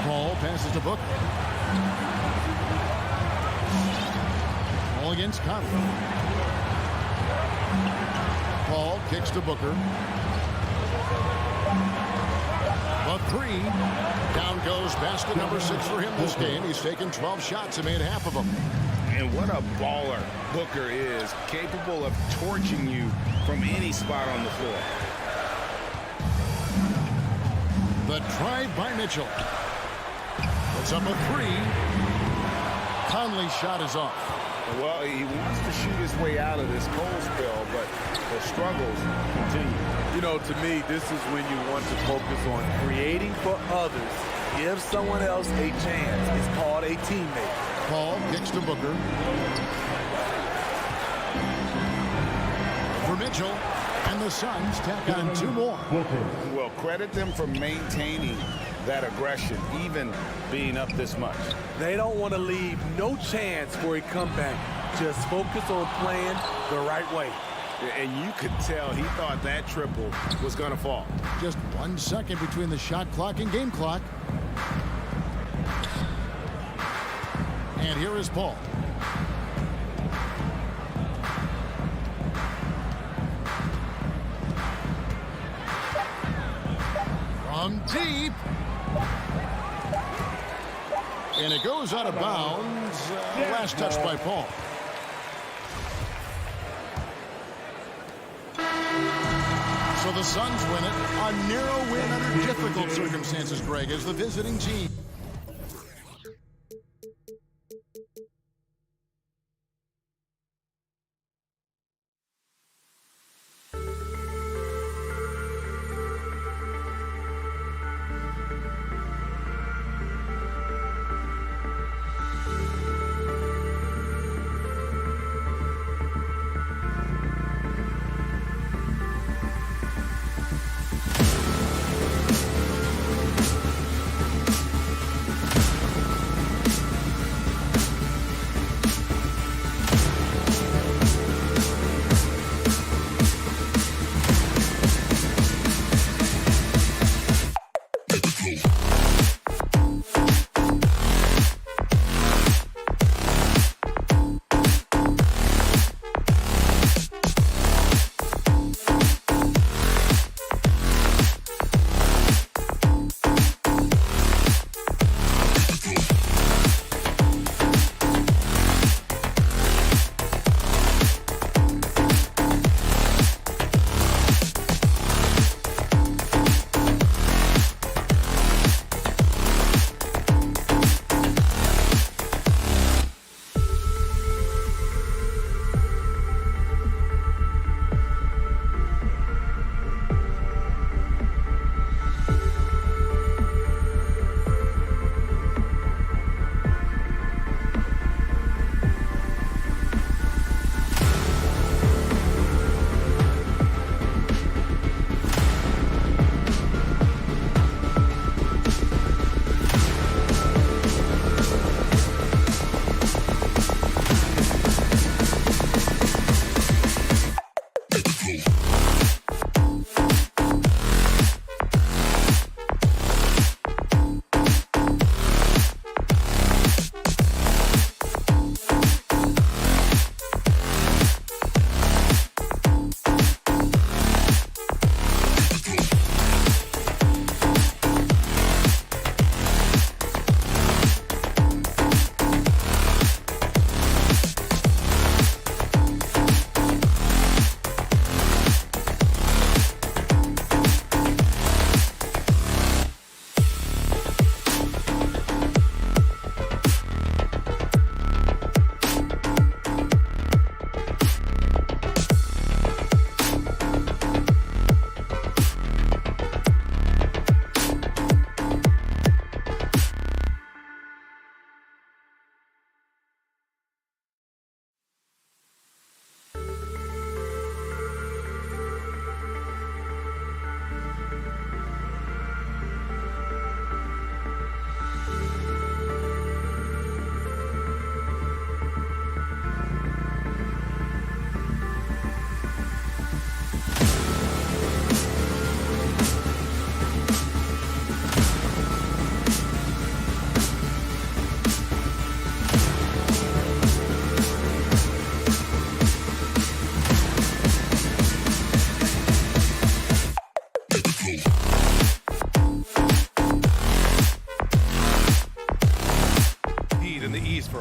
Paul passes to Booker. Ball against Conley. Paul kicks to Booker. The three. Down goes basket number 6 for him this game. He's taken 12 shots and made half of them. And what a baller Booker is, capable of torching you from any spot on the floor. The drive by Mitchell. It's up a 3. Conley's shot is off. Well, he wants to shoot his way out of this cold spell, but the struggles continue. You know, to me, this is when you want to focus on creating for others. Give someone else a chance. It's called a teammate. Paul kicks to Booker. For Mitchell. And the Suns tack on 2 more. Well, credit them for maintaining that aggression, even being up this much. They don't want to leave no chance for a comeback. Just focus on playing the right way. And you could tell he thought that triple was going to fall. Just 1 second between the shot clock and game clock. And here is Paul. From deep. And it goes out of bounds. Last touch by Paul. So the Suns win it. A narrow win under difficult circumstances, Greg, as the visiting team.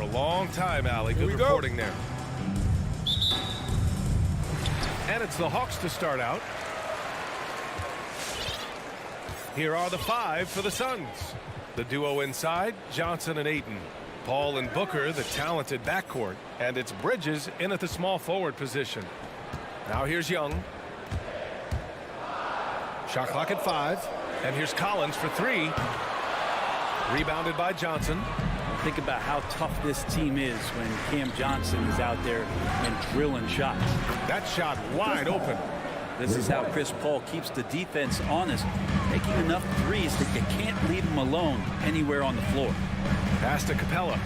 a long time, Allie. Good reporting there. And it's the Hawks to start out. Here are the 5 for the Suns. The duo inside, Johnson and Ayton. Paul and Booker, the talented backcourt. And it's Bridges in at the small forward position. Now here's Young. Shot clock at 5. And here's Collins for 3. Rebounded by Johnson. Think about how tough this team is when Cam Johnson is out there and drilling shots. That shot wide open. This is how Chris Paul keeps the defense honest, making enough threes that you can't leave him alone anywhere on the floor. Pass to Capella.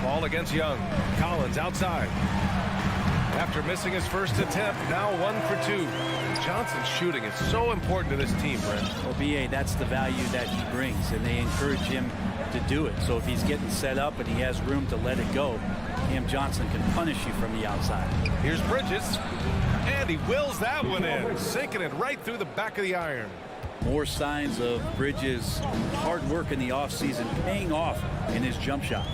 Ball against Young. Collins outside. After missing his first attempt, now 1 for 2. Johnson's shooting is so important to this team, Brent. Well, BA, that's the value that he brings, and they encourage him to do it. So if he's getting set up and he has room to let it go, Cam Johnson can punish you from the outside. Here's Bridges, and he wills that one in, sinking it right through the back of the iron. More signs of Bridges' hard work in the offseason paying off in his jump shot.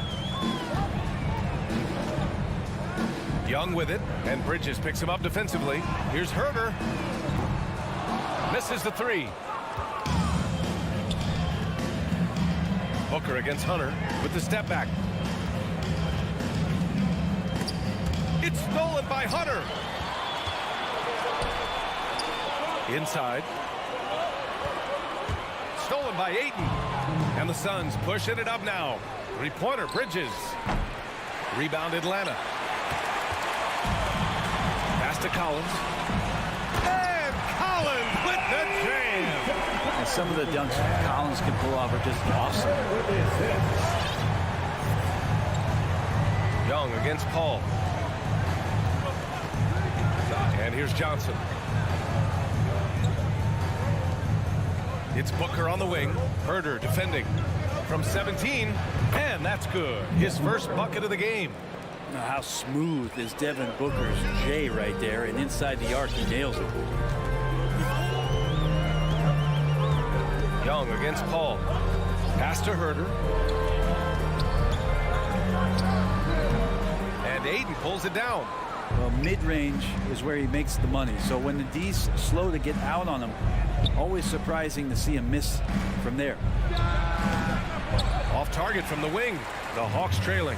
Young with it, and Bridges picks him up defensively. Here's Herder. Misses the 3. Booker against Hunter with the step back. It's stolen by Hunter. Inside. Stolen by Ayton. And the Suns pushing it up now. 3-pointer Bridges. Rebound Atlanta. Pass to Collins. And Collins with the jam. And some of the dunks Collins can pull off are just awesome. Young against Paul. And here's Johnson. It's Booker on the wing. Herder defending from 17. And that's good. His first bucket of the game. Now how smooth is Devin Booker's J right there, and inside the arc he nails it. Young against Paul. Pass to Herder. And Ayton pulls it down. Well, mid-range is where he makes the money. So when the D's slow to get out on him, always surprising to see him miss from there. Off target from the wing. The Hawks trailing.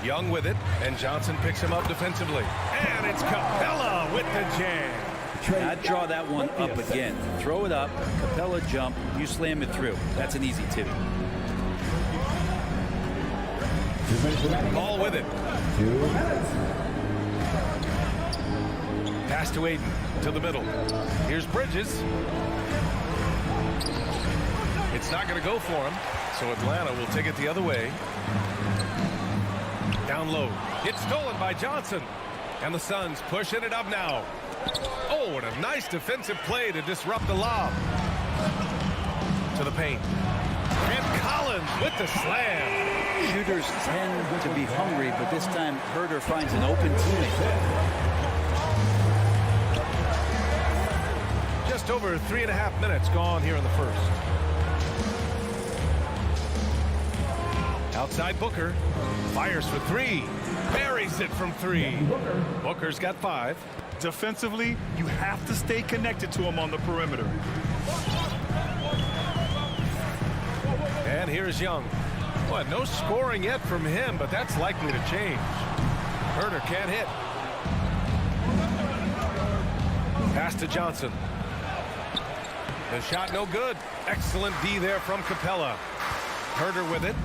Young with it, and Johnson picks him up defensively. And it's Capella with the jam. I'd draw that one up again. Throw it up, Capella jump, you slam it through. That's an easy 2. Ball with it. Pass to Ayton, to the middle. Here's Bridges. It's not going to go for him, so Atlanta will take it the other way. Down low. It's stolen by Johnson. And the Suns pushing it up now. Oh, and a nice defensive play to disrupt the lob. To the paint. And Collins with the slam. Shooters tend to be hungry, but this time Herder finds an open teammate. Just over 3.5 minutes gone here in the first. Outside Booker. Fires for 3. Buries it from 3. Booker's got 5. Defensively, you have to stay connected to him on the perimeter. And here's Young. Well, no scoring yet from him, but that's likely to change. Herder can't hit. Pass to Johnson. The shot no good. Excellent D there from Capella. Herder with it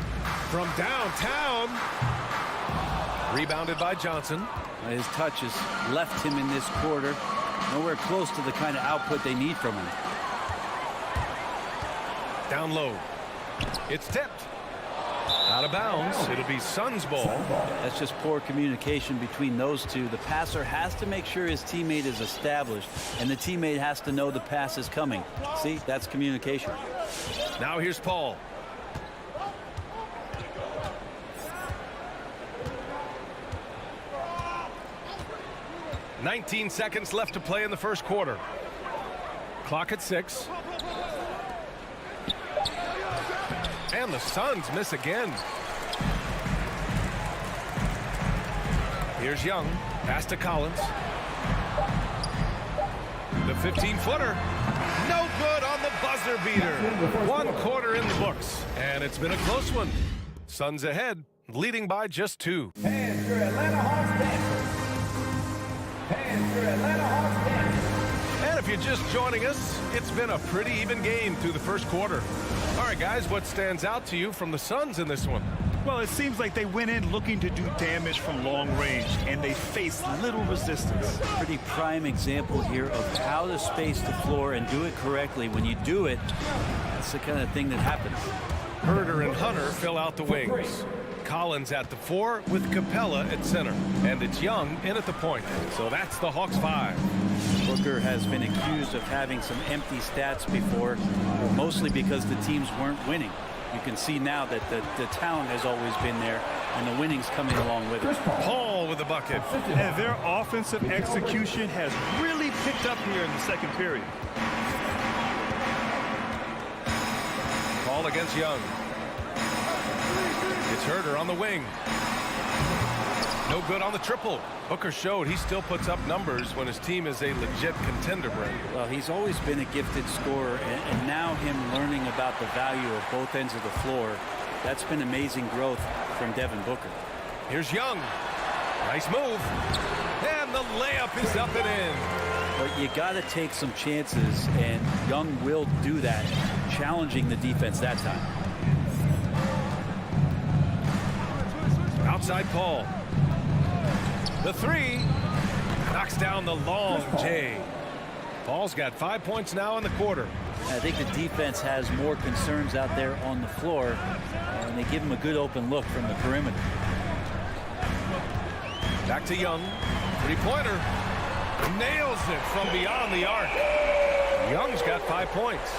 from downtown. Rebounded by Johnson. His touch has left him in this quarter. Nowhere close to the kind of output they need from him. Down low. It's tipped. Out of bounds. It'll be Suns ball. That's just poor communication between those two. The passer has to make sure his teammate is established, and the teammate has to know the pass is coming. See, that's communication. Now here's Paul. "19 seconds left to play in the first quarter. Clock at 6. And the Suns miss again. Here's Young. Pass to Collins. The 15-footer. No good on the buzzer beater. 1 quarter in the books. And it's been a close one. Suns ahead, leading by just 2. And your Atlanta Hawks dancers. And your Atlanta Hawks dancers. And if you're just joining us, it's been a pretty even game through the first quarter. All right, guys, what stands out to you from the Suns in this one? Well, it seems like they went in looking to do damage from long range, and they faced little resistance. Pretty prime example here of how to space the floor and do it correctly. When you do it, that's the kind of thing that happens. Herder and Hunter fill out the wings. Collins at the 4 with Capella at center. And it's Young in at the point. So that's the Hawks 5. Booker has been accused of having some empty stats before, mostly because the teams weren't winning. You can see now that the talent has always been there, and the winning's coming along with it. Paul with the bucket. And their offensive execution has really picked up here in the second period. Paul against Young. It's Herder on the wing. No good on the triple. Booker showed he still puts up numbers when his team is a legit contender, Brent. Well, he's always been a gifted scorer, and now him learning about the value of both ends of the floor, that's been amazing growth from Devin Booker. Here's Young. Nice move. And the layup is up and in. But you got to take some chances, and Young will do that, challenging the defense that time. Outside Paul. The 3 knocks down the long J. Paul's got 5 points now in the quarter. I think the defense has more concerns out there on the floor, and they give him a good open look from the perimeter. Back to Young. 3-pointer. Nails it from beyond the arc. Young's got 5 points.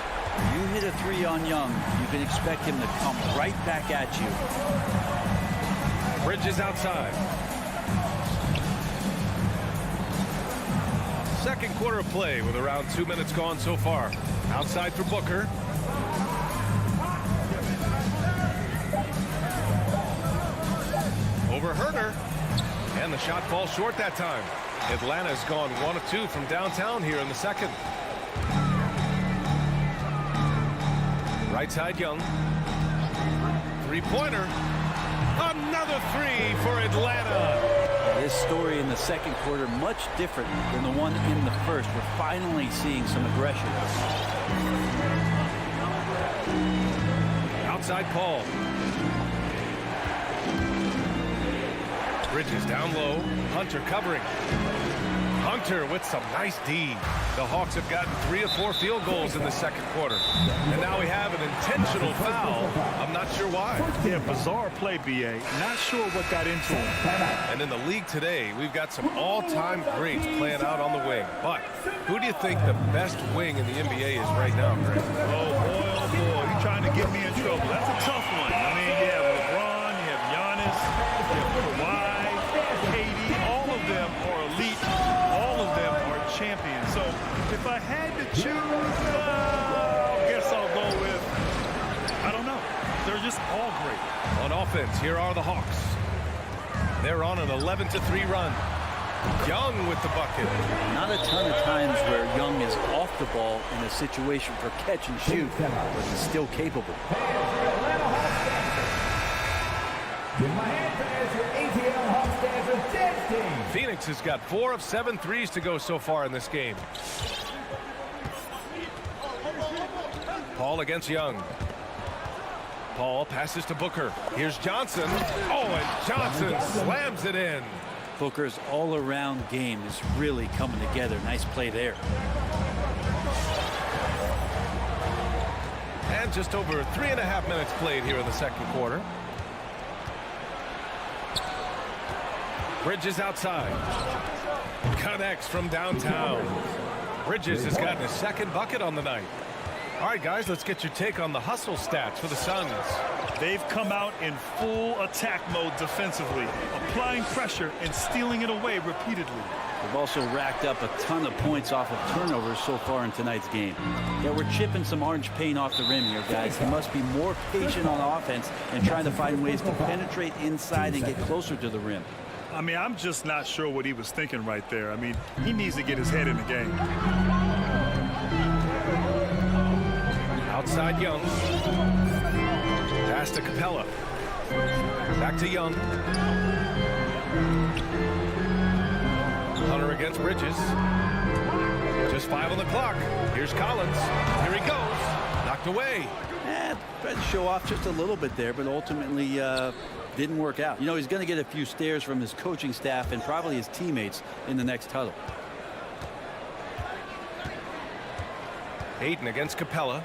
You hit a 3 on Young, you can expect him to come right back at you. Bridges outside. Second quarter of play with around 2 minutes gone so far. Outside for Booker. Over Herder. And the shot falls short that time. Atlanta's gone 1 of 2 from downtown here in the second. Right side Young. 3-pointer. Another 3 for Atlanta. This story in the second quarter much different than the one in the first. We're finally seeing some aggression. Outside Paul. Bridges down low. Hunter covering. Hunter with some nice D. The Hawks have gotten 3 of 4 field goals in the second quarter. And now we have an intentional foul. I'm not sure why. Yeah, bizarre play, B.A. Not sure what got into him. And in the league today, we've got some all-time greats playing out on the wing. But who do you think the best wing in the NBA is right now, Greg? Oh, boy, you're trying to get me in trouble. That's a tough one. I mean, you have LeBron, you have Giannis, you have Kawhi, KD. All of them are elite. All of them are champions. So if I had to choose, I guess I'll go with, I don't know. They're just all great. On offense, here are the Hawks. They're on an 11-3 run. Young with the bucket. Not a ton of times where Young is off the ball in a situation for catch and shoot, but he's still capable. Phoenix has got 4 of 7 threes to go so far in this game. Paul against Young. Paul passes to Booker. Here's Johnson. Oh, and Johnson slams it in. Booker's all-around game is really coming together. Nice play there. And just over 3.5 minutes played here in the second quarter. Bridges outside. Connects from downtown. Bridges has gotten his second bucket on the night. All right, guys, let's get your take on the hustle stats for the Suns. They've come out in full attack mode defensively, applying pressure and stealing it away repeatedly. They've also racked up a ton of points off of turnovers so far in tonight's game. Yeah, we're chipping some orange paint off the rim here, guys. He must be more patient on offense and trying to find ways to penetrate inside and get closer to the rim. I mean, I'm just not sure what he was thinking right there. I mean, he needs to get his head in the game. Outside Young. Pass to Capella. Back to Young. Hunter against Bridges. Just 5 on the clock. Here's Collins. Here he goes. Knocked away. Tried to show off just a little bit there, but ultimately didn't work out. You know, he's going to get a few stares from his coaching staff and probably his teammates in the next huddle. Ayton against Capella.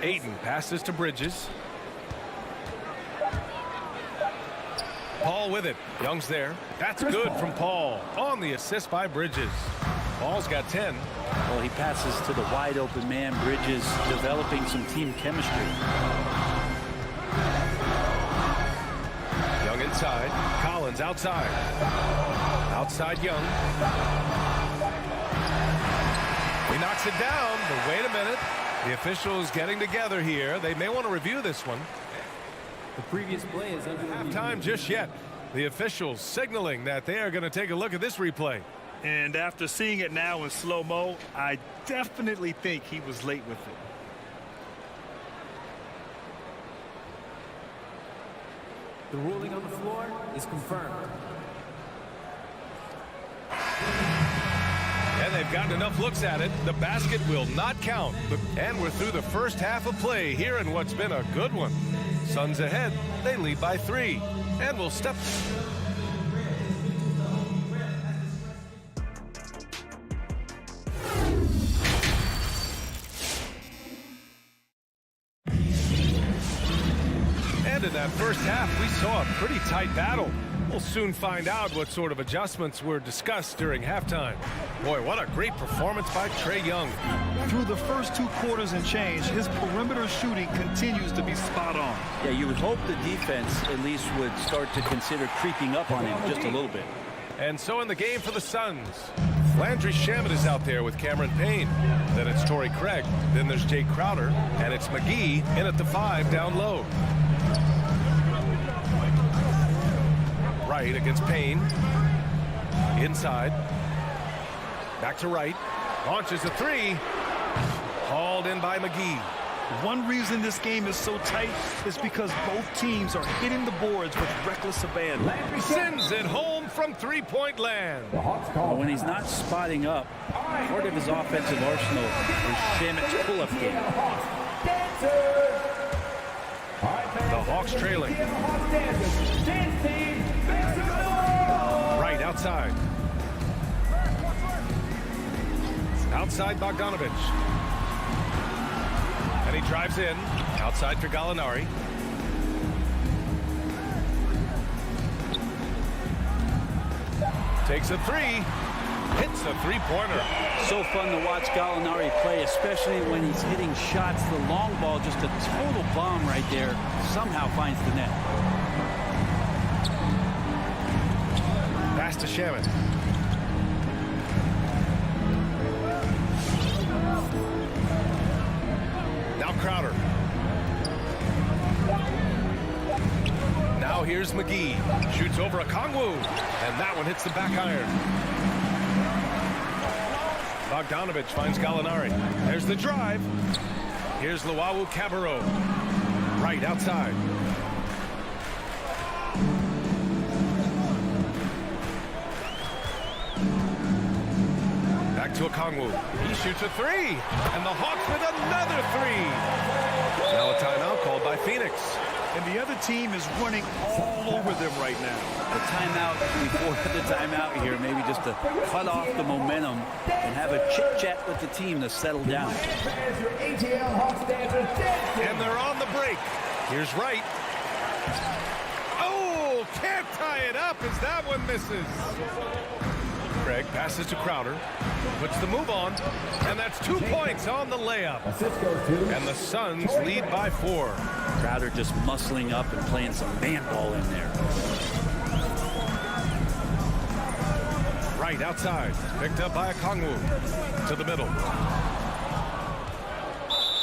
Ayton passes to Bridges. Paul with it. Young's there. That's good from Paul. On the assist by Bridges. Paul's got 10. Well, he passes to the wide open man. Bridges developing some team chemistry. Young inside. Collins outside. Outside Young. He knocks it down, but wait a minute. The officials getting together here. They may want to review this one. The previous play is under Half time just yet. The officials signaling that they are going to take a look at this replay. And after seeing it now in slow-mo, I definitely think he was late with it. The ruling on the floor is confirmed. And they've gotten enough looks at it. The basket will not count. And we're through the first half of play here in what's been a good one. Suns ahead. They lead by 3. And we'll step. And in that first half, we saw a pretty tight battle. We'll soon find out what sort of adjustments were discussed during halftime. Boy, what a great performance by Trae Young. Through the first 2 quarters and change, his perimeter shooting continues to be spot on. Yeah, you would hope the defense at least would start to consider creeping up on him just a little bit. And so in the game for the Suns, Landry Shamet is out there with Cameron Payne. Then it's Torrey Craig. Then there's Jay Crowder. And it's McGee in at the 5 down low. Right against Payne. Inside. Back to Wright. Launches a 3. Hauled in by McGee. One reason this game is so tight is because both teams are hitting the boards with reckless abandon. Sends it home from three-point land. Well, when he's not spotting up, part of his offensive arsenal is Shamet's pull-up game. The Hawks trailing. Right outside. Outside Bogdanovich. And he drives in. Outside for Gallinari. Takes a 3. Hits a three-pointer. So fun to watch Gallinari play, especially when he's hitting shots. The long ball, just a total bomb right there. Somehow finds the net. Pass to Shamet. Now Crowder. Now here's McGee. Shoots over a Kongwu. And that one hits the back iron. Bogdanovich finds Gallinari. There's the drive. Here's Luau Cabarro. Right outside. Back to Okongwu. He shoots a 3. And the Hawks with another 3. Now a timeout called by Phoenix. And the other team is running all over them right now. The timeout before the timeout here, maybe just to cut off the momentum and have a chit-chat with the team to settle down. And they're on the break. Here's Wright. Oh, can't tie it up as that one misses. Craig passes to Crowder. Puts the move on. And that's 2 points on the layup. And the Suns lead by 4. Crowder just muscling up and playing some man ball in there. Right outside. Picked up by Kongwu. To the middle.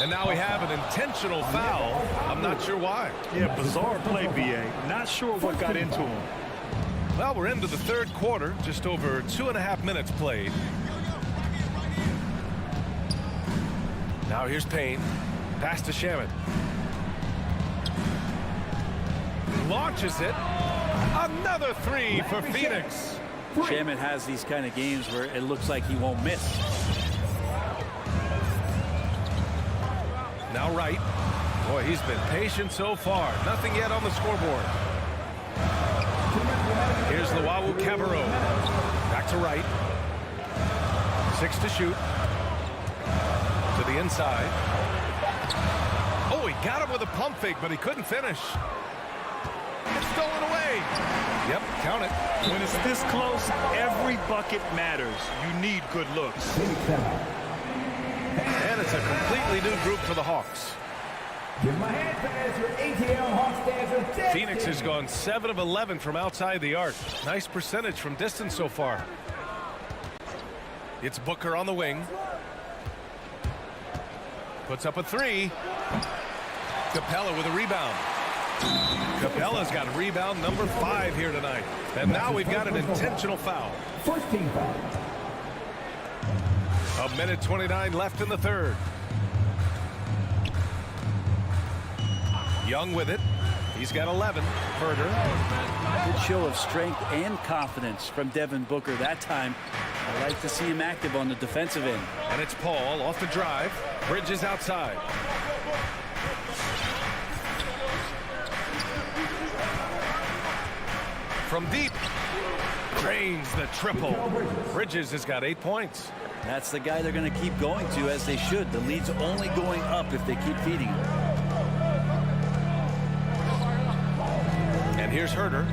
And now we have an intentional foul. I'm not sure why. Yeah, bizarre play, BA. Not sure what got into him. Well, we're into the third quarter. Just over 2.5 minutes played. Now here's Payne. Pass to Shaman. Launches it. Another three for Phoenix. Shaman has these kind of games where it looks like he won't miss. Now Wright. Boy, he's been patient so far. Nothing yet on the scoreboard. Here's Luawu Cabarro. Back to Wright. 6 to shoot. To the inside. Oh, he got him with a pump fake, but he couldn't finish. It's stolen away. Yep, count it. When it's this close, every bucket matters. You need good looks. And it's a completely new group for the Hawks. Phoenix has gone 7 of 11 from outside the arc. Nice percentage from distance so far. It's Booker on the wing. Puts up a three. Capella with a rebound. Capella's got rebound number 5 here tonight. And now we've got an intentional foul. First team foul. 1:29 left in the third. Young with it. He's got 11. Herder. Good show of strength and confidence from Devin Booker that time. I like to see him active on the defensive end. And it's Paul off the drive. Bridges outside. From deep. Drains the triple. Bridges has got 8 points. That's the guy they're going to keep going to, as they should. The lead's only going up if they keep feeding him. And here's Herder.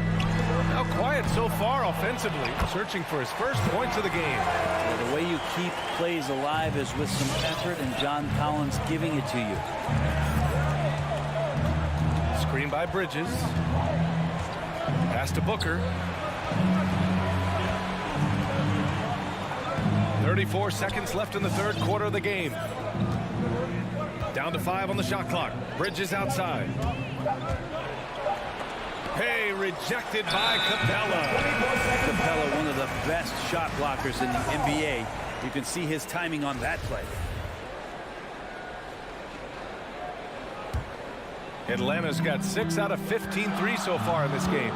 Now quiet so far offensively, searching for his first points of the game. Well, the way you keep plays alive is with some effort and John Collins giving it to you. Screen by Bridges. Pass to Booker. 34 seconds left in the third quarter of the game. Down to 5 on the shot clock. Bridges outside. Hey, rejected by Capella. Capella, one of the best shot blockers in the NBA. You can see his timing on that play. Atlanta's got 6 out of 15 threes so far in this game.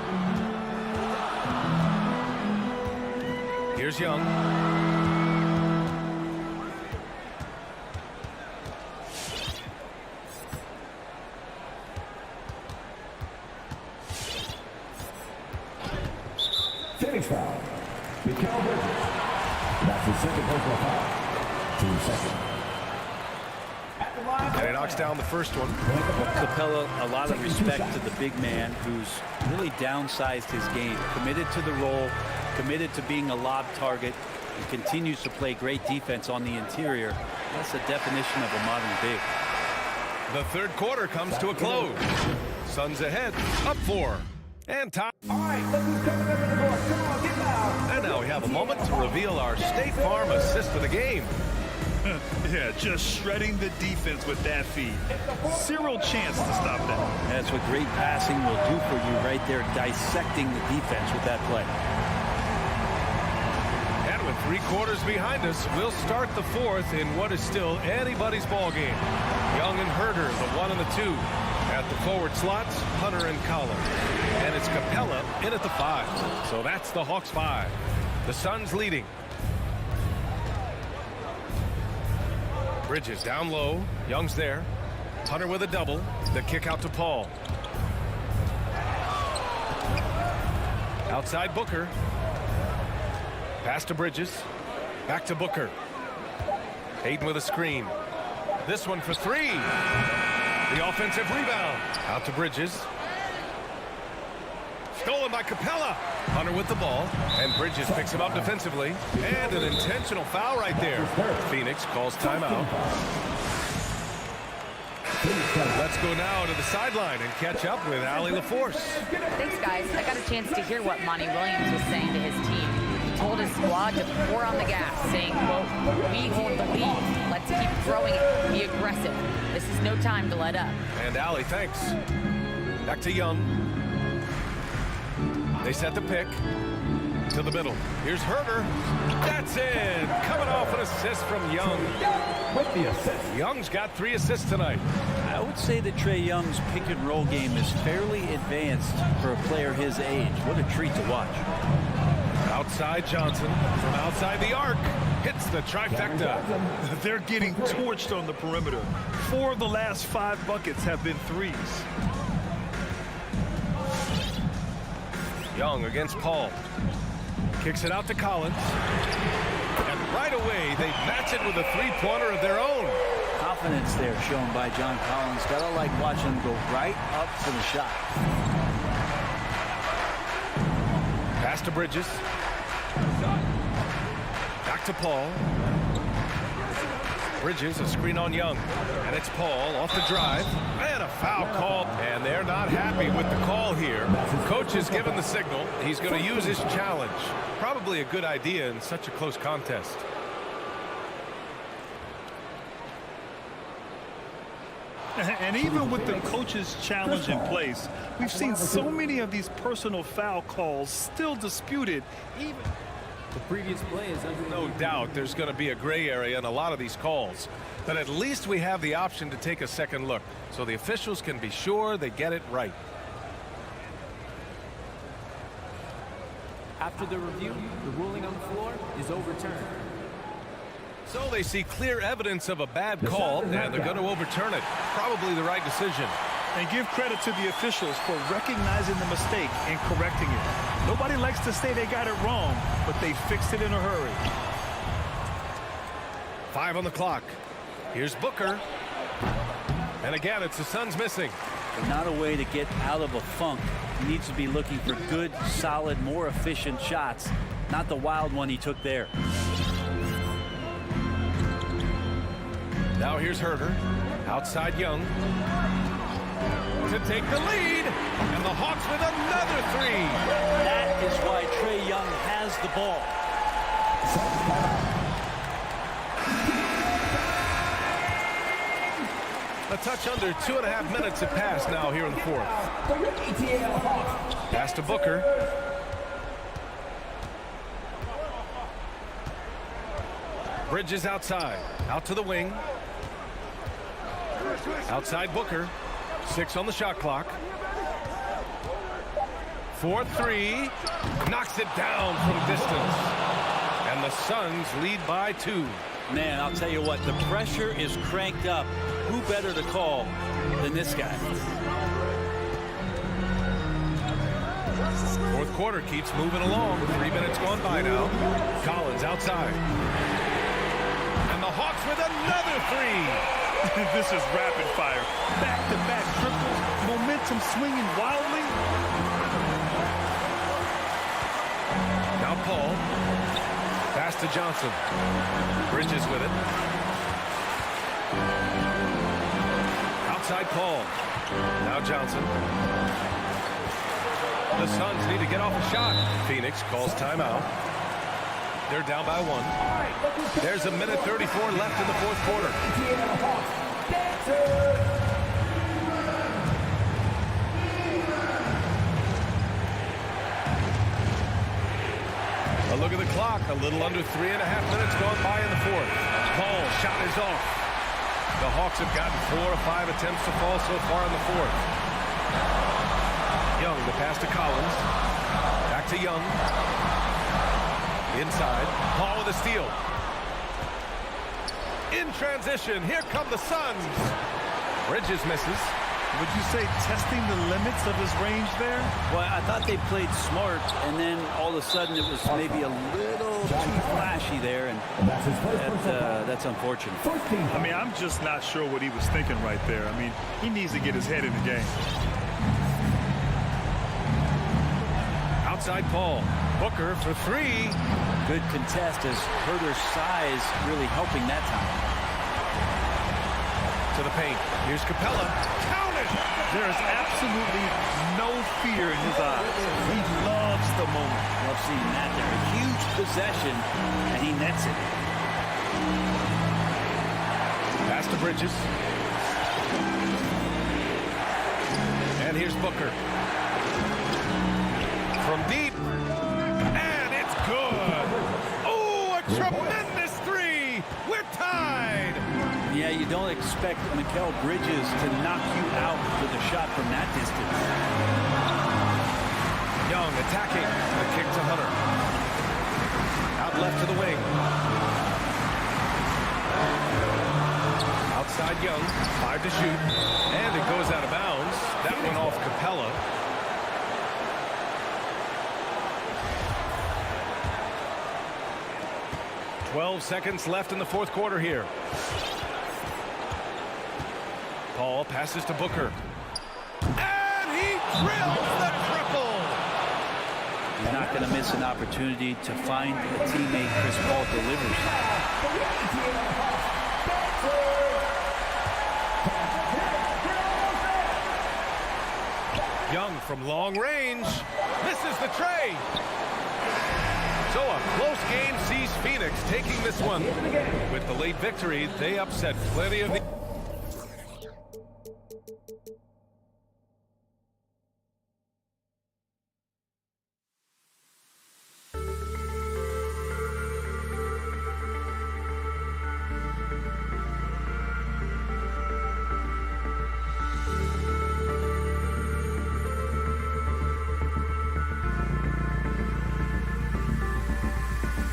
Here's Young. Phoenix foul. Mikal Bridges. That's the second personal foul. 2 seconds. And he knocks down the first one. Capella, a lot of respect to the big man who's really downsized his game, committed to the role, committed to being a lob target, and continues to play great defense on the interior. That's the definition of a modern big. The third quarter comes to a close. Suns ahead, up 4. And time. And now we have a moment to reveal our State Farm assist of the game. Yeah, just shredding the defense with that feed. Zero chance to stop that. That's what great passing will do for you right there, dissecting the defense with that play. And with 3 quarters behind us, we'll start the fourth in what is still anybody's ball game. Young and Herder, the 1 and the 2. At the forward slots, Hunter and Collins. And it's Capella in at the 5. So that's the Hawks 5. The Suns leading. Bridges down low. Young's there. Hunter with a double. The kick out to Paul. Outside Booker. Pass to Bridges. Back to Booker. Hayden with a screen. This one for 3. The offensive rebound. Out to Bridges. Stolen by Capella. Hunter with the ball. And Bridges picks him up defensively. And an intentional foul right there. Phoenix calls timeout. Let's go now to the sideline and catch up with Allie LaForce. Thanks, guys. I got a chance to hear what Monty Williams was saying to his team. told his squad to pour on the gas, saying, quote, "We hold the lead. Let's keep throwing it. Be aggressive. This is no time to let up." And Allie, thanks. Back to Young. They set the pick to the middle. Here's Herder. That's it. Coming off an assist from Young. With the assist. Young's got 3 assists tonight. I would say that Trae Young's pick and roll game is fairly advanced for a player his age. What a treat to watch. Outside Johnson from outside the arc. Hits the trifecta. They're getting torched on the perimeter. 4 of the last 5 buckets have been threes. Young against Paul. Kicks it out to Collins. And right away, they match it with a three-pointer of their own. Confidence there shown by John Collins. Gotta like watching him go right up for the shot. Pass to Bridges. Back to Paul. Bridges, a screen on Young. And it's Paul off the drive. And a foul call. And they're not happy with the call here. Coach has given the signal. He's going to use his challenge. Probably a good idea in such a close contest. And even with the coach's challenge in place, we've seen so many of these personal foul calls still disputed. Even the previous play is under no doubt there's going to be a gray area in a lot of these calls, but at least we have the option to take a second look so the officials can be sure they get it right. After the review, the ruling on the floor is overturned. So they see clear evidence of a bad call, and they're going to overturn it. Probably the right decision. And give credit to the officials for recognizing the mistake and correcting it. Nobody likes to say they got it wrong, but they fixed it in a hurry. 5 on the clock. Here's Booker. And again, it's the Suns missing. But not a way to get out of a funk. He needs to be looking for good, solid, more efficient shots, not the wild one he took there. Now here's Herder. Outside Young. To take the lead. And the Hawks with another 3. That is why Trae Young has the ball. A touch under 2.5 minutes have passed now here in the fourth. Pass to Booker. Bridges outside. Out to the wing. Outside Booker. 6 on the shot clock. 4-3. Knocks it down from distance. And the Suns lead by 2. Man, I'll tell you what, the pressure is cranked up. Who better to call than this guy? Fourth quarter keeps moving along. 3 minutes gone by now. Collins outside. And the Hawks with another 3. This is rapid fire. Back-to-back triples. Momentum swinging wildly. Now Paul. Pass to Johnson. Bridges with it. Outside Paul. Now Johnson. The Suns need to get off a shot. Phoenix calls timeout. They're down by 1. There's a minute 34 left in the fourth quarter. A look at the clock. A little under 3.5 minutes gone by in the fourth. Paul shot is off. The Hawks have gotten 4 or 5 attempts to fall so far in the fourth. Young, the pass to Collins. Back to Young. Inside. Paul with a steal. In transition. Here come the Suns. Bridges misses. Would you say testing the limits of his range there? Well, I thought they played smart, and then all of a sudden it was maybe a little too flashy there, and that's unfortunate. I mean, I'm just not sure what he was thinking right there. I mean, he needs to get his head in the game. Outside Paul. Booker for 3. Good contest as Herder's size really helping that time. to the paint. Here's Capella. Counted! There's absolutely no fear in his eyes. He loves the moment. Love seeing that there. A huge possession, and he nets it. Pass to Bridges. And here's Booker. From deep. And it's good. Oh, a tremendous three. We're tied. Yeah, you don't expect Mikal Bridges to knock you out with a shot from that distance. Young attacking. The kick to Hunter. Out left to the wing. Outside Young. 5 to shoot. And it goes out of bounds. That one off Capella. "12 seconds left in the fourth quarter here. Paul passes to Booker. And he drills the triple! He's not going to miss an opportunity to find a teammate. Chris Paul delivers. Young from long range. Misses the tray. So a close game sees Phoenix taking this one. With the late victory, they upset plenty of the...